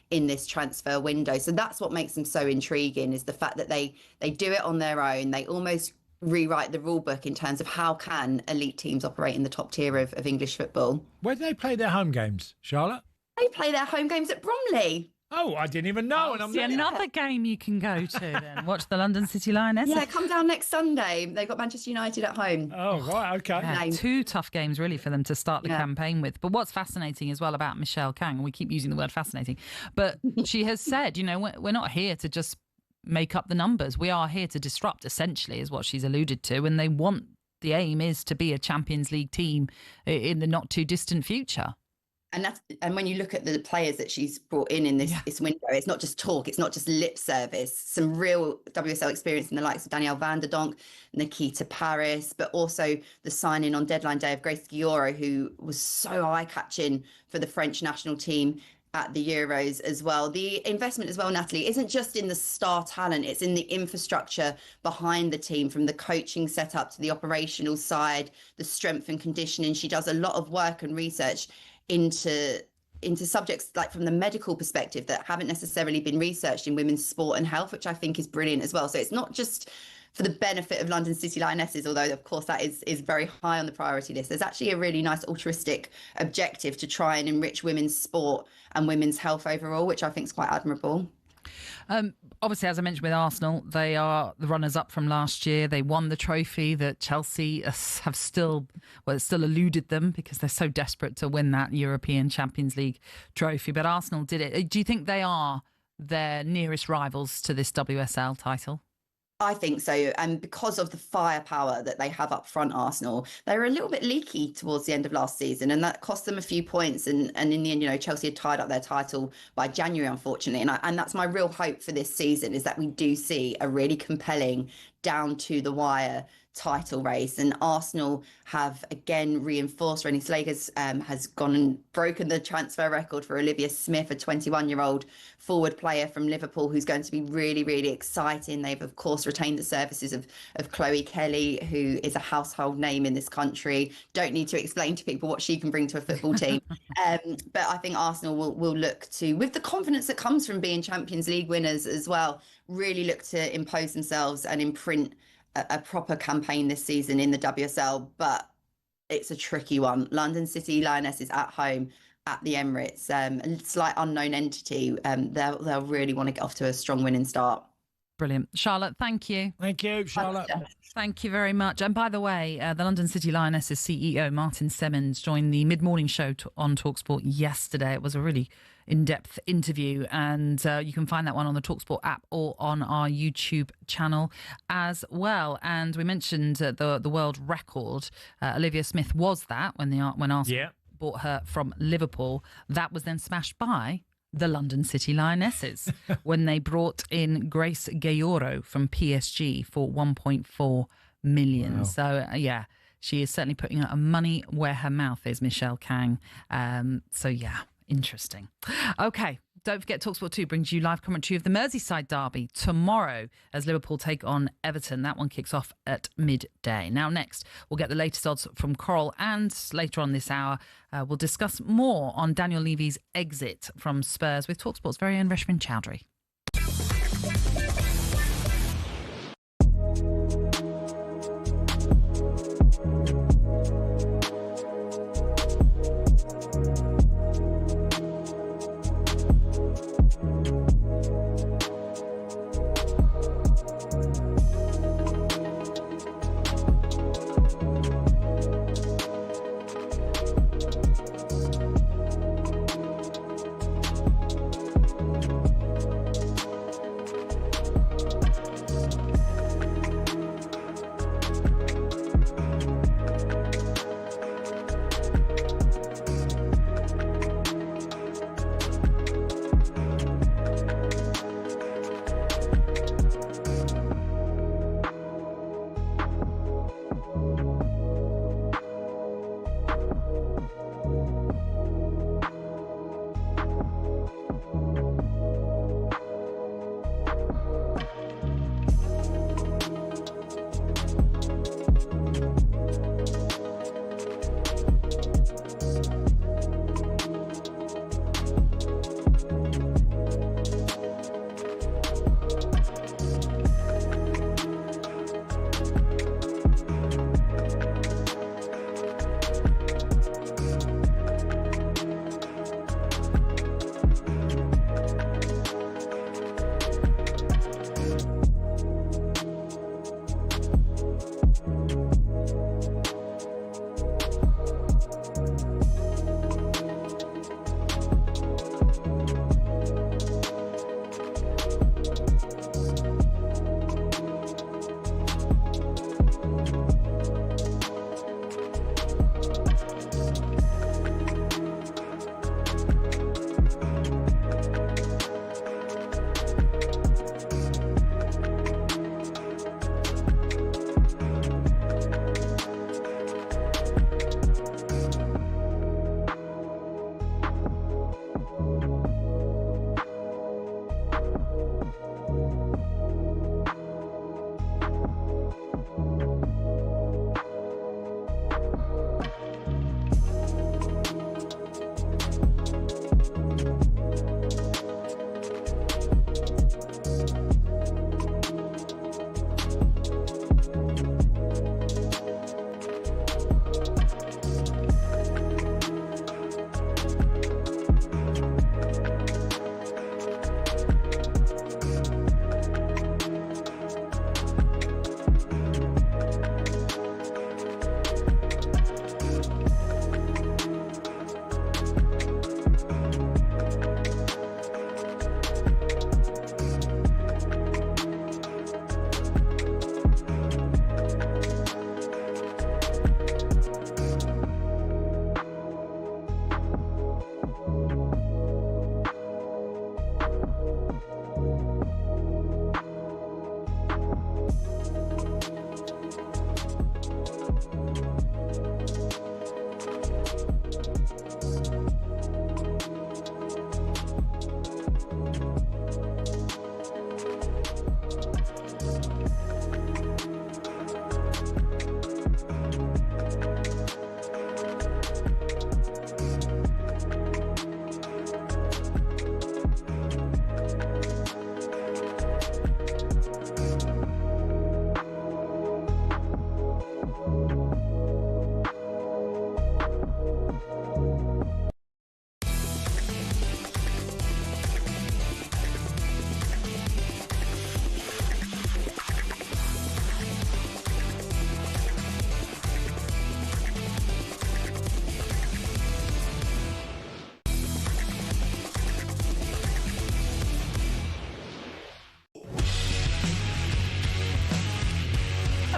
in this transfer window. So that's what makes them so intriguing, is the fact that they do it on their own. They almost rewrite the rule book in terms of how can elite teams operate in the top tier of English football.
Where do they play their home games, Charlotte?
They play their home games at Bromley.
Oh, I didn't even know.
And another game you can go to then. Watch the London City Lionesses.
Yeah, come down next Sunday. They've got Manchester United at home.
Oh, right, okay.
Yeah, 2 tough games really for them to start the campaign with. But what's fascinating as well about Michelle Kang, and we keep using the word fascinating, but she has said, we're not here to just make up the numbers. We are here to disrupt, essentially, is what she's alluded to. And the aim is to be a Champions League team in the not too distant future.
And when you look at the players that she's brought in this window, it's not just talk, it's not just lip service. Some real WSL experience in the likes of Danielle van der Donk, Nikita Paris, but also the signing on deadline day of Grace Guioro, who was so eye-catching for the French national team at the Euros as well. The investment as well, Natalie, isn't just in the star talent, it's in the infrastructure behind the team, from the coaching setup to the operational side, the strength and conditioning. She does a lot of work and research into subjects like from the medical perspective that haven't necessarily been researched in women's sport and health, which I think is brilliant as well. So it's not just for the benefit of London City Lionesses, although of course that is very high on the priority list. There's actually a really nice altruistic objective to try and enrich women's sport and women's health overall, which I think is quite admirable.
Obviously, as I mentioned with Arsenal, they are the runners-up from last year. They won the trophy that Chelsea have still eluded them because they're so desperate to win that European Champions League trophy. But Arsenal did it. Do you think they are their nearest rivals to this WSL title?
I think so. And because of the firepower that they have up front, Arsenal, they were a little bit leaky towards the end of last season, and that cost them a few points. And in the end, Chelsea had tied up their title by January, unfortunately. And that's my real hope for this season, is that we do see a really compelling down to the wire title race. And Arsenal have again reinforced. Rennie Slagers has gone and broken the transfer record for Olivia Smith, a 21-year-old forward player from Liverpool, who's going to be really, really exciting. They've of course retained the services of Chloe Kelly, who is a household name in this country. Don't need to explain to people what she can bring to a football team. But I think Arsenal will look to, with the confidence that comes from being Champions League winners as well, really look to impose themselves and imprint a proper campaign this season in the WSL. But it's a tricky one. London City Lionesses at home at the Emirates, a slight unknown entity. They'll really want to get off to a strong winning start.
Brilliant. Charlotte, thank you.
Thank you, Charlotte.
Thank you very much. And by the way, the London City Lionesses CEO, Martin Semmens, joined the mid-morning show on talkSPORT yesterday. It was a really in-depth interview, and you can find that one on the talkSPORT app or on our YouTube channel as well. And we mentioned the world record. Olivia Smith was that when Arsenal bought her from Liverpool. That was then smashed by the London City Lionesses when they brought in Grace Gayoro from PSG for 1.4 million. Wow. So, she is certainly putting her money where her mouth is, Michelle Kang. Interesting. Okay. Don't forget, talkSPORT 2 brings you live commentary of the Merseyside derby tomorrow as Liverpool take on Everton. That one kicks off at midday. Now, next, we'll get the latest odds from Coral, and later on this hour, we'll discuss more on Daniel Levy's exit from Spurs with talkSPORT's very own Reshmin Chowdhury.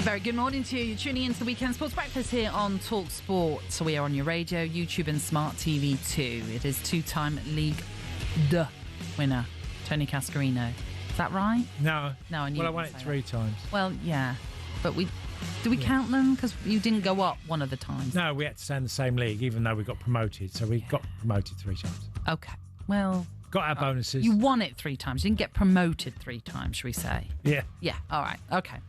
Very good morning to you. You're tuning into the Weekend Sports Breakfast here on talkSPORT. So we are on your radio, YouTube and Smart TV too. It is two-time League Deux winner, Tony Cascarino. Is that right?
No.
No, I knew.
Well, I won it 3 times.
Well, yeah. But do we count them? Because you didn't go up one of the times.
No, we had to stay in the same league, even though we got promoted. So we got promoted 3 times.
Okay. Well...
Got our bonuses.
You won it 3 times. You didn't get promoted 3 times, should we say?
Yeah.
Yeah, all right. Okay.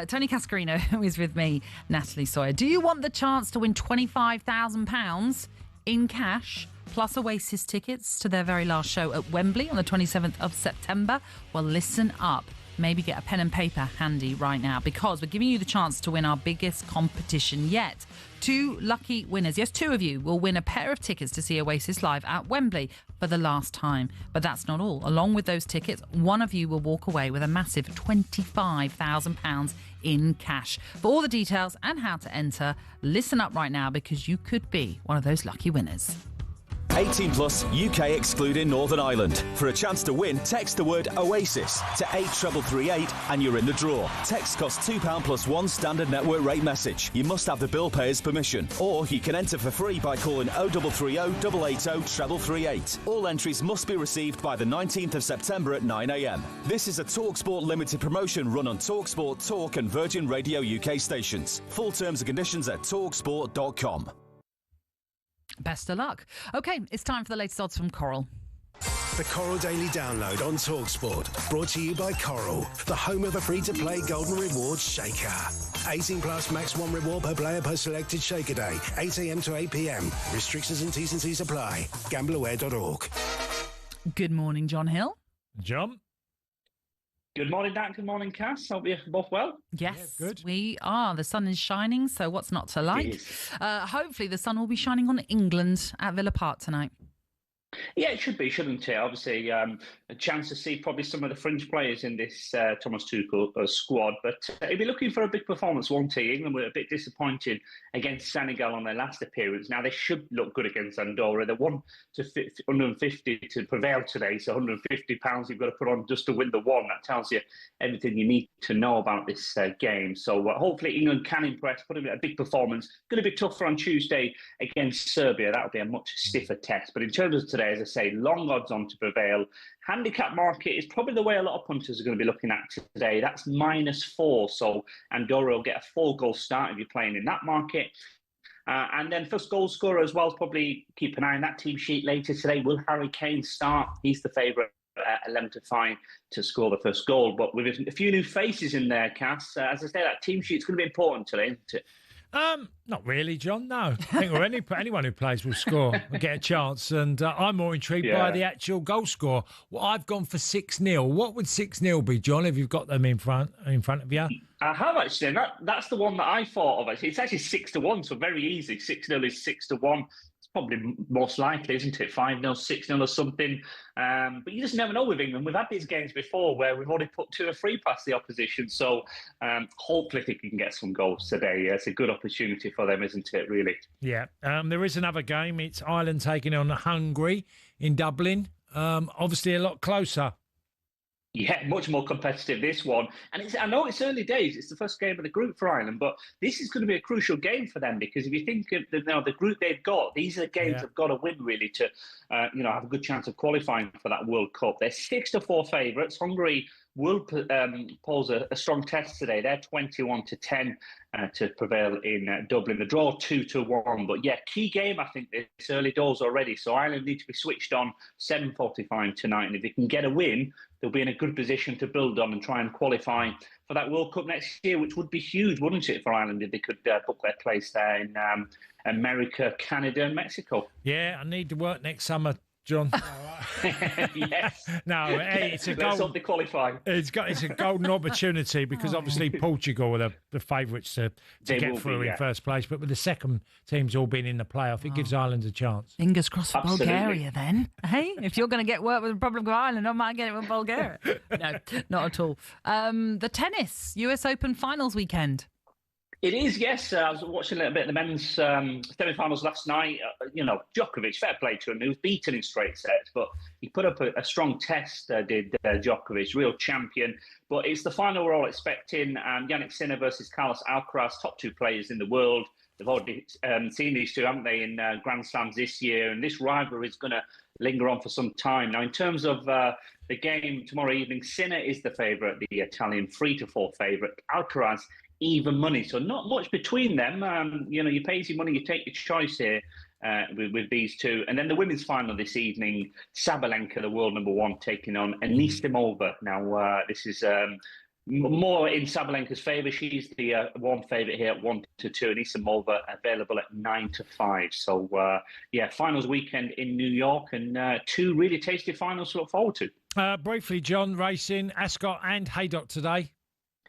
Tony Cascarino is with me, Natalie Sawyer. Do you want the chance to win £25,000 in cash plus Oasis tickets to their very last show at Wembley on the 27th of September? Well, listen up. Maybe get a pen and paper handy right now, because we're giving you the chance to win our biggest competition yet. 2 lucky winners, yes, 2 of you will win a pair of tickets to see Oasis live at Wembley for the last time. But that's not all. Along with those tickets, one of you will walk away with a massive £25,000 in cash. For all the details and how to enter, listen up right now, because you could be one of those lucky winners.
18 plus, UK excluding Northern Ireland. For a chance to win, text the word Oasis to 83338 and you're in the draw. Text costs £2 plus 1 standard network rate message. You must have the bill payer's permission. Or you can enter for free by calling 0330 880 338. All entries must be received by the 19th of September at 9 a.m. This is a talkSPORT limited promotion run on talkSPORT, Talk and Virgin Radio UK stations. Full terms and conditions at talksport.com.
Best of luck. OK, it's time for the latest odds from Coral.
The Coral Daily Download on talkSPORT. Brought to you by Coral, the home of the free-to-play Golden Rewards Shaker. 18 plus max 1 reward per player per selected Shaker day. 8 a.m. to 8 p.m. Restrictions and T's and C's apply. Gambleaware.org.
Good morning, John Hill.
John.
Good morning, Dan. Good morning, Cass. Hope you're both well.
Yes, good. We are. The sun is shining, so what's not to like? Hopefully the sun will be shining on England at Villa Park tonight.
Yeah, it should be, shouldn't it? Obviously, a chance to see probably some of the fringe players in this Thomas Tuchel squad. But he'll be looking for a big performance, won't he? England were a bit disappointed against Senegal on their last appearance. Now, they should look good against Andorra. They won to 150 to prevail today, so £150 you've got to put on just to win the one. That tells you everything you need to know about this game. So hopefully England can impress, put in a big performance. Going to be tougher on Tuesday against Serbia. That'll be a much stiffer test. But in terms of today, as I say, long odds on to prevail. Handicap market is probably the way a lot of punters are going to be looking at today. That's -4. So Andorra will get a 4-goal start if you're playing in that market. And then first goal scorer as well, probably keep an eye on that team sheet later today. Will Harry Kane start? He's the favourite at 11 to 5 to score the first goal. But with a few new faces in there, Cass, as I say, that team sheet's going to be important today, isn't it?
Not really, John. No, I think anyone who plays will score will get a chance, and I'm more intrigued by the actual goal score. Well, I've gone for 6-0. What would 6-0 be, John? If you've got them in front of you?
I have actually. That's the one that I thought of. It's actually 6-1, so very easy. 6-0 is 6-1. Probably most likely, isn't it? 5-0, 6-0 or something. But you just never know with England. We've had these games before where we've already put 2 or 3 past the opposition. So hopefully they can get some goals today. It's a good opportunity for them, isn't it, really?
Yeah. There is another game. It's Ireland taking on Hungary in Dublin. Obviously a lot closer.
Yeah, much more competitive, this one. And I know it's early days. It's the first game of the group for Ireland, but this is going to be a crucial game for them, because if you think of the group they've got, these are the games they've got to win, really, to have a good chance of qualifying for that World Cup. They're 6-4 favourites. Hungary will pose a strong test today. They're 21 to 10 to prevail in Dublin. The draw 2-1. But yeah, key game, I think, this early doors already. So Ireland need to be switched on 7:45 tonight. And if they can get a win, they'll be in a good position to build on and try and qualify for that World Cup next year, which would be huge, wouldn't it, for Ireland, if they could book their place there in America, Canada and Mexico.
Yeah, I need to work next summer John.
Yes.
No, hey, it's a
Let's hope they qualify.
It's a golden opportunity because obviously Portugal are the favourites to get through in first place. But with the second teams all being in the playoff, it gives Ireland a chance.
Fingers crossed for
Absolutely.
Bulgaria then. Hey, if you're going to get work with the Republic of Ireland, I might get it with Bulgaria. No, not at all. The tennis, US Open finals weekend.
It is, yes. I was watching a little bit of the men's semi-finals last night. Djokovic, fair play to him. He was beaten in straight sets, but he put up a strong test, did Djokovic, real champion. But it's the final we're all expecting. Yannick Sinner versus Carlos Alcaraz, top two players in the world. They've already seen these two, haven't they, in Grand Slams this year. And this rivalry is going to linger on for some time. Now, in terms of the game tomorrow evening, Sinner is the favourite, the Italian 3-4 favourite. Alcaraz, even money, so not much between them. You pay your money, you take your choice here with these two. And then the women's final this evening, Sabalenka, the world number one, taking on Anisimova. Now, this is more in Sabalenka's favour. She's the one favourite here at 1-2. Anisimova available at 9-5. So, finals weekend in New York, and two really tasty finals to look forward to.
Briefly, John, racing, Ascot and Haydock today.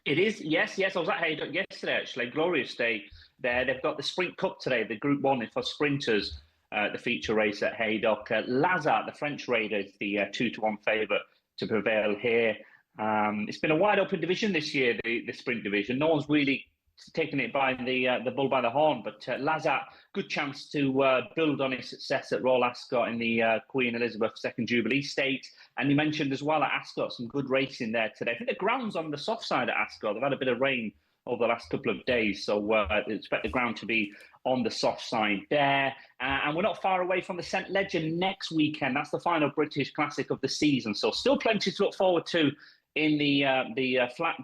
It is, yes. I was at Haydock yesterday, actually. Glorious day there. They've got the Sprint Cup today, the Group 1 for sprinters, the feature race at Haydock. Lazard, the French raider, is the 2-1 favourite to prevail here. It's been a wide open division this year, the sprint division. No one's really taken it by the bull by the horn, but Lazard, good chance to build on his success at Royal Ascot in the Queen Elizabeth II Jubilee Stakes. And you mentioned as well at Ascot some good racing there today. I think the ground's on the soft side at Ascot. They've had a bit of rain over the last couple of days, so I expect the ground to be on the soft side there. And we're not far away from the St Leger next weekend. That's the final British Classic of the season, so still plenty to look forward to in the flat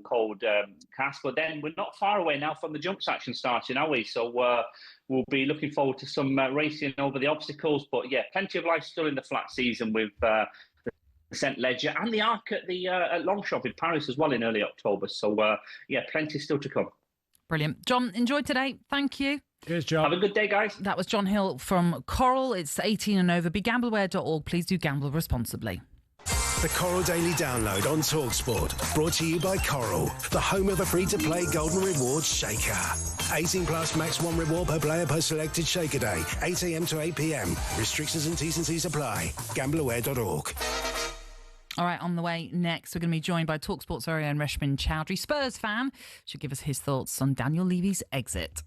cold cast. But then we're not far away now from the jumps action starting, are we? So we'll be looking forward to some racing over the obstacles. But yeah, plenty of life still in the flat season with the St Leger and the Arc at Longchamp in Paris as well in early October. So plenty still to come.
Brilliant. John, enjoy today. Thank you.
Cheers, John.
Have a good day, guys.
That was John Hill from Coral. It's 18 and over. BeGambleAware.org. Please do gamble responsibly.
The Coral Daily Download on talkSPORT. Brought to you by Coral, the home of the free-to-play Golden Rewards Shaker. 18 plus max 1 reward per player per selected Shaker day. 8 a.m. to 8 p.m. Restrictions and T's and C's apply. GambleAware.org.
All right, on the way next, we're going to be joined by talkSPORT's very own Reshmin Chowdhury, Spurs fan. Should give us his thoughts on Daniel Levy's exit.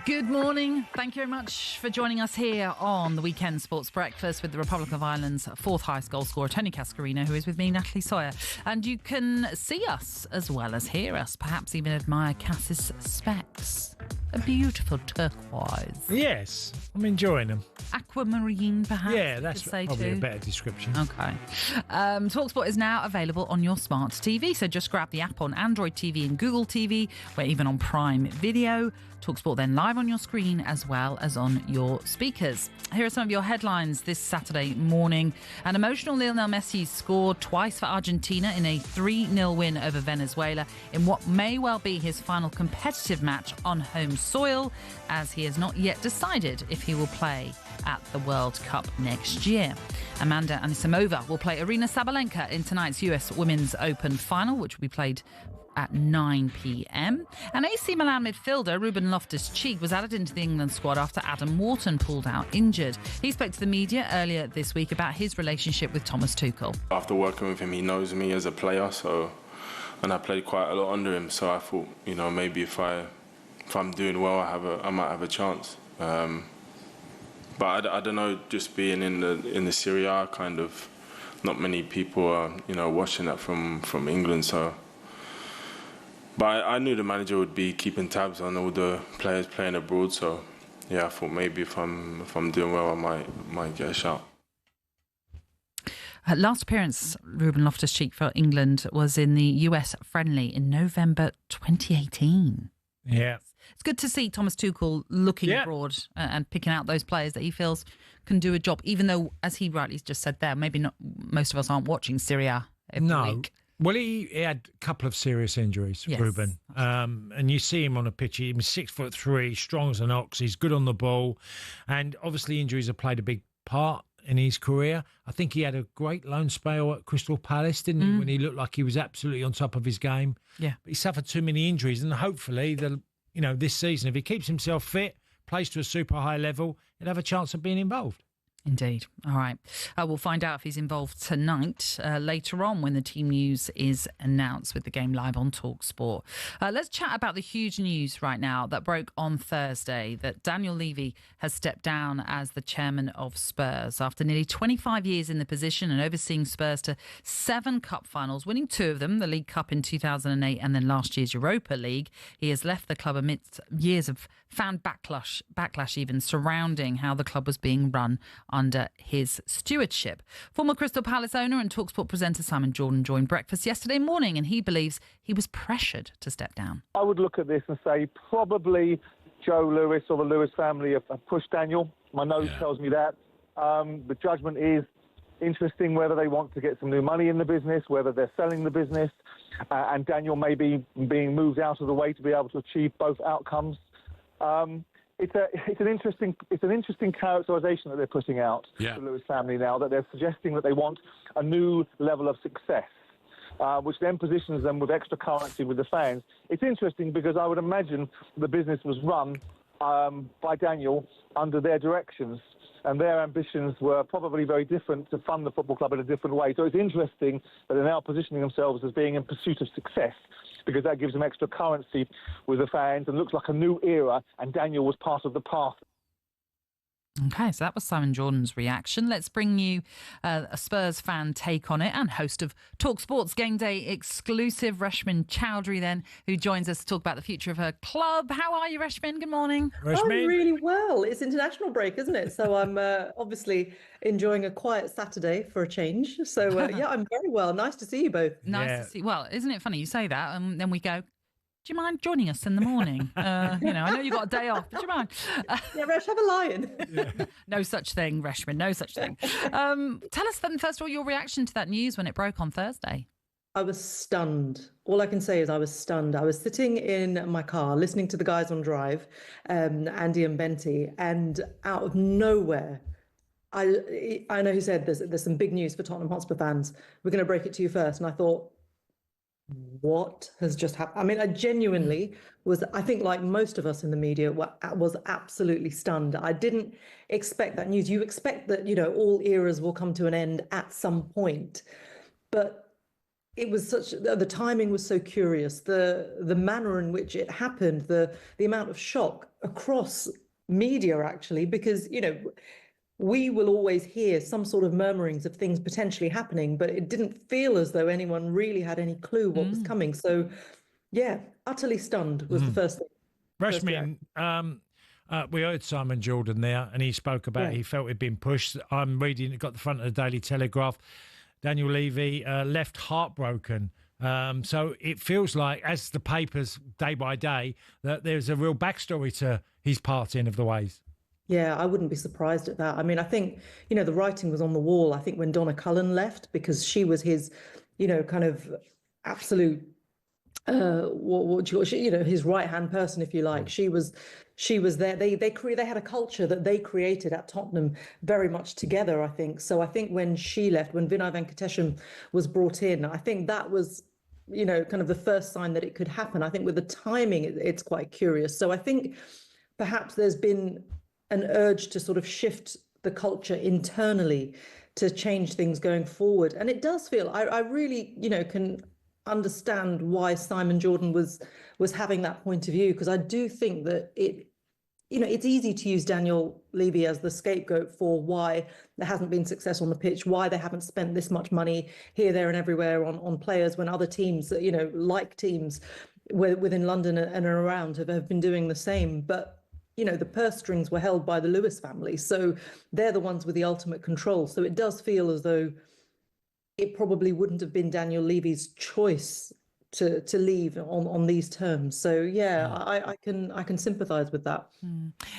Good morning. Thank you very much for joining us here on the Weekend Sports Breakfast with the Republic of Ireland's fourth highest goal scorer, Tony Cascarino, who is with me, Natalie Sawyer. And you can see us as well as hear us, perhaps even admire Cass's specs. A beautiful turquoise.
Yes, I'm enjoying them.
Aquamarine, perhaps?
Yeah, that's probably a better description.
Okay. talkSPORT is now available on your smart TV, so just grab the app on Android TV and Google TV. We're even on Prime Video. talkSPORT then live on your screen as well as on your speakers. Here are some of your headlines this Saturday morning. An emotional Lionel Messi scored twice for Argentina in a 3-0 win over Venezuela in what may well be his final competitive match on home soil, as he has not yet decided if he will play at the World Cup next year. Amanda Anisimova will play Aryna Sabalenka in tonight's US Women's Open final, which will be played at 9 p.m. And AC Milan midfielder Ruben Loftus-Cheek was added into the England squad after Adam Wharton pulled out injured. He spoke to the media earlier this week about his relationship with Thomas Tuchel.
After working with him, he knows me as a player, and I played quite a lot under him, so I thought, maybe if I'm doing well, I might have a chance. But I don't know, just being in the Serie A, kind of, not many people are watching that from England, so. But I knew the manager would be keeping tabs on all the players playing abroad, so yeah, I thought maybe if I'm doing well, I might get a shot.
Last appearance, Ruben Loftus-Cheek for England was in the US friendly in November 2018.
Yeah.
It's good to see Thomas Tuchel looking abroad and picking out those players that he feels can do a job, even though, as he rightly just said there, maybe not most of us aren't watching Serie A every week.
Well, he had a couple of serious injuries, yes. Ruben. And you see him on a pitch. He's 6'3", strong as an ox. He's good on the ball. And obviously injuries have played a big part in his career. I think he had a great loan spell at Crystal Palace, didn't he, when he looked like he was absolutely on top of his game.
Yeah.
But he suffered too many injuries. And hopefully, this season, if he keeps himself fit, plays to a super high level, he'll have a chance of being involved.
Indeed. All right. We'll find out if he's involved tonight, later on when the team news is announced with the game live on talkSPORT. Let's chat about the huge news right now that broke on Thursday, that Daniel Levy has stepped down as the chairman of Spurs. After nearly 25 years in the position and overseeing Spurs to 7 cup finals, winning 2 of them, the League Cup in 2008 and then last year's Europa League, he has left the club amidst years of fan backlash even surrounding how the club was being run under his stewardship. Former Crystal Palace owner and talkSPORT presenter Simon Jordan joined Breakfast yesterday morning, and he believes he was pressured to step down.
I would look at this and say probably Joe Lewis or the Lewis family have pushed Daniel. My nose tells me that. The judgment is interesting, whether they want to get some new money in the business, whether they're selling the business, and Daniel may be being moved out of the way to be able to achieve both outcomes. It's an interesting characterisation that they're putting out, the Lewis family now, that they're suggesting that they want a new level of success, which then positions them with extra currency with the fans. It's interesting because I would imagine the business was run by Daniel under their directions, and their ambitions were probably very different, to fund the football club in a different way. So it's interesting that they're now positioning themselves as being in pursuit of success, because that gives them extra currency with the fans and looks like a new era, and Daniel was part of the path.
Okay, so that was Simon Jordan's reaction. Let's bring you a Spurs fan take on it, and host of talkSPORT's Game Day exclusive, Reshmin Chowdhury, then, who joins us to talk about the future of her club. How are you, Reshmin? Good morning.
I'm really well. It's international break, isn't it? So I'm obviously enjoying a quiet Saturday for a change. So yeah, I'm very well. Nice to see you both.
Nice to see. Well, isn't it funny you say that, and then we go, do you mind joining us in the morning? I know you got a day off, but do you mind?
Yeah, Resh, have a lion.
No such thing, Reshmin, no such thing. Tell us then, first of all, your reaction to that news when it broke on Thursday.
I was stunned. All I can say is I was stunned. I was sitting in my car listening to the guys on Drive, Andy and Benty, and out of nowhere, I know he said there's some big news for Tottenham Hotspur fans. We're going to break it to you first. And I thought, what has just happened? I mean, I genuinely was, I think like most of us in the media, was absolutely stunned. I didn't expect that news. You expect that, all eras will come to an end at some point. But it was the timing was so curious, the manner in which it happened, the amount of shock across media, actually, because, you know, we will always hear some sort of murmurings of things potentially happening, but it didn't feel as though anyone really had any clue what was coming. So, yeah, utterly stunned was the first thing.
Rashmin, we heard Simon Jordan there, and he spoke about he felt he'd been pushed. I'm reading, it got the front of the Daily Telegraph. Daniel Levy left heartbroken. So it feels like, as the papers day by day, that there's a real backstory to his parting of the ways.
Yeah, I wouldn't be surprised at that. I mean, I think, you know, the writing was on the wall. I think when Donna Cullen left, because she was his, you know, kind of absolute, his right-hand person, if you like. She was there. They had a culture that they created at Tottenham very much together, I think. So I think when she left, when Vinay Venkatesham was brought in, I think that was, you know, kind of the first sign that it could happen. I think with the timing, it's quite curious. So I think perhaps there's been an urge to sort of shift the culture internally to change things going forward. And it does feel, I really, you know, can understand why Simon Jordan was having that point of view, because I do think that it, you know, it's easy to use Daniel Levy as the scapegoat for why there hasn't been success on the pitch, why they haven't spent this much money here, there and everywhere on players, when other teams, you know, like teams within London and around have been doing the same. But you know, the purse strings were held by the Lewis family, so they're the ones with the ultimate control. So it does feel as though it probably wouldn't have been Daniel Levy's choice to leave on these terms. So yeah, I can sympathise with that.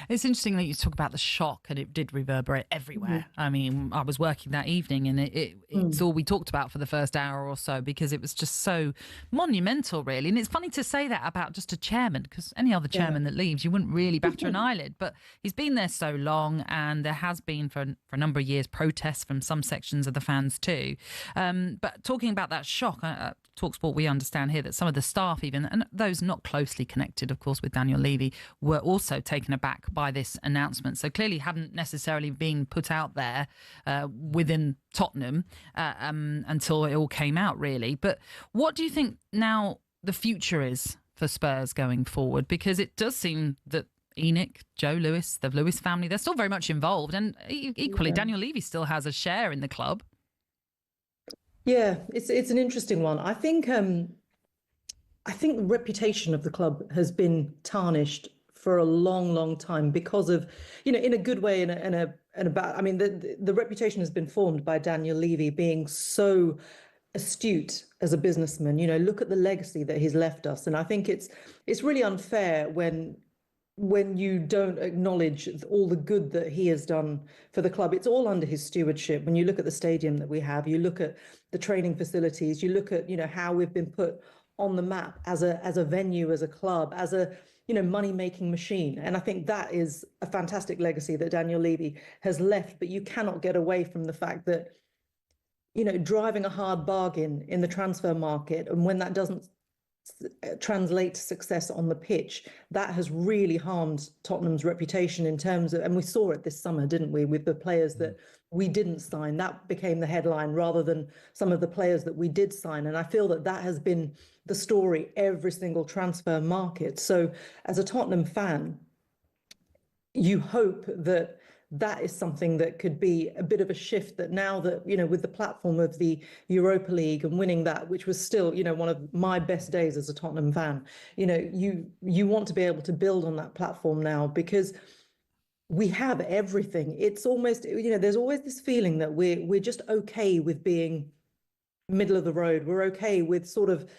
It's interesting that you talk about the shock, and it did reverberate everywhere. I mean, I was working that evening, and it's all we talked about for the first hour or so, because it was just so monumental, really. And it's funny to say that about just a chairman, because any other chairman that leaves, you wouldn't really batter an eyelid. But he's been there so long, and there has been for a number of years protests from some sections of the fans too. But talking about that shock, talkSPORT, we understand here that some of the staff, even, and those not closely connected, of course, with Daniel Levy, were also taken aback by this announcement. So clearly hadn't necessarily been put out there within Tottenham until it all came out, really. But what do you think now the future is for Spurs going forward? Because it does seem that ENIC, Joe Lewis, the Lewis family, they're still very much involved. And equally, Daniel Levy still has a share in the club.
Yeah, it's an interesting one. I think the reputation of the club has been tarnished for a long, long time because of, you know, in a good way and a bad. I mean, the reputation has been formed by Daniel Levy being so astute as a businessman. You know, look at the legacy that he's left us, and I think it's really unfair when you don't acknowledge all the good that he has done for the club. It's all under his stewardship. When you look at the stadium that we have, you look at the training facilities, you look at, you know, how we've been put on the map as a venue, as a club, as a, you know, money-making machine. And I think that is a fantastic legacy that Daniel Levy has left. But you cannot get away from the fact that, you know, driving a hard bargain in the transfer market, and when that doesn't translate to success on the pitch, that has really harmed Tottenham's reputation in terms of, and we saw it this summer, didn't we, with the players that we didn't sign. That became the headline rather than some of the players that we did sign. And I feel that that has been the story every single transfer market. So as a Tottenham fan, you hope that that is something that could be a bit of a shift, that now that, you know, with the platform of the Europa League and winning that, which was still, you know, one of my best days as a Tottenham fan, you know, you want to be able to build on that platform now, because we have everything. It's almost, you know, there's always this feeling that we're just okay with being middle of the road. We're okay with sort of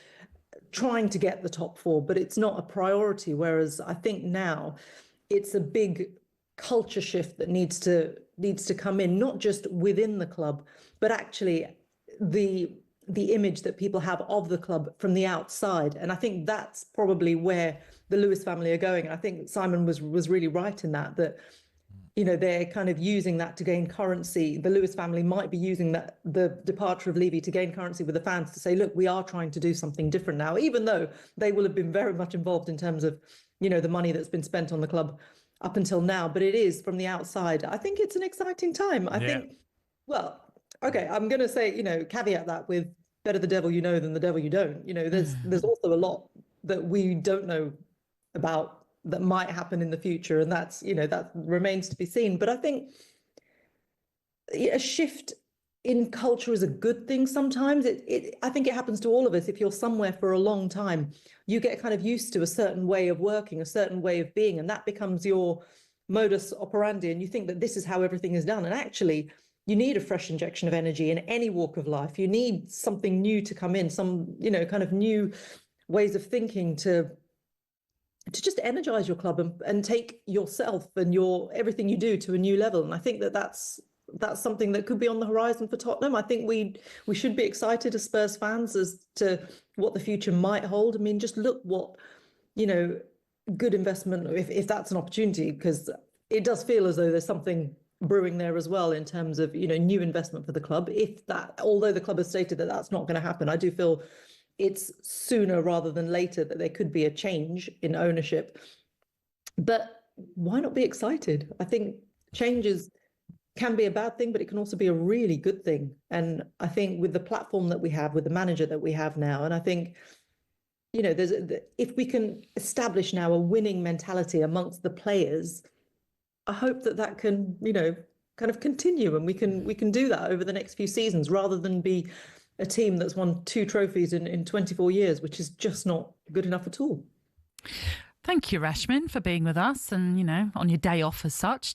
trying to get the top four, but it's not a priority. Whereas I think now it's a big culture shift that needs to come in, not just within the club, but actually the image that people have of the club from the outside. And I think that's probably where the Lewis family are going. And I think Simon was really right in that, you know, they're kind of using that to gain currency. The Lewis family might be using that, the departure of Levy, to gain currency with the fans, to say, look, we are trying to do something different now, even though they will have been very much involved in terms of, you know, the money that's been spent on the club up until now. But it is, from the outside, I think it's an exciting time. I think, well, okay, I'm going to say, you know, caveat that with better the devil you know than the devil you don't. You know, there's also a lot that we don't know about that might happen in the future, and that's, you know, that remains to be seen. But I think a shift in culture is a good thing sometimes. I think it happens to all of us. If you're somewhere for a long time, you get kind of used to a certain way of working, a certain way of being, and that becomes your modus operandi, and you think that this is how everything is done. And actually, you need a fresh injection of energy in any walk of life. You need something new to come in, some, you know, kind of new ways of thinking to just energize your club and take yourself and everything you do to a new level. And I think that's something that could be on the horizon for Tottenham. I think we should be excited as Spurs fans as to what the future might hold. I mean, just look what, you know, good investment, if that's an opportunity, because it does feel as though there's something brewing there as well in terms of, you know, new investment for the club. Although the club has stated that that's not going to happen, I do feel it's sooner rather than later that there could be a change in ownership. But why not be excited? I think changes can be a bad thing, but it can also be a really good thing. And I think with the platform that we have, with the manager that we have now, and I think, you know, if we can establish now a winning mentality amongst the players, I hope that can, you know, kind of continue, and we can do that over the next few seasons, rather than be a team that's won 2 trophies in 24 years, which is just not good enough at all.
Thank you, Rashmin, for being with us, and, you know, on your day off as such.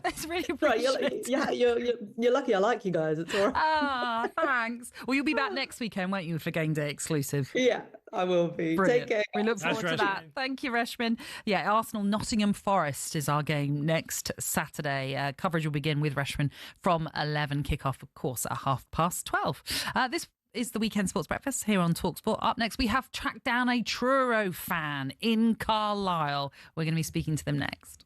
It's really appreciated.
Right, you're lucky I like you guys. It's all right.
Ah, thanks. Well, you'll be back next weekend, won't you, for Game Day exclusive?
Yeah, I will be.
Brilliant.
Take care.
We look forward to that. Thank you, Rashmin. Yeah, Arsenal-Nottingham Forest is our game next Saturday. Coverage will begin with Rashmin from 11, kick-off, of course, at 12:30. This is the Weekend Sports Breakfast here on talkSPORT. Up next, we have tracked down a Truro fan in Carlisle. We're going to be speaking to them next.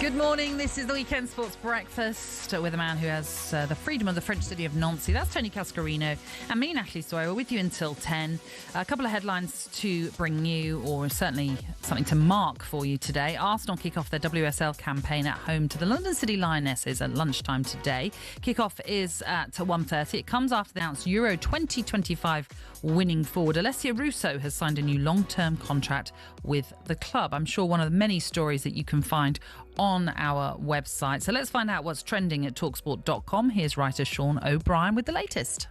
Good morning. This is the Weekend Sports Breakfast with a man who has the freedom of the French city of Nancy. That's Tony Cascarino. And me, Natalie Sawyer, with you until 10. A couple of headlines to bring you, or certainly something to mark for you today. Arsenal kick off their WSL campaign at home to the London City Lionesses at lunchtime today. Kick-off is at 1:30. It comes after the announced Euro 2025 winning forward. Alessia Russo has signed a new long-term contract with the club. I'm sure one of the many stories that you can find on our website. So let's find out what's trending at talksport.com. Here's writer Sean O'Brien with the latest.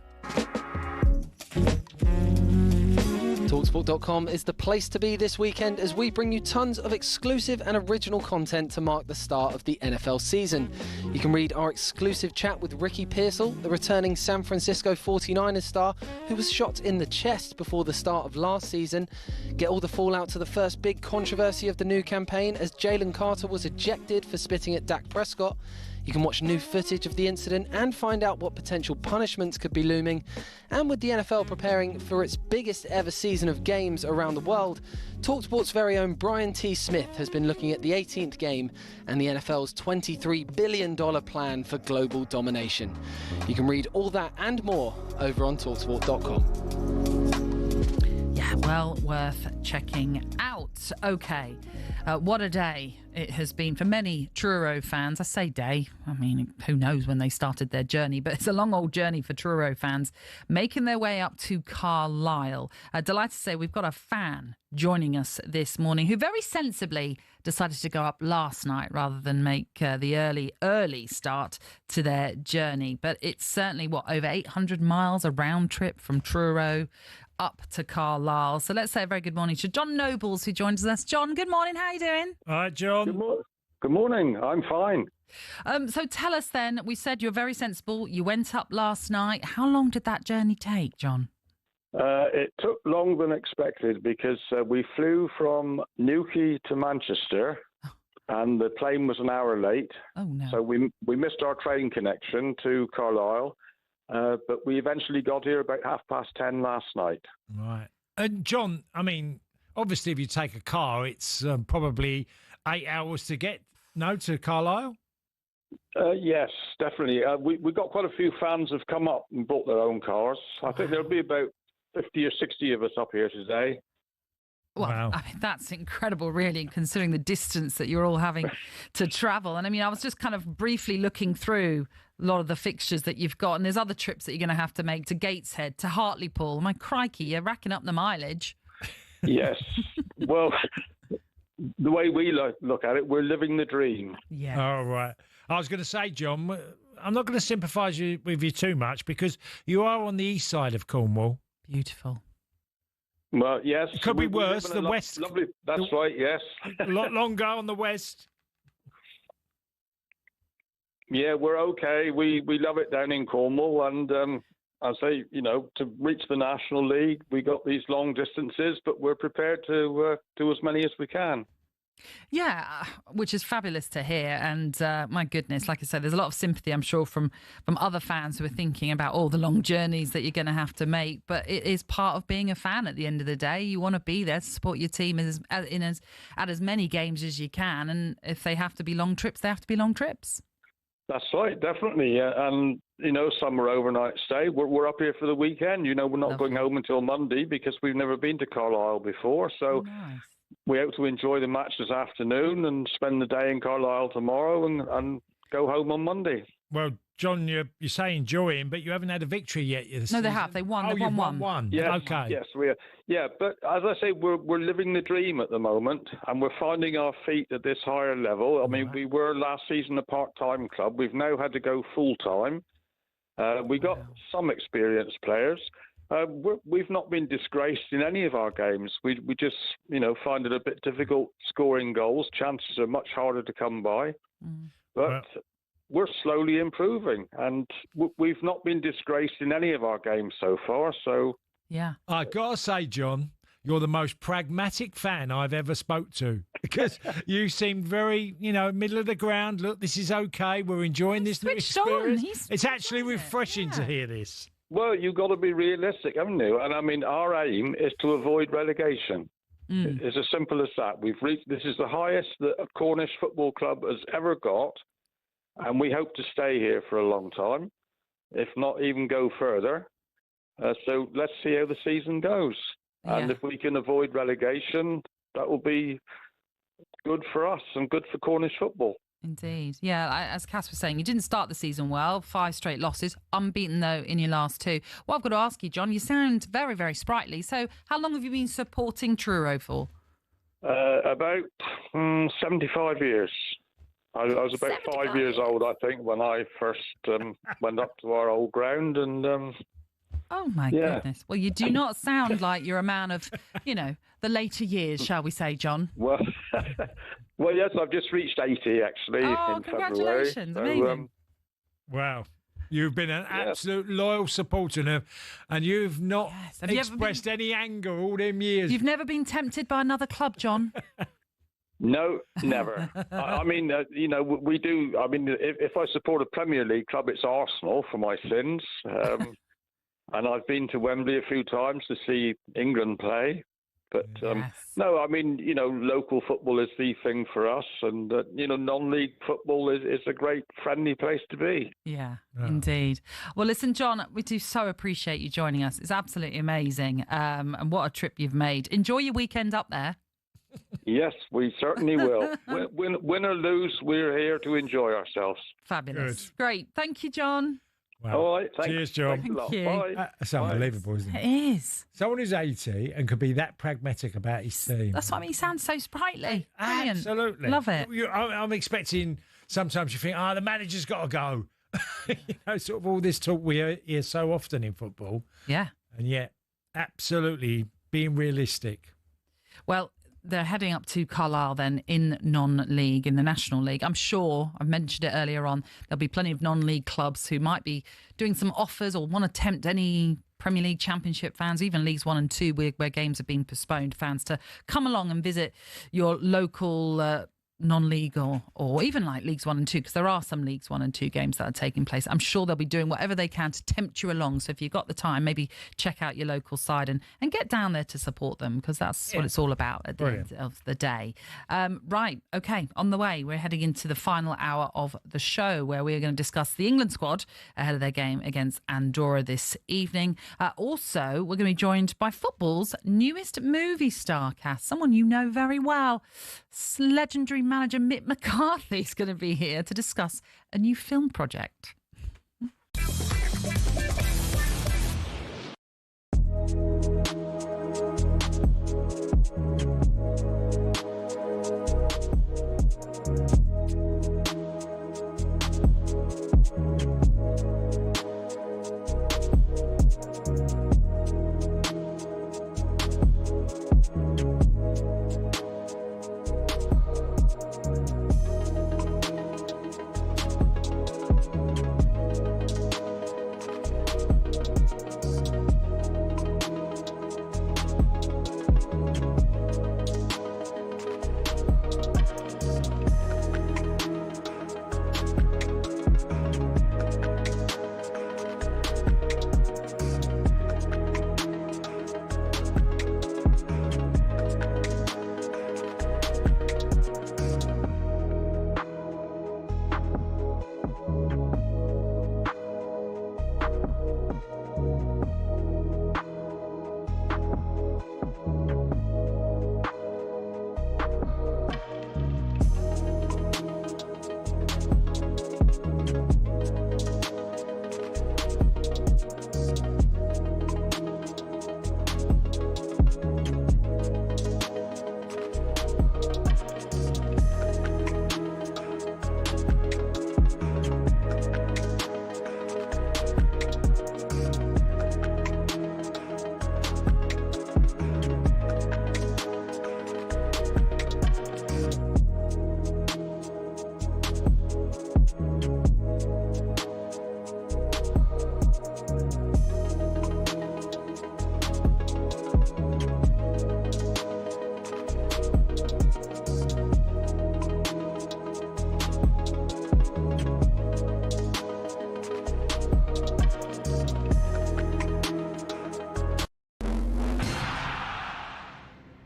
TalkSport.com is the place to be this weekend as we bring you tons of exclusive and original content to mark the start of the NFL season. You can read our exclusive chat with Ricky Pearsall, the returning San Francisco 49ers star who was shot in the chest before the start of last season. Get all the fallout to the first big controversy of the new campaign as Jalen Carter was ejected for spitting at Dak Prescott. You can watch new footage of the incident and find out what potential punishments could be looming. And with the NFL preparing for its biggest ever season of games around the world, talkSPORT's very own Brian T. Smith has been looking at the 18th game and the NFL's $23 billion plan for global domination. You can read all that and more over on talksport.com.
Yeah, well worth checking out. OK, what a day it has been for many Truro fans. I say day, I mean, who knows when they started their journey, but it's a long old journey for Truro fans making their way up to Carlisle. Delighted to say we've got a fan joining us this morning who very sensibly decided to go up last night rather than make the early start to their journey. But it's certainly, over 800 miles, a round trip from Truro up to Carlisle. So let's say a very good morning to John Nobles, who joins us. John, good morning. How are you doing?
All right, John.
Good morning. I'm fine.
So tell us then, we said you're very sensible. You went up last night. How long did that journey take, John?
It took longer than expected because we flew from Newquay to Manchester and the plane was an hour late.
Oh, no.
So we missed our train connection to Carlisle. But we eventually got here about 10:30 last night.
Right. And John, I mean, obviously if you take a car, it's probably 8 hours to get, to Carlisle?
Yes, definitely. We got quite a few fans have come up and bought their own cars. I think there'll be about 50 or 60 of us up here today.
Well, wow. I mean, that's incredible, really, considering the distance that you're all having to travel. And I mean, I was just kind of briefly looking through a lot of the fixtures that you've got, and there's other trips that you're going to have to make to Gateshead, to Hartlepool. My crikey, you're racking up the mileage.
Yes. Well, the way we look at it, we're living the dream.
Yeah.
All right. I was going to say, John, I'm not going to sympathise with you too much because you are on the east side of Cornwall.
Beautiful.
Well, yes.
It could be worse. The west.
Lovely. That's right, yes.
A lot longer on the west.
Yeah, we're okay. We love it down in Cornwall. And I say, to reach the National League, we got these long distances, but we're prepared to do as many as we can.
Yeah, which is fabulous to hear. And my goodness, like I said, there's a lot of sympathy, I'm sure, from other fans who are thinking about all the long journeys that you're going to have to make. But it is part of being a fan at the end of the day. You want to be there to support your team at as many games as you can. And if they have to be long trips, they have to be long trips.
That's right, definitely. And, some are overnight stay. We're up here for the weekend. We're not going home until Monday because we've never been to Carlisle before. So
nice.
We hope to enjoy the match this afternoon and spend the day in Carlisle tomorrow and go home on Monday.
Well, John, you say enjoying, but you haven't had a victory yet.
No, they have. They won.
Oh,
they won.
One.
Yes,
okay.
Yes, we are. Yeah, but as I say, we're living the dream at the moment, and we're finding our feet at this higher level. I mean, we were last season a part-time club. We've now had to go full-time. We got some experienced players. We've not been disgraced in any of our games. We just, find it a bit difficult scoring goals. Chances are much harder to come by. But we're slowly improving, and we've not been disgraced in any of our games so far. So,
yeah,
I gotta say, John, you're the most pragmatic fan I've ever spoke to because you seem very, middle of the ground. Look, this is okay. We're enjoying this new experience. It's actually refreshing to hear this.
Well, you've got to be realistic, haven't you? And I mean, our aim is to avoid relegation. It's as simple as that. This is the highest that a Cornish football club has ever got, and we hope to stay here for a long time, if not even go further. So let's see how the season goes. And if we can avoid relegation, that will be good for us and good for Cornish football.
Indeed. Yeah, as Cass was saying, you didn't start the season well, 5 straight losses, unbeaten though in your last 2. Well, I've got to ask you, John, you sound very, very sprightly. So how long have you been supporting Truro for?
About 75 years. I was about 5 years old, I think, when I first went up to our old ground. And
oh, my goodness. Well, you do not sound like you're a man of, the later years, shall we say, John?
Well, yes, I've just reached 80, actually, in
congratulations.
February.
Amazing.
Wow. You've been an absolute loyal supporter, and you've not expressed any anger all them years.
You've never been tempted by another club, John?
No, never. I mean, we do. I mean, if I support a Premier League club, it's Arsenal for my sins. And I've been to Wembley a few times to see England play. But no, I mean, local football is the thing for us. And, non-league football is a great friendly place to be.
Yeah, indeed. Well, listen, John, we do so appreciate you joining us. It's absolutely amazing. And what a trip you've made. Enjoy your weekend up there.
Yes, we certainly will. Win or lose, we're here to enjoy ourselves.
Fabulous. Good. Great. Thank you, John.
Wow.
All right.
Cheers, John.
Thank you.
Bye.
It's unbelievable, isn't it?
It is.
Someone who's 80 and could be that pragmatic about his team.
That's what I mean. He sounds so sprightly. Brilliant.
Absolutely.
Love it.
I'm expecting, sometimes you think, the manager's got to go. Sort of all this talk we hear so often in football.
Yeah.
And yet, absolutely being realistic.
Well, they're heading up to Carlisle then in non-league, in the National League. I'm sure, I've mentioned it earlier on, there'll be plenty of non-league clubs who might be doing some offers or want to tempt any Premier League Championship fans, even Leagues 1 and 2, where games have been postponed, fans to come along and visit your local non-league or even like Leagues 1 and 2, because there are some Leagues 1 and 2 games that are taking place. I'm sure they'll be doing whatever they can to tempt you along. So if you've got the time, maybe check out your local side and get down there to support them, because that's what it's all about at the end of the day. Right, okay, on the way, we're heading into the final hour of the show, where we're going to discuss the England squad ahead of their game against Andorra this evening. Also, we're going to be joined by football's newest movie star, Cass, someone you know very well. Legendary manager Mick McCarthy is going to be here to discuss a new film project.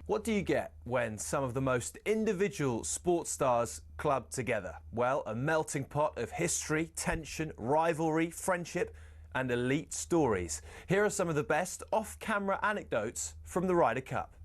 What do you get when some of the most individual sports stars club together? Well, a melting pot of history, tension, rivalry, friendship and elite stories. Here are some of the best off-camera anecdotes from the Ryder Cup.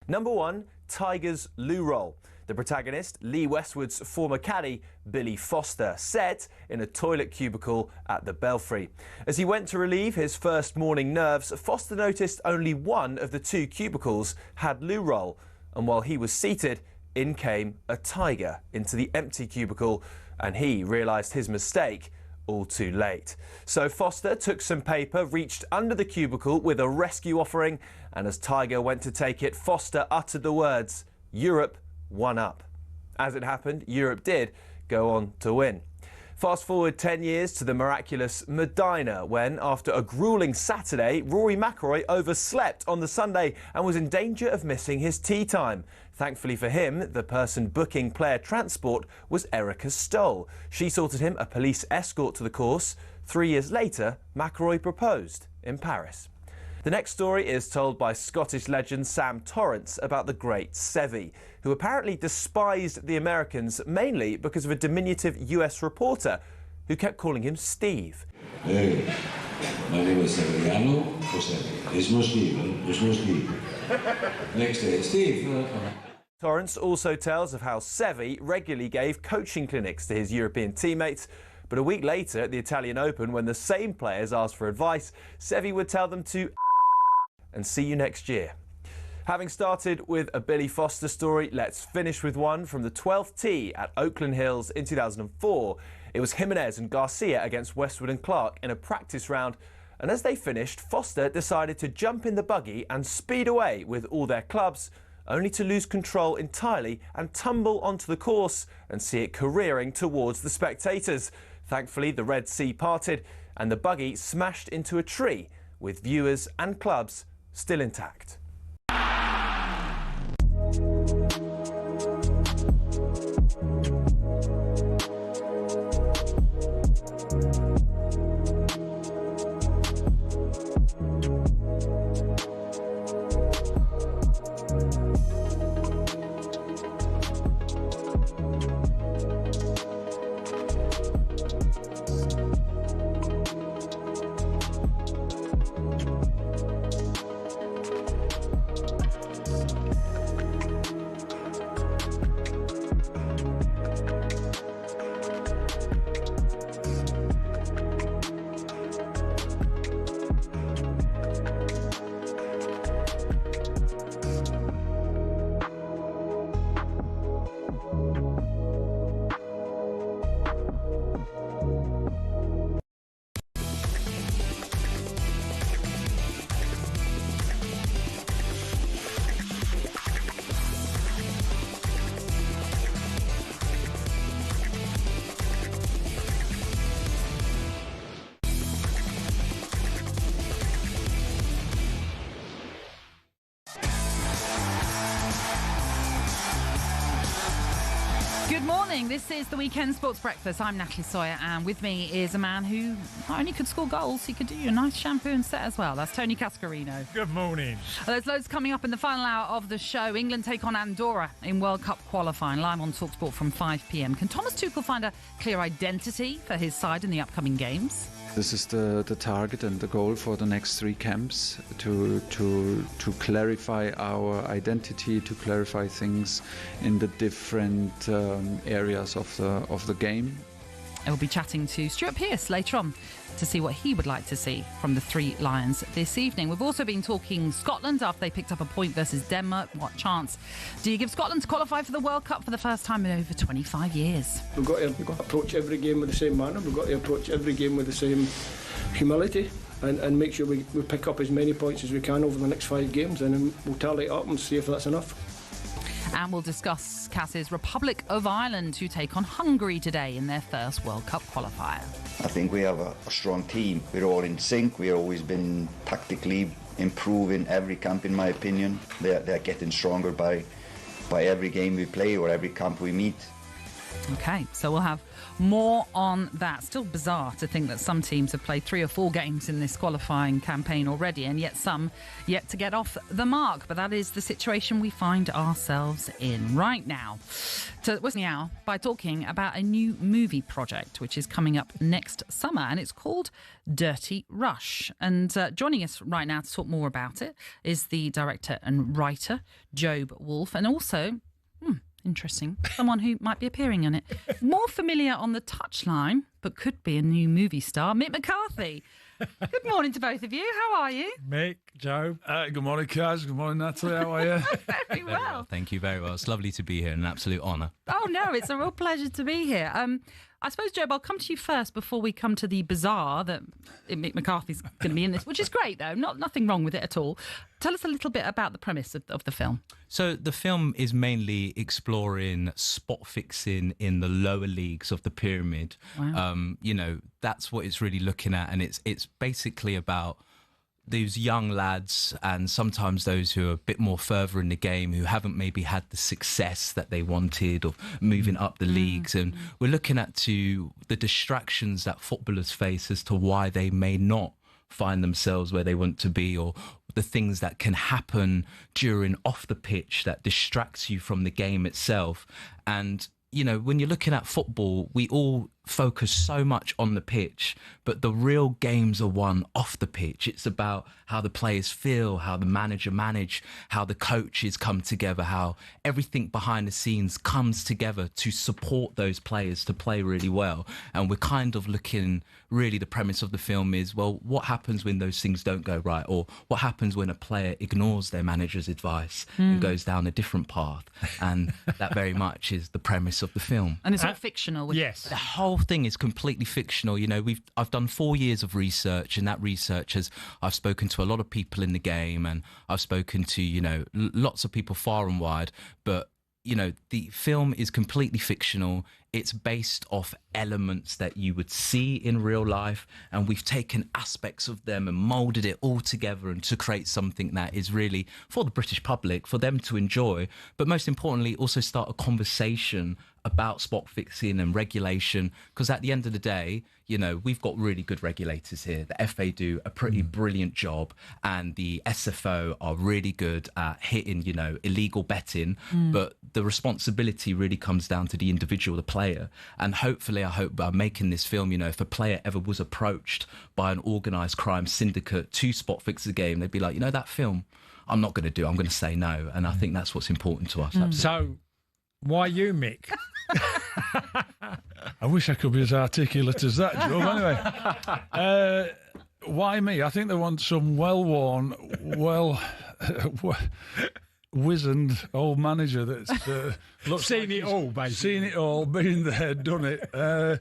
Number 1, Tigers loo roll. The protagonist, Lee Westwood's former caddy, Billy Foster, set in a toilet cubicle at the Belfry. As he went to relieve his first morning nerves, Foster noticed only one of the 2 cubicles had loo roll, and while he was seated, in came a tiger into the empty cubicle, and he realised his mistake all too late. So Foster took some paper, reached under the cubicle with a rescue offering, and as Tiger went to take it, Foster uttered the words, "Europe, 1-up." As it happened, Europe did go on to win. Fast forward 10 years to the miraculous Medina, when, after a gruelling Saturday, Rory McIlroy overslept on the Sunday and was in danger of missing his tee time. Thankfully for him, the person booking player transport was Erica Stoll. She sorted him a police escort to the course. 3 years later, McIlroy proposed in Paris. The next story is told by Scottish legend Sam Torrance about the great Seve, who apparently despised the Americans mainly because of a diminutive US reporter who kept calling him Steve.
Hey, my name is Severiano or Seve. There's no Steve, there's no Steve. Next day, Steve.
Torrance also tells of how Seve regularly gave coaching clinics to his European teammates, but a week later at the Italian Open, when the same players asked for advice, Seve would tell them to and see you next year. Having started with a Billy Foster story, let's finish with one from the 12th tee at Oakland Hills in 2004. It was Jimenez and Garcia against Westwood and Clark in a practice round, and as they finished, Foster decided to jump in the buggy and speed away with all their clubs, only to lose control entirely and tumble onto the course and see it careering towards the spectators. Thankfully, the Red Sea parted and the buggy smashed into a tree, with viewers and clubs still intact.
Good morning. This is the Weekend Sports Breakfast. I'm Natalie Sawyer, and with me is a man who not only could score goals, he could do you a nice shampoo and set as well. That's Tony Cascarino.
Good morning.
There's loads coming up in the final hour of the show. England take on Andorra in World Cup qualifying, live on talkSPORT from 5 p.m. Can Thomas Tuchel find a clear identity for his side in the upcoming games?
This is the target and the goal for the next 3 camps, to clarify our identity, to clarify things in the different areas of the game.
I will be chatting to Stuart Pearce later on to see what he would like to see from the 3 Lions this evening. We've also been talking Scotland after they picked up a point versus Denmark. What chance do you give Scotland to qualify for the World Cup for the first time in over 25 years?
We've got to approach every game with the same manner. We've got to approach every game with the same humility and make sure we pick up as many points as we can over the next 5 games, and then we'll tally it up and see if that's enough.
And we'll discuss Cass's Republic of Ireland, who take on Hungary today in their first World Cup qualifier.
I think we have a strong team. We're all in sync. We've always been tactically improving every camp, in my opinion. They're getting stronger by every game we play or every camp we meet.
Okay, so we'll have more on that. Still bizarre to think that some teams have played 3 or 4 games in this qualifying campaign already, and yet some yet to get off the mark. But that is the situation we find ourselves in right now. So it was now by talking about a new movie project which is coming up next summer, and it's called Dirty Rush. And joining us right now to talk more about it is the director and writer Job Wolfe, and also interesting, someone who might be appearing on it. More familiar on the touchline, but could be a new movie star, Mick McCarthy. Good morning to both of you. How are you?
Mick, Joe. Good morning, Kaz. Good morning, Natalie. How are you?
Very well.
Thank you very well. It's lovely to be here. An absolute honour.
Oh, no, it's a real pleasure to be here. I suppose, Job, I'll come to you first before we come to the bizarre that Mick McCarthy's going to be in this, which is great, though. Nothing wrong with it at all. Tell us a little bit about the premise of the film.
So the film is mainly exploring spot fixing in the lower leagues of the pyramid.
Wow.
That's what it's really looking at. And it's basically about those young lads and sometimes those who are a bit more further in the game who haven't maybe had the success that they wanted of moving up the leagues. And we're looking at the distractions that footballers face as to why they may not find themselves where they want to be, or the things that can happen during off the pitch that distracts you from the game itself. And when you're looking at football, we all focus so much on the pitch, but the real games are won off the pitch. It's about how the players feel, how the manager manage, how the coaches come together, how everything behind the scenes comes together to support those players to play really well. And we're kind of looking, really the premise of the film is, well, what happens when those things don't go right? Or what happens when a player ignores their manager's advice and goes down a different path? And that very much is the premise of the film.
And it's all fictional.
Yes. The whole thing is completely fictional. I've done 4 years of research, and that research I've spoken to a lot of people in the game, and I've spoken to, lots of people far and wide, but the film is completely fictional. It's based off elements that you would see in real life, and we've taken aspects of them and moulded it all together and to create something that is really for the British public, for them to enjoy, but most importantly also start a conversation about spot fixing and regulation, because at the end of the day, we've got really good regulators here. The FA do a pretty brilliant job, and the SFO are really good at hitting, illegal betting, but the responsibility really comes down to the individual, the player. And hopefully, I hope by making this film, if a player ever was approached by an organised crime syndicate to spot fix the game, they'd be like, that film, I'm not going to do, I'm going to say no. And I think that's what's important to us.
So, why you, Mick? I wish I could be as articulate as that, Joe. Anyway, why me? I think they want some well-worn, wizened old manager that's looks
seen it all, basically.
Seen it all, been there, done it,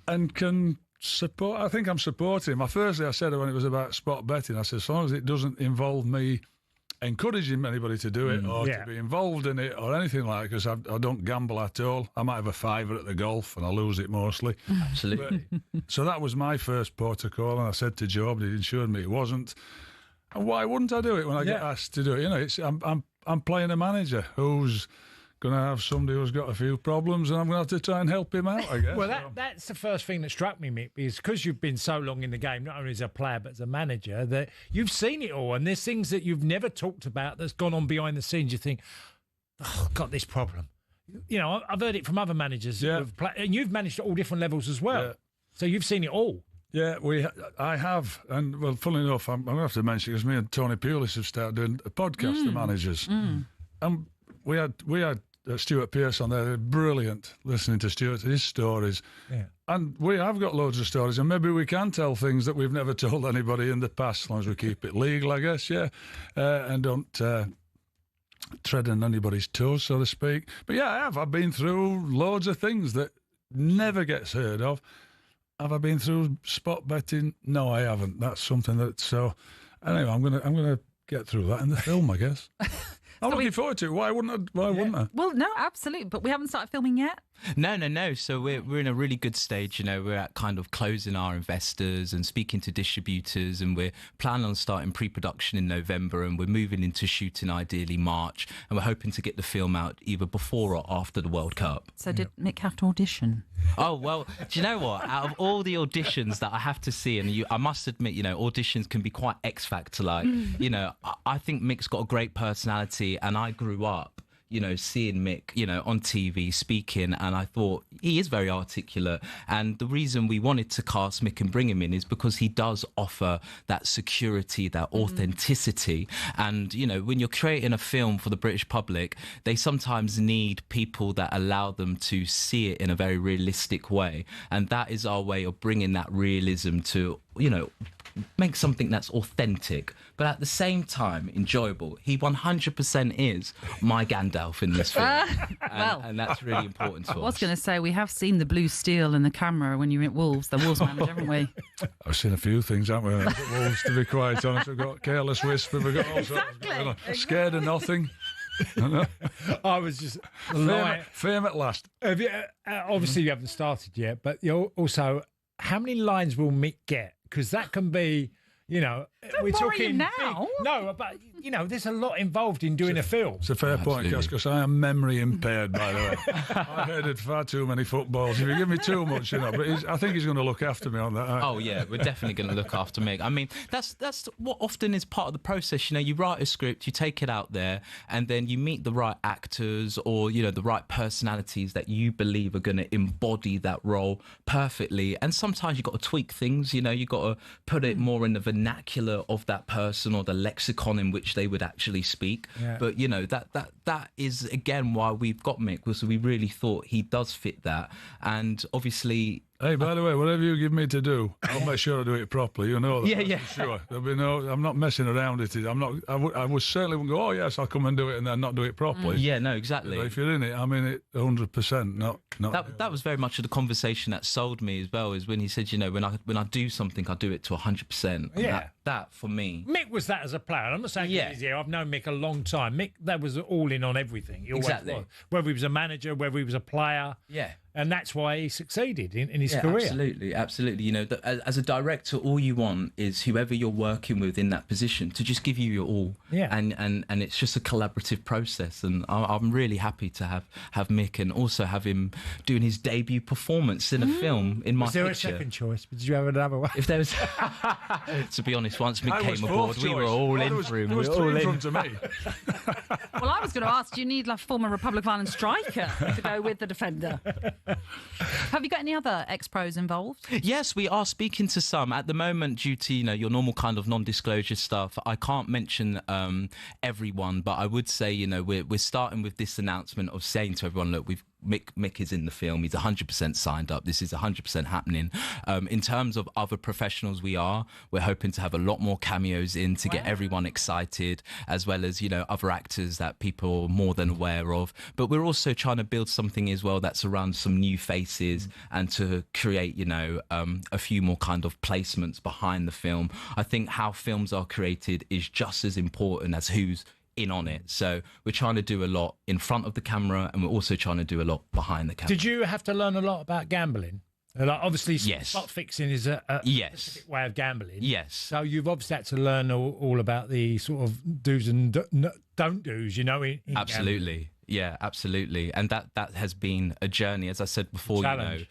and can support. I think I'm supporting him. Firstly, I said when it was about spot betting, I said as long as it doesn't involve me encouraging anybody to do it or to be involved in it or anything like that, because I don't gamble at all. I might have a fiver at the golf and I lose it mostly.
Absolutely.
So that was my first protocol, and I said to Job, and he assured me it wasn't. And why wouldn't I do it when I get asked to do it? I'm playing a manager who's going to have somebody who's got a few problems, and I'm going to have to try and help him out, I guess.
Well, that's the first thing that struck me, Mick, is because you've been so long in the game, not only as a player but as a manager, that you've seen it all, and there's things that you've never talked about that's gone on behind the scenes. You think, oh, I've got this problem. I've heard it from other managers, who've and you've managed at all different levels as well. Yeah. So you've seen it all.
Yeah, I have. And, well, funnily enough, I'm going to have to mention, because me and Tony Pulis have started doing a podcast, The Managers. And we had Stuart Pearce on there, brilliant, listening to Stuart, his stories. Yeah. And we have got loads of stories, and maybe we can tell things that we've never told anybody in the past, as long as we keep it legal, I guess, and don't tread on anybody's toes, so to speak. But yeah, I have. I've been through loads of things that never gets heard of. Have I been through spot betting? No, I haven't. That's something that, so anyway, I'm gonna get through that in the film, I guess. I'm looking forward to it. Why wouldn't I?
Well, no, absolutely. But we haven't started filming yet.
No. So we're in a really good stage. We're at kind of closing our investors and speaking to distributors, and we're planning on starting pre-production in November, and we're moving into shooting ideally March, and we're hoping to get the film out either before or after the World Cup.
So did Mick have to audition?
Oh, well, do you know what? Out of all the auditions that I have to see, and I must admit, auditions can be quite X-Factor-like. I think Mick's got a great personality, and I grew up seeing Mick, on TV speaking, and I thought he is very articulate. And the reason we wanted to cast Mick and bring him in is because he does offer that security, that authenticity. And, when you're creating a film for the British public, they sometimes need people that allow them to see it in a very realistic way. And that is our way of bringing that realism to, make something that's authentic, but at the same time enjoyable. He 100% is my Gandalf in this film, and that's really important to us.
I was going to say, we have seen the blue steel in the camera when you were at Wolves, the Wolves manager, haven't we?
I've seen a few things, haven't we? At Wolves, to be quite honest. We've got Careless Whisper, we've got all sorts, Scared of Nothing.
I was just
fame at last.
Have you, obviously you haven't started yet, but also, how many lines will Mick get? Because that can be, we're talking
now.
No, but there's a lot involved in doing a film.
It's a fair point, Cass, because I am memory impaired, by the way. I headed far too many footballs. If you give me too much, but I think he's going to look after me on that.
Oh yeah, we're definitely going to look after Mick. I mean, that's what often is part of the process. You write a script, you take it out there, and then you meet the right actors or the right personalities that you believe are going to embody that role perfectly. And sometimes you got to tweak things. You got to put it more in the vernacular of that person or the lexicon in which they would actually speak.
Yeah.
But that is again why we've got Mick, because we really thought he does fit that. And obviously,
hey, by the way, whatever you give me to do, I'll make sure I do it properly. You know that.
Yeah.
For sure. There'll be I'm not messing around with it. I would certainly wouldn't go, oh yes, I'll come and do it, and then not do it properly.
Yeah, no, exactly.
But if you're in it, I'm in it 100%. Not.
That was very much of the conversation that sold me as well. Is when he said, when I do something, I do it to 100%.
Yeah.
That for me.
Mick was that as a player. I'm not saying he's here. I've known Mick a long time. Mick, that was all in on everything. He
exactly.
Was. Whether he was a manager, whether he was a player.
Yeah.
And that's why he succeeded in his career.
Absolutely. As a director, all you want is whoever you're working with in that position to just give you your all.
Yeah.
And it's just a collaborative process. And I'm really happy to have Mick and also have him doing his debut performance in a film in my
Was there
picture.
a second choice? Did you have another one?
If there was, to be honest, once Mick came aboard, we were all in for him.
There was three in front of me.
Well, I was going to ask, do you need a former Republic of Ireland striker to go with the defender? Have you got any other ex-pros involved?
Yes, we are speaking to some. At the moment, due to your normal kind of non-disclosure stuff, I can't mention everyone, but I would say we're starting with this announcement of saying to everyone, look, Mick is in the film. He's 100% signed up. This is 100% happening. In terms of other professionals, we're hoping to have a lot more cameos in to get everyone excited, as well as other actors that people are more than aware of. But we're also trying to build something as well that's around some new faces and to create a few more kind of placements behind the film. I think how films are created is just as important as who's in on it. So we're trying to do a lot in front of the camera, and we're also trying to do a lot behind the camera.
Did you have to learn a lot about gambling? Like obviously,
yes.
Spot fixing is a specific way of gambling.
Yes.
So you've obviously had to learn all about the sort of do's and don't do's. In
absolutely.
Gambling.
Yeah, absolutely. And that has been a journey, as I said before.
Challenge.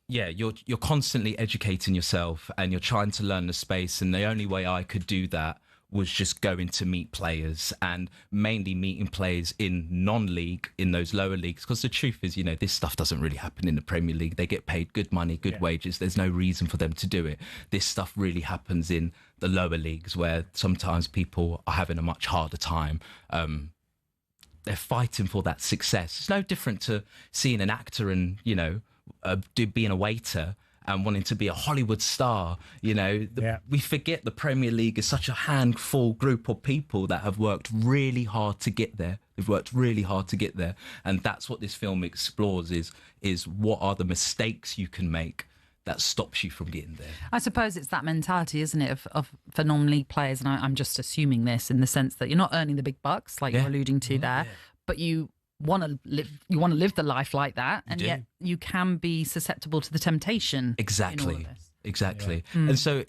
Yeah, you're constantly educating yourself, and you're trying to learn the space. And the only way I could do that was just going to meet players, and mainly meeting players in non-league, in those lower leagues, because the truth is, this stuff doesn't really happen in the Premier League. They get paid good money, good wages. There's no reason for them to do it. This stuff really happens in the lower leagues, where sometimes people are having a much harder time. They're fighting for that success. It's no different to seeing an actor and, being a waiter and wanting to be a Hollywood star. We forget the Premier League is such a handful group of people that have worked really hard to get there. They've worked really hard to get there. And that's what this film explores, is what are the mistakes you can make that stops you from getting there.
I suppose it's that mentality, isn't it, for non-league players, and I'm just assuming this in the sense that you're not earning the big bucks, like you're alluding to there, but you want to live the life like that, and
do.
yet you can be susceptible to the temptation.
Exactly.
In all of this.
Exactly. And so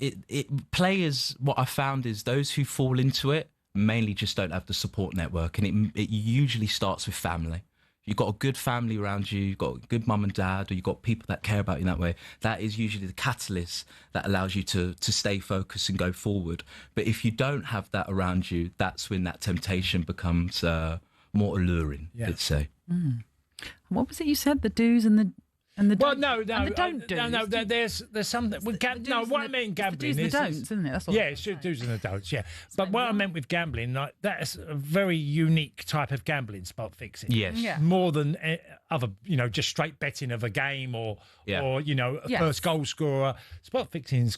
players, what I found is those who fall into it mainly just don't have the support network, and it usually starts with family. You've got a good family around you, you've got a good mum and dad, or you've got people that care about you in that way. That is usually the catalyst that allows you to stay focused and go forward. But if you don't have that around you, that's when that temptation becomes more alluring, let's say.
What was it you said? The do's and the
Well,
don'ts?
no,
And the don't do's.
no. There's something. What I mean gambling
the
is
do's and the don'ts, isn't it? That's what
it's the do's and the don'ts. Yeah, but what I meant with gambling, like that's a very unique type of gambling, spot fixing.
Yes.
Yeah.
More than other, just straight betting of a game or a
Yes.
first goal scorer. Spot fixing's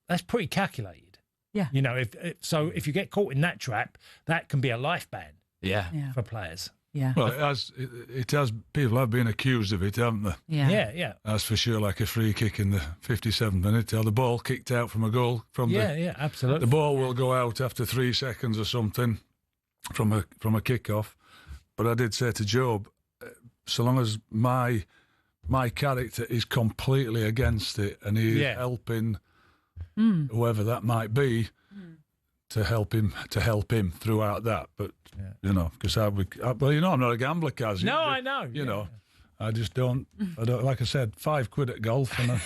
that's pretty calculated.
Yeah.
If you get caught in that trap, that can be a life ban.
Yeah.
For players.
Yeah.
Well, it has. People have been accused of it, haven't they?
Yeah.
That's for sure. Like a free kick in the 57th minute, or the ball kicked out from a goal
absolutely.
The ball will go out after 3 seconds or something from a kick-off. But I did say to Job, so long as my character is completely against it and he's helping whoever that might be to help him throughout that. But because I'm not a gambler, Kaz.
No, I know.
You know. I just don't. I don't. Like I said, £5 at golf, and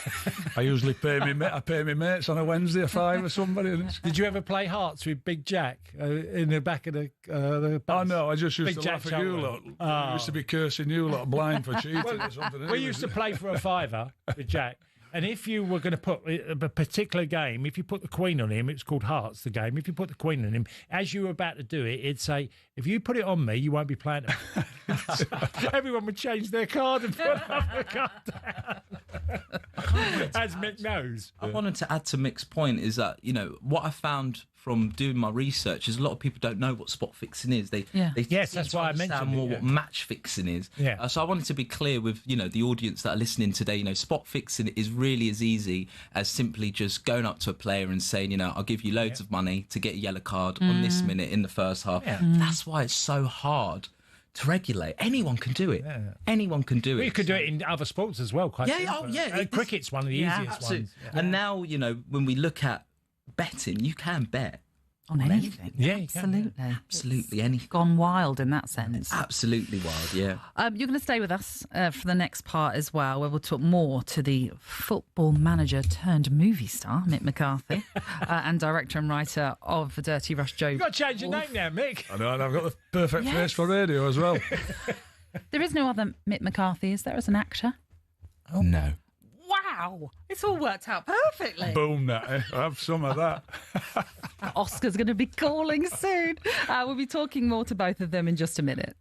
I usually pay me mates on a Wednesday a £5 or somebody.
Did you ever play hearts with Big Jack in the back of the bus?
Oh no, I just used
Big
to
Jack
laugh at you lot. I used to be cursing you lot blind for cheating or something.
We used to play for a £5 with Jack. And if you were going to put a particular game, if you put the Queen on him, it's called Hearts, the game. If you put the Queen on him, as you were about to do it, it'd say, if you put it on me, you won't be playing it. So everyone would change their card and put another card down. As Mick knows.
I wanted to add to Mick's point is that, what I found from doing my research is a lot of people don't know what spot fixing is.
Yes, that's why I mentioned
more what match fixing is.
Yeah.
So I wanted to be clear with the audience that are listening today. Spot fixing is really as easy as simply just going up to a player and saying, I'll give you loads of money to get a yellow card on this minute in the first half.
Yeah.
That's why it's so hard to regulate. Anyone can do it. Yeah. Anyone can do it.
You could do it in other sports as well. Cricket's one of the easiest
absolutely.
ones. Yeah.
And now, when we look at betting, you can bet
on anything.
Yeah,
absolutely anything.
Gone wild in that sense.
Absolutely wild, yeah.
You're going to stay with us for the next part as well, where we'll talk more to the football manager turned movie star, Mick McCarthy, and director and writer of The Dirty Rush, Joe.
You've got to change your name now, Mick.
I know, and I've got the perfect face for radio as well.
There is no other Mick McCarthy, is there, as an actor?
Oh no.
Wow, it's all worked out perfectly.
Boom, that. Have some of that.
Oscar's going to be calling soon. We'll be talking more to both of them in just a minute.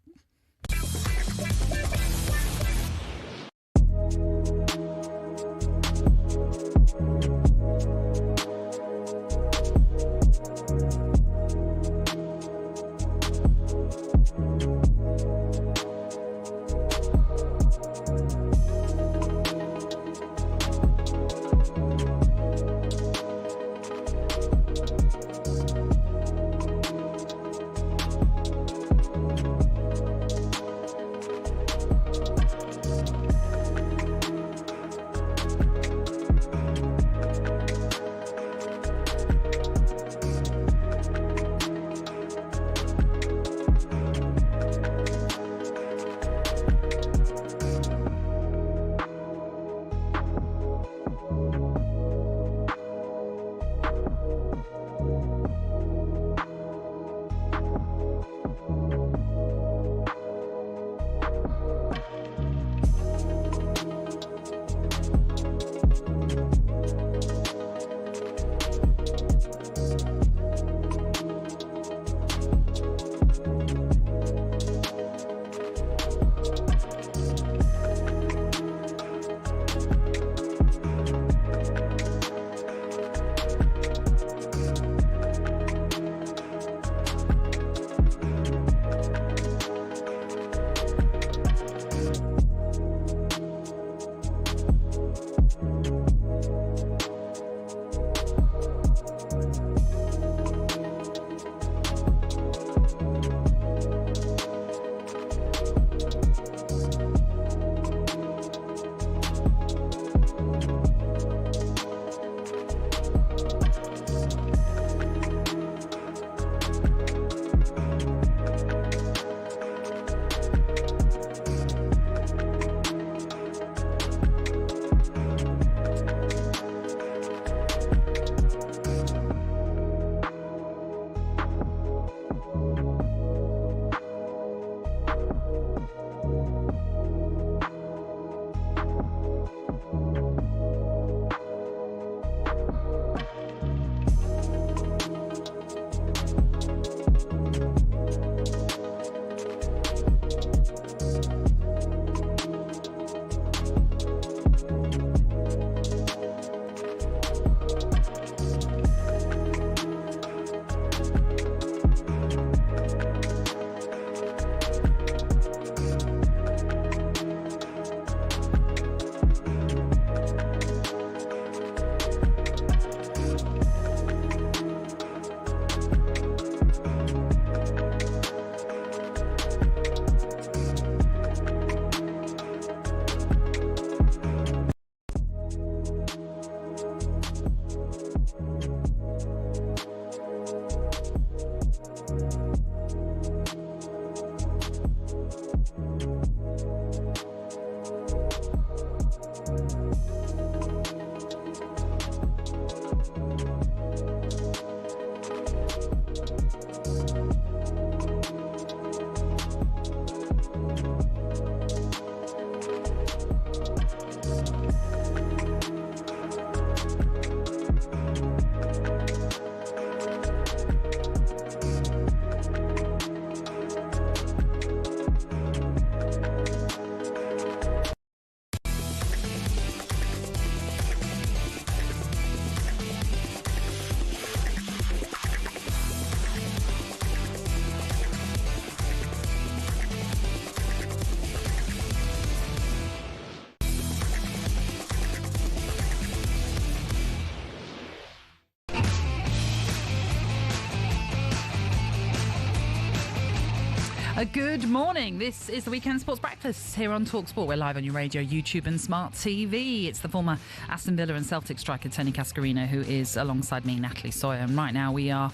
Good morning. This is the Weekend Sports Breakfast here on talkSPORT. We're live on your radio, YouTube and smart TV. It's the former Aston Villa and Celtic striker Tony Cascarino who is alongside me, Natalie Sawyer. And right now we are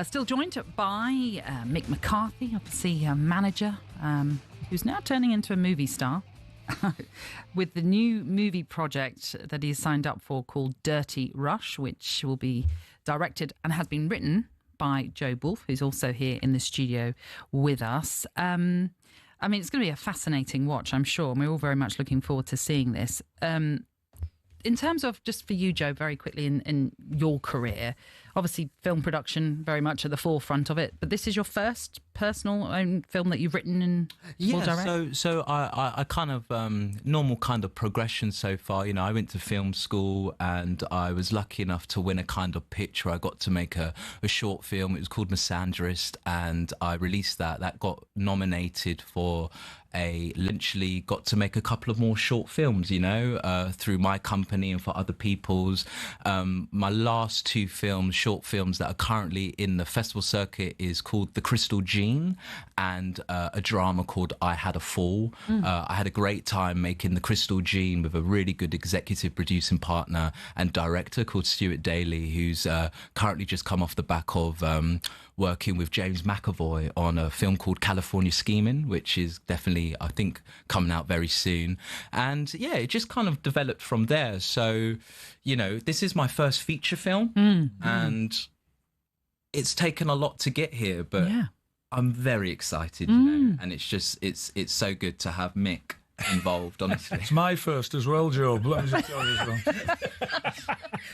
still joined by Mick McCarthy, obviously a manager who's now turning into a movie star with the new movie project that he's signed up for called Dirty Rush, which will be directed and has been written by Joe Wolf, who's also here in the studio with us. I mean, it's going to be a fascinating watch, I'm sure, and we're all very much looking forward to seeing this. In terms of, just for you, Joe, very quickly in your career, obviously film production very much at the forefront of it, but this is your first personal own film that you've written and will direct?
So I kind of, normal kind of progression so far. You know, I went to film school and I was lucky enough to win a kind of pitch where I got to make a short film. It was called Misandrist, and I released that. That got nominated for literally got to make a couple of more short films, you know, through my company and for other people's. My last two films, short films that are currently in the festival circuit, is called The Crystal Gene and a drama called I Had a Fall. I had a great time making The Crystal Gene with a really good executive producing partner and director called Stuart Daly, who's currently just come off the back of working with James McAvoy on a film called California Scheming, which is definitely, I think, coming out very soon. And yeah, it just kind of developed from there. So, you know, this is my first feature film and it's taken a lot to get here, but I'm very excited, you know, and it's just, it's so good to have Mick involved, honestly.
It's my first as well, Joe. Let me just tell you as well.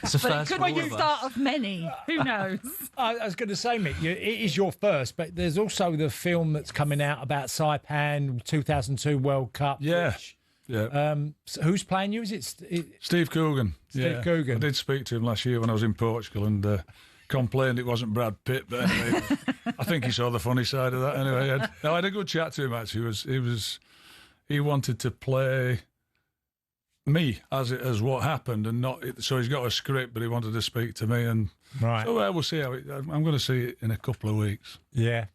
It's the first.
It could be the start of many. Who knows?
I was going to say, Mick, it is your first, but there's also the film that's coming out about Saipan 2002 World Cup.
Yeah.
So who's playing you? Is it
Steve Coogan?
Steve Coogan.
I did speak to him last year when I was in Portugal and complained it wasn't Brad Pitt, but anyway, I think he saw the funny side of that. Anyway, I had a good chat to him. Actually, he wanted to play me as what happened, and not. So he's got a script, but he wanted to speak to me, and so we'll see how. I'm going to see it in a couple of weeks.
Yeah.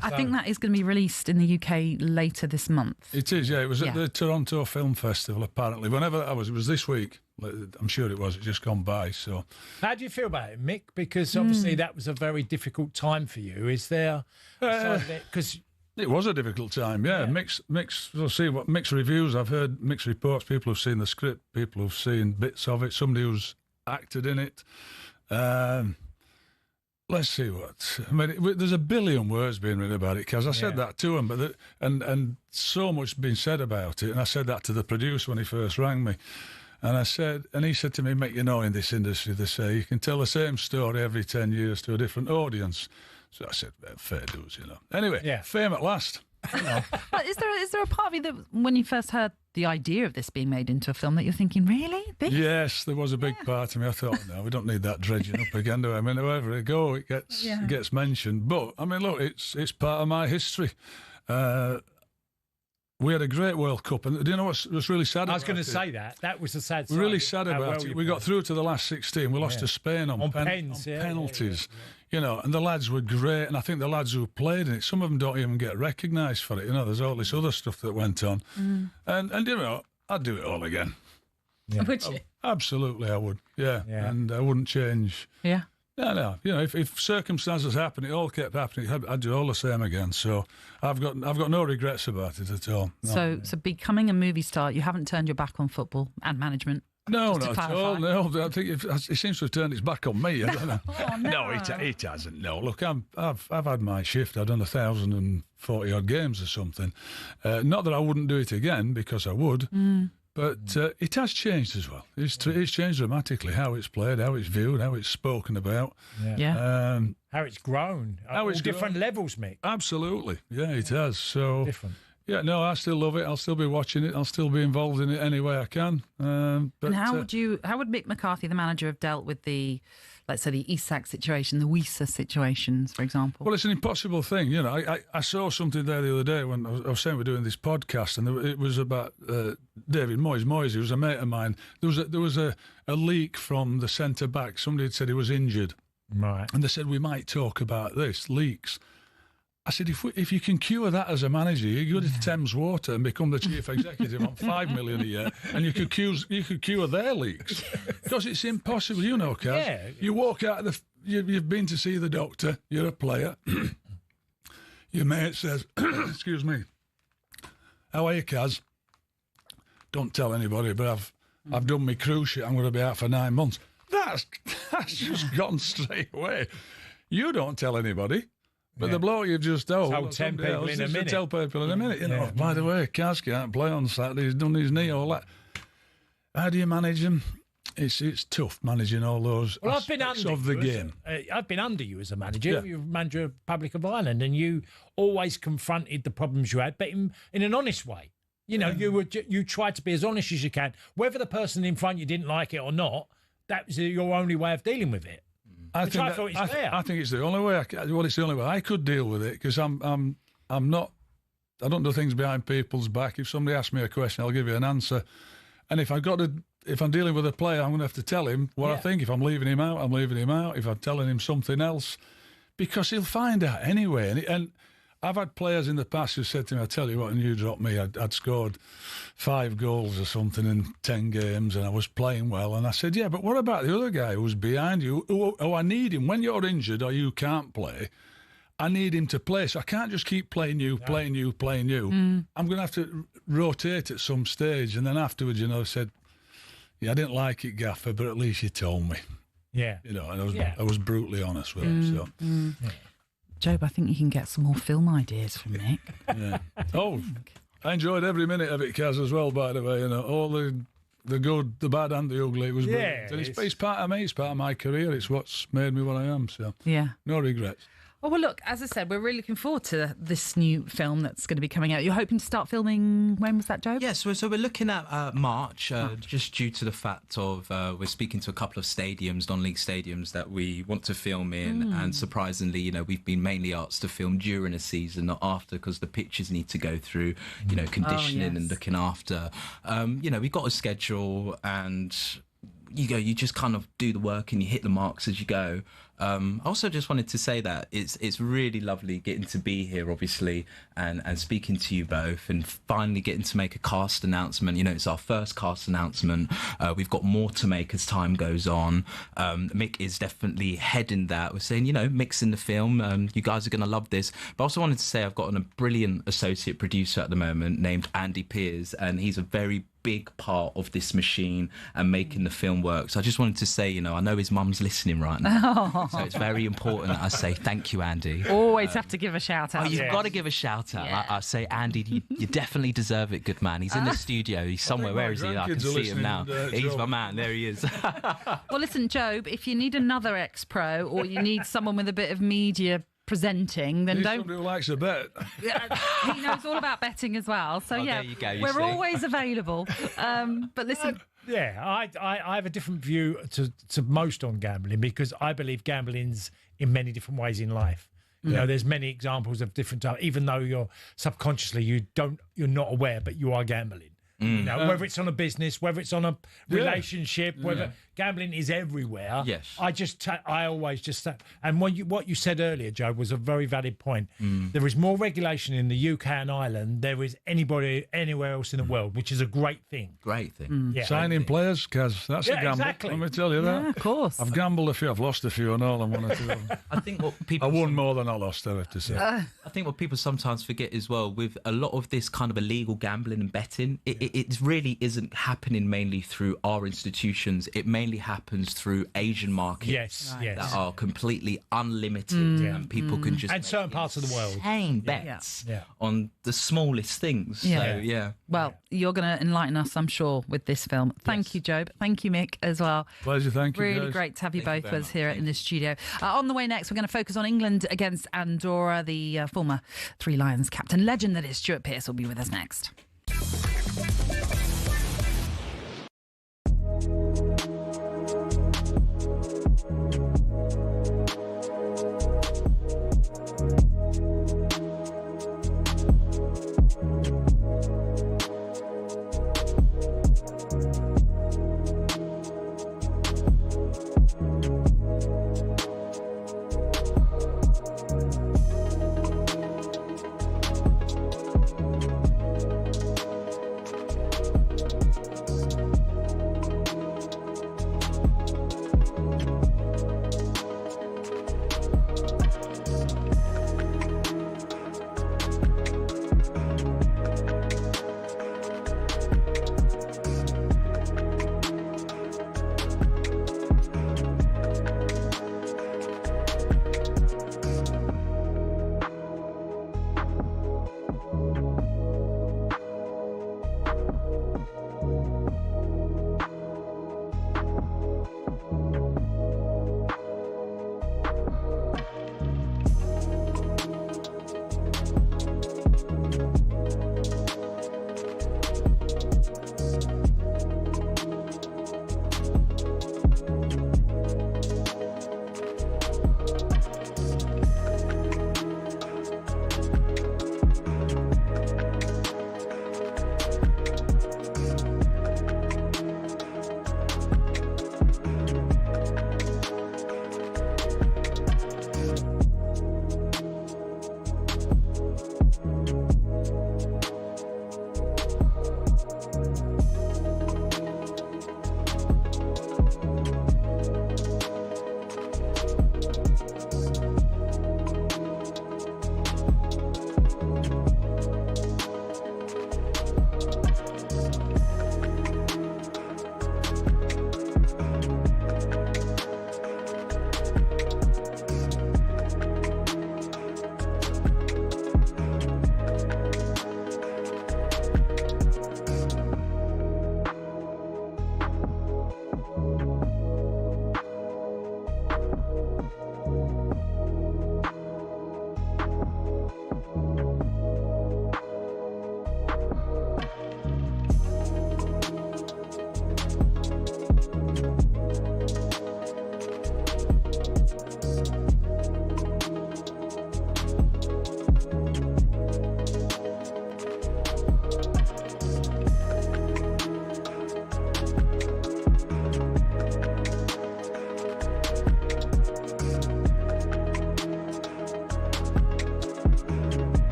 I think that is going to be released in the UK later this month.
It is, yeah. It was at the Toronto Film Festival, apparently. Whenever that was, it was this week. I'm sure it was. It just gone by. So,
how do you feel about it, Mick? Because obviously that was a very difficult time for you. Is there? Because
it was a difficult time. Yeah. Mixed. We'll see what mixed reviews. I've heard mixed reports. People who've seen the script. People who've seen bits of it. Somebody who's acted in it. Let's see what. I mean, there's a billion words being written about it, Kaz. I said that to him, but and so much been said about it. And I said that to the producer when he first rang me. And he said to me, Mick, you know, in this industry, they say you can tell the same story every 10 years to a different audience. So I said, well, fair dues, you know. Anyway, fame at last. You know.
But is there a part of you that, when you first heard the idea of this being made into a film, that you're thinking, really? This?
Yes, there was a big part of me. I thought, no, we don't need that dredging up again, do we? I mean, wherever it goes, it gets mentioned. But, I mean, look, it's part of my history. We had a great World Cup, and do you know what's really sad about it?
I was going to say that. That was the sad side.
We're really sad about it. We got through to the last 16. We lost to Spain on penalties. You know, and the lads were great, and I think the lads who played in it, some of them don't even get recognised for it. You know, there's all this other stuff that went on. And you know, I'd do it all again.
Yeah. Would you?
Absolutely, I would. Yeah. And I wouldn't change.
Yeah.
No. You know, if circumstances happen, it all kept happening. I'd do all the same again. So I've got no regrets about it at all. No.
So becoming a movie star, you haven't turned your back on football and management.
No,
Just to
not at
clarify.
all. No, I think it seems to have turned its back on me. I don't know.
Oh, no.
It hasn't. No, look, I've had my shift. I've done 1,040 odd games or something. Not that I wouldn't do it again, because I would. But it has changed as well. It's changed dramatically, how it's played, how it's viewed, how it's spoken about.
Yeah. How it's grown.
How it's
different levels, Mick.
Absolutely. Yeah, it has. So
different.
Yeah, no, I still love it. I'll still be watching it. I'll still be involved in it any way I can. But
And how would Mick McCarthy, the manager, have dealt with the, let's say, the Isak situation, the Wisa situations, for example?
Well, it's an impossible thing. You know, I saw something there the other day when I was saying we're doing this podcast, and it was about David Moyes. Moyes, he was a mate of mine. There was a leak from the centre back. Somebody had said he was injured,
right?
And they said we might talk about this leaks. I said, if you can cure that as a manager, you go to Thames Water and become the chief executive on $5 million a year, and you could cure their leaks, because it's impossible. You know, Kaz.
Yeah.
You walk out of you've been to see the doctor. You're a player. Your mate says, "Excuse me, how are you, Kaz?" Don't tell anybody, but I've done my cruise ship. I'm going to be out for 9 months. That's just gone straight away. You don't tell anybody. But the bloke you've just told
10 people in a minute.
Tell people in a minute. You know, by the way, Kaz can't play on Saturday. He's done his knee, all that. How do you manage him? It's tough managing all those aspects of the game.
I've been under you as a manager.
Yeah.
You're manager of Republic of Ireland, and you always confronted the problems you had, but in an honest way. You know, you tried to be as honest as you can. Whether the person in front of you didn't like it or not, that was your only way of dealing with it.
I think it's the only way. It's the only way I could deal with it, because I'm not. I don't do things behind people's back. If somebody asks me a question, I'll give you an answer. And if I'm dealing with a player, I'm going to have to tell him what I think. If I'm leaving him out, I'm leaving him out. If I'm telling him something else, because he'll find out anyway. And I've had players in the past who said to me, "I tell you what, and you dropped me, I'd scored 5 goals or something in 10 games, and I was playing well." And I said, "Yeah, but what about the other guy who's behind you? Oh, I need him. When you're injured or you can't play, I need him to play. So I can't just keep playing you. I'm going to have to rotate at some stage." And then afterwards, you know, I said, "Yeah, I didn't like it, Gaffer, but at least you told me."
Yeah.
You know, and I was brutally honest with him. So.
Job, I think you can get some more film ideas from Nick.
Yeah. Oh, I enjoyed every minute of it, Kaz, as well, by the way. You know, all the good, the bad and the ugly. It was brilliant. And it's part of me, it's part of my career. It's what's made me what I am, so no regrets.
Oh, well, look, as I said, we're really looking forward to this new film that's going to be coming out. You're hoping to start filming, when was that, Joe?
Yes, so we're looking at March, just due to the fact of we're speaking to a couple of stadiums, non-league stadiums, that we want to film in. And surprisingly, you know, we've been mainly asked to film during a season, not after, because the pitches need to go through, you know, conditioning and looking after. You know, we've got a schedule, and you just kind of do the work and you hit the marks as you go. I also just wanted to say that it's really lovely getting to be here, obviously, and speaking to you both, and finally getting to make a cast announcement. You know, it's our first cast announcement. We've got more to make as time goes on. Mick is definitely heading that. We're saying, you know, Mick's in the film. You guys are going to love this. But I also wanted to say I've got a brilliant associate producer at the moment named Andy Pears, and he's a very big part of this machine and making the film work. So I just wanted to say, you know, I know his mum's listening right now. So it's very important that I say thank you, Andy.
Always have to give a shout out.
Oh, you've got to give a shout out.
Yeah.
I say, Andy, you definitely deserve it, good man. He's in the studio. He's somewhere. Where is he? I can see him now. He's my man. There he is.
Well, listen, Job, if you need another ex-pro or you need someone with a bit of media presenting, then don't.
Somebody who likes a bet.
He knows all about betting as well. So
there you go,
we're always available. But listen.
I have a different view to most on gambling, because I believe gambling's in many different ways in life. You know, there's many examples of different types, even though you're subconsciously you're not aware, but you are gambling. You know, whether it's on a business, whether it's on a relationship, whether gambling is everywhere.
Yes.
I always just say, and what you said earlier, Joe, was a very valid point. There is more regulation in the UK and Ireland than there is anywhere else in the world, which is a great thing.
Great thing.
Yeah.
Signing players, because that's a gamble.
Exactly.
Let me tell you that.
Yeah, of course.
I've gambled a few, I've lost a few, and all. And one or two of them.
I think what people
I won more than I lost, I have to say.
I think what people sometimes forget as well, with a lot of this kind of illegal gambling and betting, it it really isn't happening mainly through our institutions. It mainly happens through Asian markets that are completely unlimited, and people can just
and certain parts of the world
bets on the smallest things.
Well, you're going to enlighten us, I'm sure, with this film. Thank you, Job. Thank you, Mick, as well.
Pleasure. Thank you.
Really
guys.
great to have you both with us here in the studio. On the way next, we're going to focus on England against Andorra. The former Three Lions captain, legend that is Stuart Pearce, will be with us next.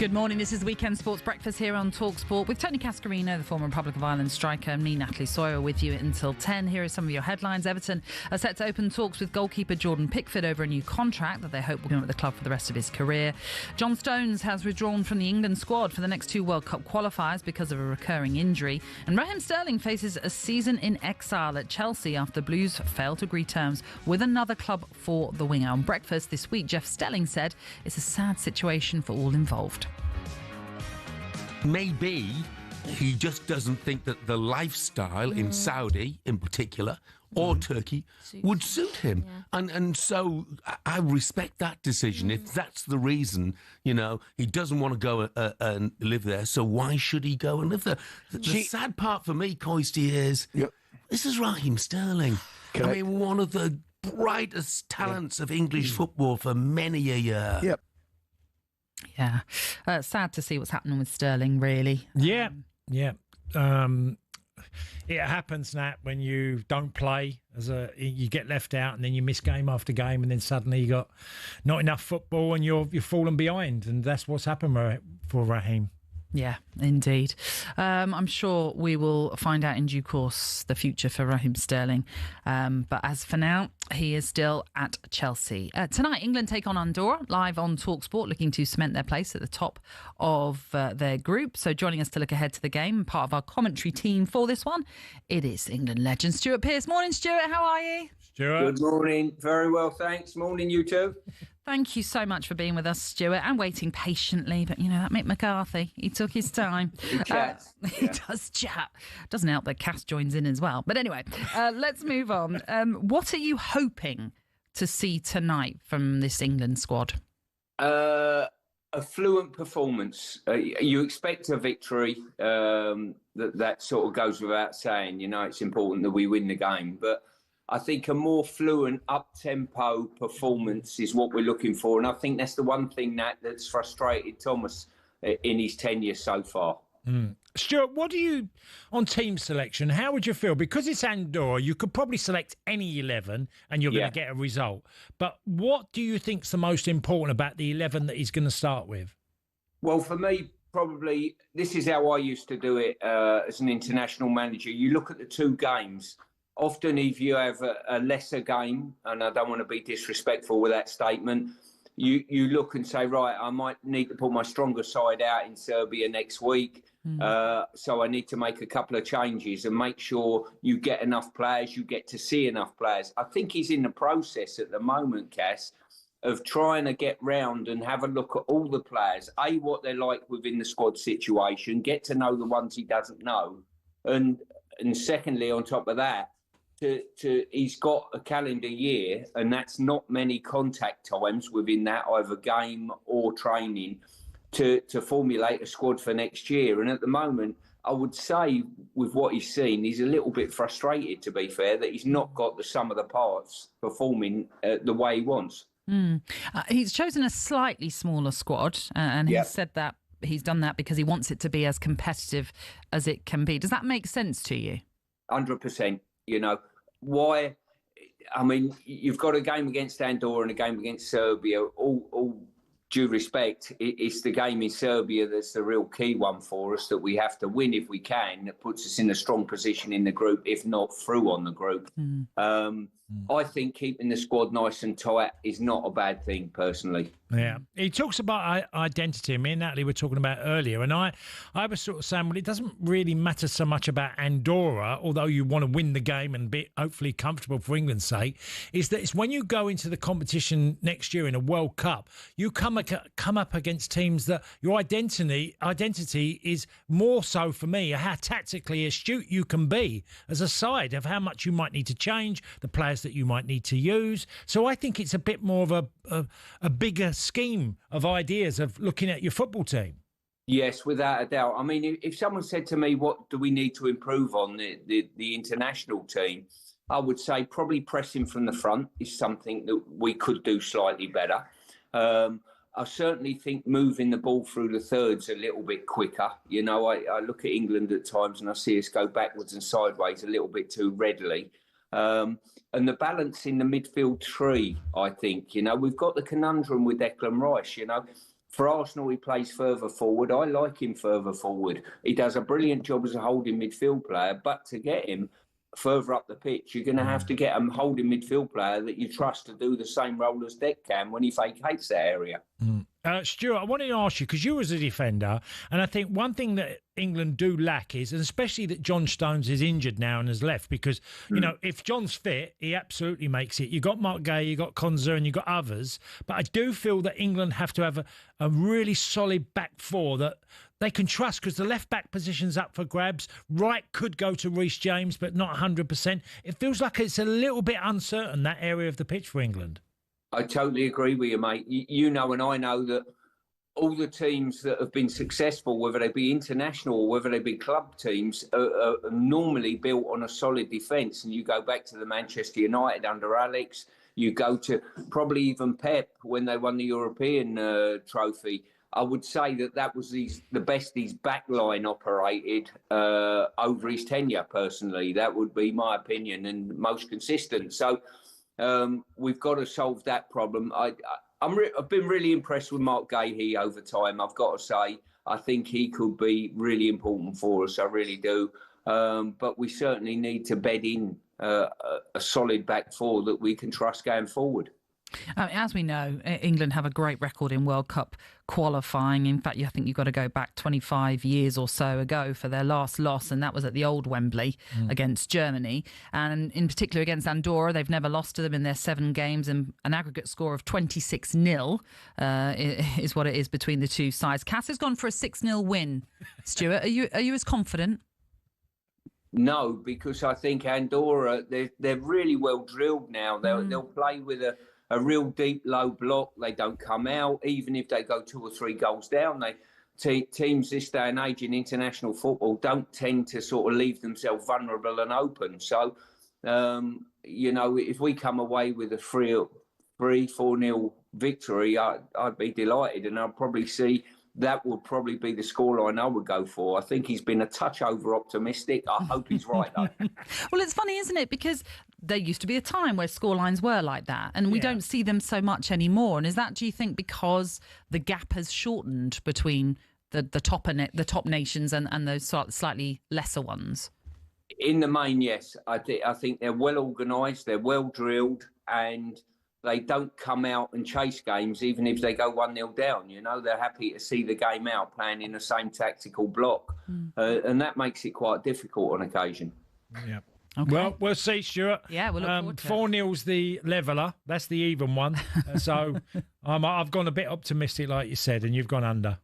Good morning. This is the Weekend Sports Breakfast here on talkSPORT with Tony Cascarino, the former Republic of Ireland striker, and me, Natalie Sawyer, with you until 10. Here are some of your headlines. Everton are set to open talks with goalkeeper Jordan Pickford over a new contract that they hope will be at the club for the rest of his career. John Stones has withdrawn from the England squad for the next two World Cup qualifiers because of a recurring injury. And Raheem Sterling faces a season in exile at Chelsea after Blues failed to agree terms with another club for the winger. On Breakfast this week, Jeff Stelling said it's a sad situation for all involved.
Maybe he just doesn't think that the lifestyle in Saudi, in particular, or Turkey, would suit him. Yeah. And so I respect that decision. If that's the reason, he doesn't want to go and live there, so why should he go and live there? The sad part for me, Coisty, is this is Raheem Sterling. I mean, one of the brightest talents of English football for many a year.
Yep.
Yeah, sad to see what's happening with Sterling, really.
Yeah. It happens, Nat, when you don't play, you get left out and then you miss game after game and then suddenly you got not enough football and you're falling behind, and that's what's happened for Raheem.
Yeah, indeed. I'm sure we will find out in due course the future for Raheem Sterling. But as for now, he is still at Chelsea. Tonight, England take on Andorra, live on talkSPORT, looking to cement their place at the top of their group. So joining us to look ahead to the game, part of our commentary team for this one, it is England legend Stuart Pearce. Morning, Stuart. How are you?
Stuart.
Good morning. Very well, thanks. Morning, you two.
Thank you so much for being with us, Stuart, and waiting patiently. But, that Mick McCarthy, he took his time.
He chats.
He does chat. Doesn't help that Cass joins in as well. But anyway, let's move on. What are you hoping to see tonight from this England squad?
A fluent performance. You expect a victory. That sort of goes without saying. It's important that we win the game. But I think a more fluent, up-tempo performance is what we're looking for. And I think that's the one thing that's frustrated Thomas in his tenure so far.
Stuart, what do you, on team selection, how would you feel? Because it's Andorra, you could probably select any 11 and you're going to get a result. But what do you think's the most important about the 11 that he's going to start with?
Well, for me, probably, this is how I used to do it as an international manager. You look at the two games. Often if you have a lesser game, and I don't want to be disrespectful with that statement, you look and say, right, I might need to put my stronger side out in Serbia next week. So I need to make a couple of changes and make sure you get enough players, you get to see enough players. I think he's in the process at the moment, Cass, of trying to get round and have a look at all the players, what they're like within the squad situation, get to know the ones he doesn't know. And secondly, on top of that, he's got a calendar year, and that's not many contact times within that, either game or training, to formulate a squad for next year. And at the moment, I would say with what he's seen, he's a little bit frustrated, to be fair, that he's not got the sum of the parts performing the way he wants.
He's chosen a slightly smaller squad, and he said that he's done that because he wants it to be as competitive as it can be. Does that make sense to you?
100%. Why? I mean, you've got a game against Andorra and a game against Serbia. All due respect, it's the game in Serbia that's the real key one for us, that we have to win if we can. That puts us in a strong position in the group, if not through on the group. I think keeping the squad nice and tight is not a bad thing, personally.
Yeah. He talks about identity. Me and Natalie were talking about earlier, and I was sort of saying, well, it doesn't really matter so much about Andorra, although you want to win the game and be hopefully comfortable for England's sake, is that it's when you go into the competition next year in a World Cup, you come up against teams that your identity is more so, for me, how tactically astute you can be as a side, of how much you might need to change, the players that you might need to use. So I think it's a bit more of a bigger scheme of ideas of looking at your football team.
Yes, without a doubt. I mean, if someone said to me, what do we need to improve on the international team, I would say probably pressing from the front is something that we could do slightly better. I certainly think moving the ball through the thirds a little bit quicker. I look at England at times and I see us go backwards and sideways a little bit too readily. And the balance in the midfield three, I think, we've got the conundrum with Declan Rice, For Arsenal, he plays further forward. I like him further forward. He does a brilliant job as a holding midfield player, but to get him further up the pitch, you're going to have to get a holding midfield player that you trust to do the same role as Deck can when he vacates that area.
Stuart, I wanted to ask you, because you was a defender, and I think one thing that England do lack is, and especially that John Stones is injured now and has left, because, you know, if John's fit, he absolutely makes it. You've got Mark Gay, you've got Konza, and you've got others, but I do feel that England have to have a really solid back four that they can trust, because the left-back position's up for grabs. Right could go to Reece James, but not 100%. It feels like it's a little bit uncertain, that area of the pitch for England.
I totally agree with you, mate. You know, and I know that all the teams that have been successful, whether they be international or whether they be club teams, are normally built on a solid defence. And you go back to the Manchester United under Alex, you go to probably even Pep when they won the European trophy. I would say that was the best his back line operated over his tenure, personally. That would be my opinion, and most consistent. So we've got to solve that problem. I've been really impressed with Mark Gahey over time, I've got to say. I think he could be really important for us, I really do. But we certainly need to bed in a solid back four that we can trust going forward.
As we know, England have a great record in World Cup qualifying. In fact, I think you've got to go back 25 years or so ago for their last loss, and that was at the old Wembley against Germany. And in particular against Andorra, they've never lost to them in their 7 games, and an aggregate score of 26-0 is what it is between the two sides. Cass has gone for a 6-0 win. Stuart, are you as confident?
No, because I think Andorra, they're really well drilled now. They'll play with a real deep low block. They don't come out, even if they go 2 or 3 goals down. Teams this day and age in international football don't tend to sort of leave themselves vulnerable and open. So, you know, if we come away with a 3-4-0 victory, I'd be delighted, and I'd probably see that would probably be the scoreline I would go for. I think he's been a touch over-optimistic. I hope he's right, though.
Well, it's funny, isn't it? Because there used to be a time where scorelines were like that, and we don't see them so much anymore. And is that, do you think, because the gap has shortened between the top nations and those slightly lesser ones?
In the main, yes. I think they're well organised, they're well drilled, and they don't come out and chase games, even if they go 1-0 down. You know, they're happy to see the game out, playing in the same tactical block. And that makes it quite difficult on occasion.
Yeah. Okay. Well, we'll see, Stuart.
Yeah, we'll look forward to
4-0's the leveller. That's the even one. So I've gone a bit optimistic, like you said, and you've gone under.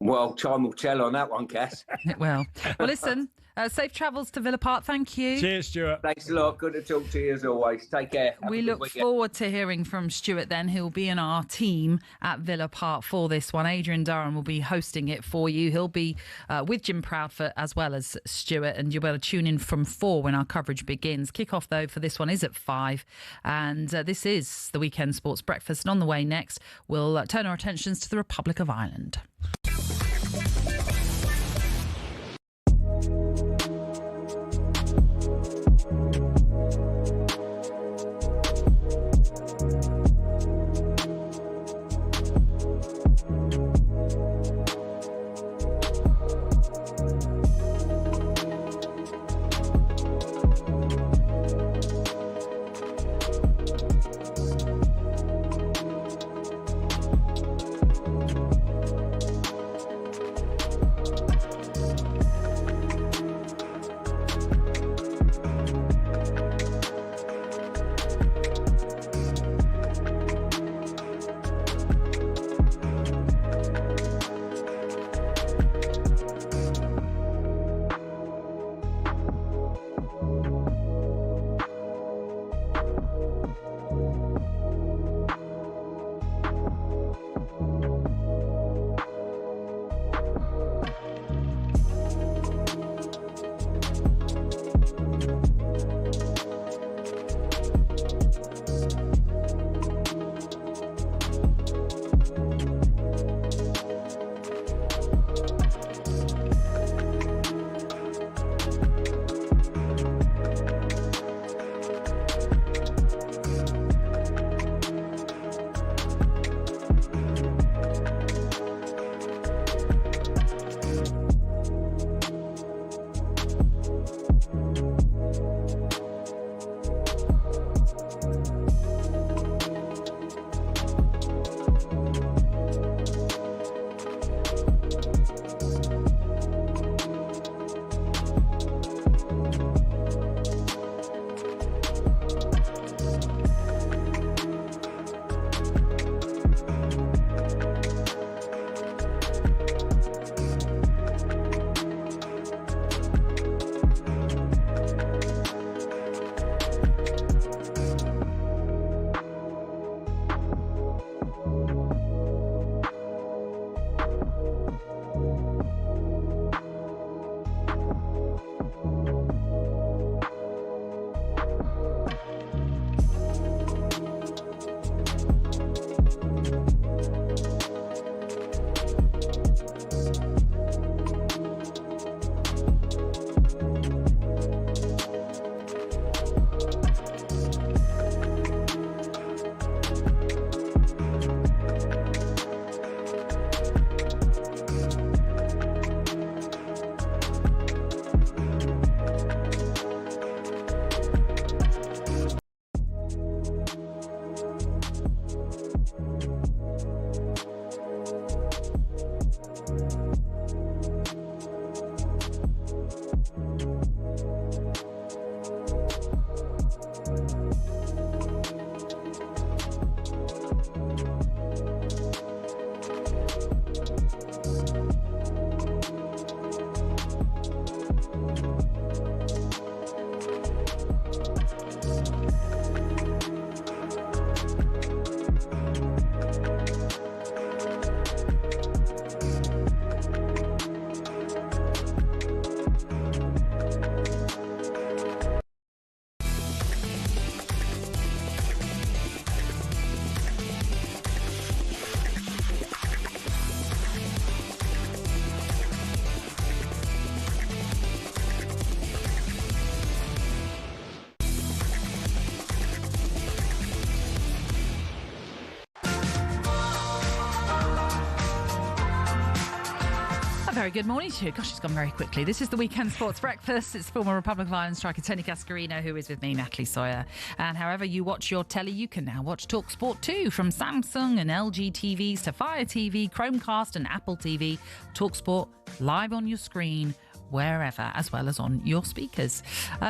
Well, time will tell on that one, Cass.
Well, listen, safe travels to Villa Park. Thank you.
Cheers, Stuart.
Thanks a lot. Good to talk to you as always. Take care.
We look forward to hearing from Stuart then. He'll be in our team at Villa Park for this one. Adrian Durham will be hosting it for you. He'll be with Jim Proudfoot as well as Stuart, and you'll be able to tune in from 4 when our coverage begins. Kick-off, though, for this one is at 5, and this is the Weekend Sports Breakfast. And on the way next, we'll turn our attentions to the Republic of Ireland. Very good morning to you. Gosh, it's gone very quickly. This is the Weekend Sports Breakfast. It's former Republic of Ireland striker Tony Cascarino who is with me, Natalie Sawyer. And however you watch your telly, you can now watch talkSPORT too. From Samsung and LG TVs to Fire TV, Chromecast and Apple TV. talkSPORT live on your screen, wherever, as well as on your speakers.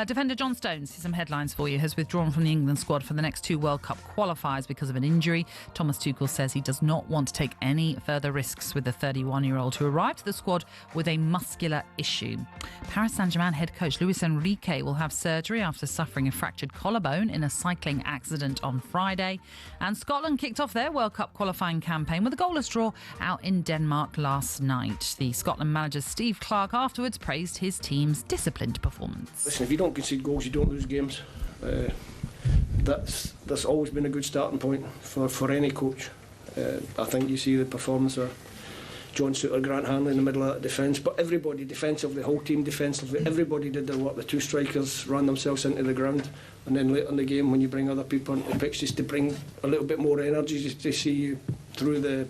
Defender John Stones, some headlines for you, has withdrawn from the England squad for the next 2 World Cup qualifiers because of an injury. Thomas Tuchel says he does not want to take any further risks with the 31-year-old who arrived to the squad with a muscular issue. Paris Saint-Germain head coach Luis Enrique will have surgery after suffering a fractured collarbone in a cycling accident on Friday. And Scotland kicked off their World Cup qualifying campaign with a goalless draw out in Denmark last night. The Scotland manager Steve Clarke afterwards praised his team's disciplined performance.
Listen, if you don't concede goals, you don't lose games. That's always been a good starting point for any coach. I think you see the performance of John Souttar, Grant Hanley in the middle of that defence, but everybody defensively, the whole team defensively, everybody did their work. The 2 strikers ran themselves into the ground, and then late in the game when you bring other people into the pitch just to bring a little bit more energy just to see you through the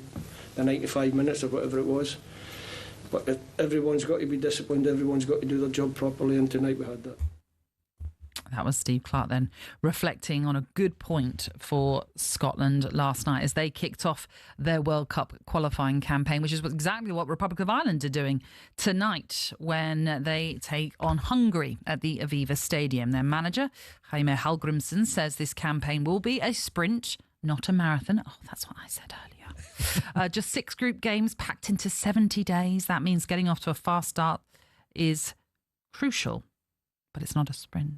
95 minutes or whatever it was. But everyone's got to be disciplined, everyone's got to do their job properly, and tonight we had that.
That was Steve Clarke then reflecting on a good point for Scotland last night as they kicked off their World Cup qualifying campaign, which is exactly what Republic of Ireland are doing tonight when they take on Hungary at the Aviva Stadium. Their manager, Jaime Hallgrimsson, says this campaign will be a sprint, not a marathon. Oh, that's what I said earlier. Just 6 group games packed into 70 days. That means getting off to a fast start is crucial, but it's not a sprint.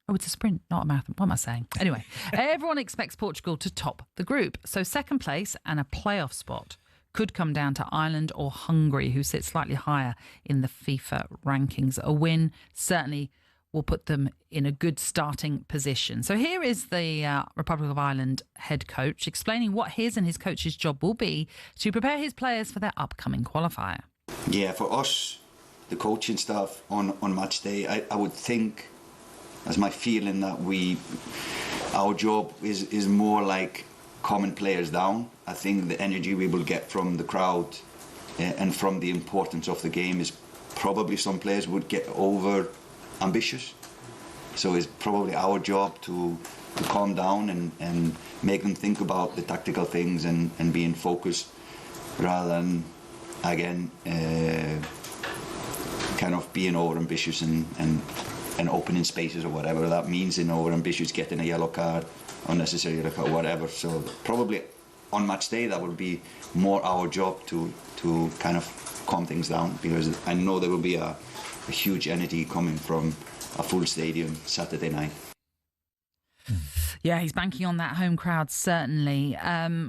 Oh, it's a sprint, not a marathon. What am I saying? Anyway, everyone expects Portugal to top the group. So second place and a playoff spot could come down to Ireland or Hungary, who sit slightly higher in the FIFA rankings. A win certainly will put them in a good starting position. So here is the Republic of Ireland head coach explaining what his and his coach's job will be to prepare his players for their upcoming qualifier.
Yeah, for us, the coaching staff on match day, I would think, as my feeling, that our job is more like calming players down. I think the energy we will get from the crowd and from the importance of the game is probably some players would get over ambitious. So it's probably our job to calm down and make them think about the tactical things and being focused rather than, again, kind of being over ambitious and opening spaces or whatever that means. In over ambitious, getting a yellow card, unnecessary yellow card, whatever. So probably on match day that would be more our job to kind of calm things down, because I know there will be a huge energy coming from a full stadium Saturday night.
Yeah, he's banking on that home crowd, certainly.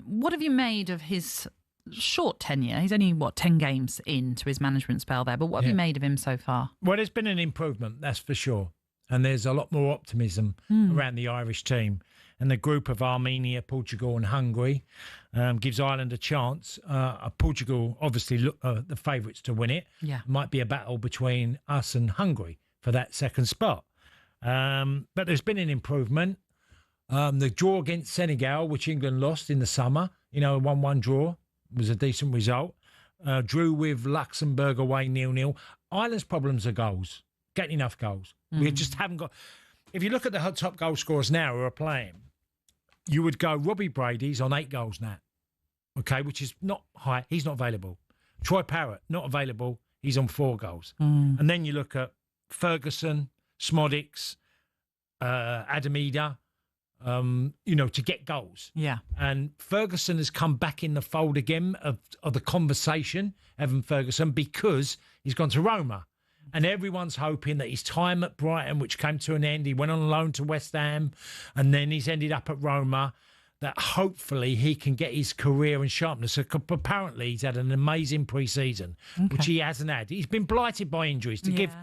What have you made of his short tenure? He's only, 10 games into his management spell there, but what have you made of him so far?
Well, there's been an improvement, that's for sure. And there's a lot more optimism around the Irish team. And the group of Armenia, Portugal and Hungary gives Ireland a chance. Portugal, obviously, look the favourites to win it.
Yeah.
Might be a battle between us and Hungary for that second spot. But there's been an improvement. The draw against Senegal, which England lost in the summer, a 1-1 draw, was a decent result. Drew with Luxembourg away 0-0. Ireland's problems are goals. Getting enough goals. We just haven't got... If you look at the top goal scorers now who are playing, you would go Robbie Brady's on 8 goals now, okay, which is not high. He's not available. Troy Parrott, not available. He's on 4 goals. And then you look at Ferguson, Smodics, Adamida, to get goals.
Yeah.
And Ferguson has come back in the fold again of the conversation, Evan Ferguson, because he's gone to Roma. And everyone's hoping that his time at Brighton, which came to an end, he went on loan to West Ham, and then he's ended up at Roma, that hopefully he can get his career and sharpness. So apparently he's had an amazing pre-season, which he hasn't had. He's been blighted by injuries. To give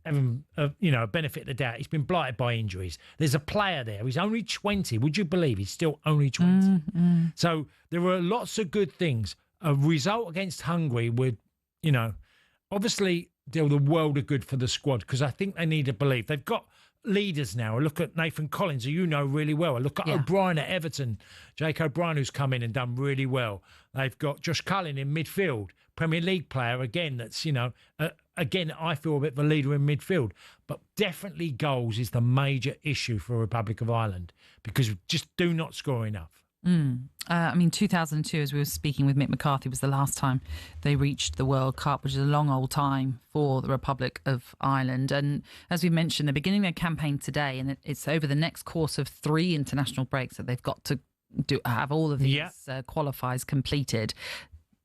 Evan, a benefit of the doubt, he's been blighted by injuries. There's a player there. He's only 20. Would you believe he's still only 20? So there were lots of good things. A result against Hungary would, obviously... do the world of good for the squad, because I think they need to believe. They've got leaders now. I look at Nathan Collins, who you know really well. I look at O'Brien at Everton, Jake O'Brien, who's come in and done really well. They've got Josh Cullen in midfield, Premier League player again. That's, you know, again, I feel a bit of a leader in midfield. But definitely goals is the major issue for Republic of Ireland because we just do not score enough.
I mean, 2002, as we were speaking with Mick McCarthy, was the last time they reached the World Cup, which is a long old time for the Republic of Ireland. And as we mentioned, they're beginning their campaign today, and it's over the next course of 3 international breaks that they've got to have all of these qualifiers completed.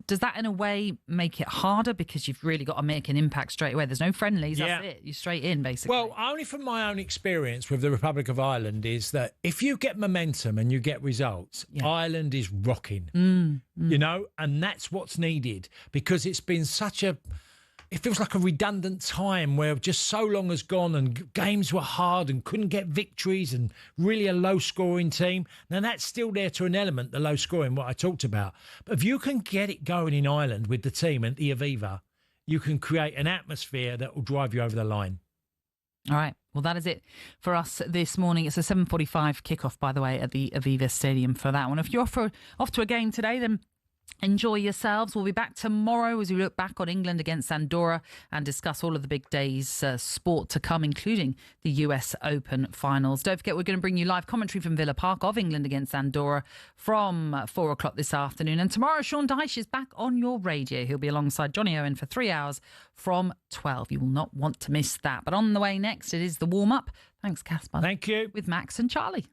Does that, in a way, make it harder because you've really got to make an impact straight away? There's no friendlies, that's it. You're straight in, basically.
Well, only from my own experience with the Republic of Ireland is that if you get momentum and you get results, Ireland is rocking, you know, and that's what's needed because it's been such a... It feels like a redundant time where just so long has gone and games were hard and couldn't get victories and really a low-scoring team. Now, that's still there to an element, the low-scoring, what I talked about. But if you can get it going in Ireland with the team and the Aviva, you can create an atmosphere that will drive you over the line.
All right. Well, that is it for us this morning. It's a 7:45 kickoff, by the way, at the Aviva Stadium for that one. If you're off to a game today, then enjoy yourselves. We'll be back tomorrow as we look back on England against Andorra and discuss all of the big days sport to come, including the US Open finals. Don't forget, we're going to bring you live commentary from Villa Park of England against Andorra from 4 o'clock this afternoon. And tomorrow, Sean Dyche is back on your radio. He'll be alongside Johnny Owen for 3 hours from 12. You will not want to miss that. But on the way next, it is the warm-up. Thanks, Caspar.
Thank you.
With Max and Charlie.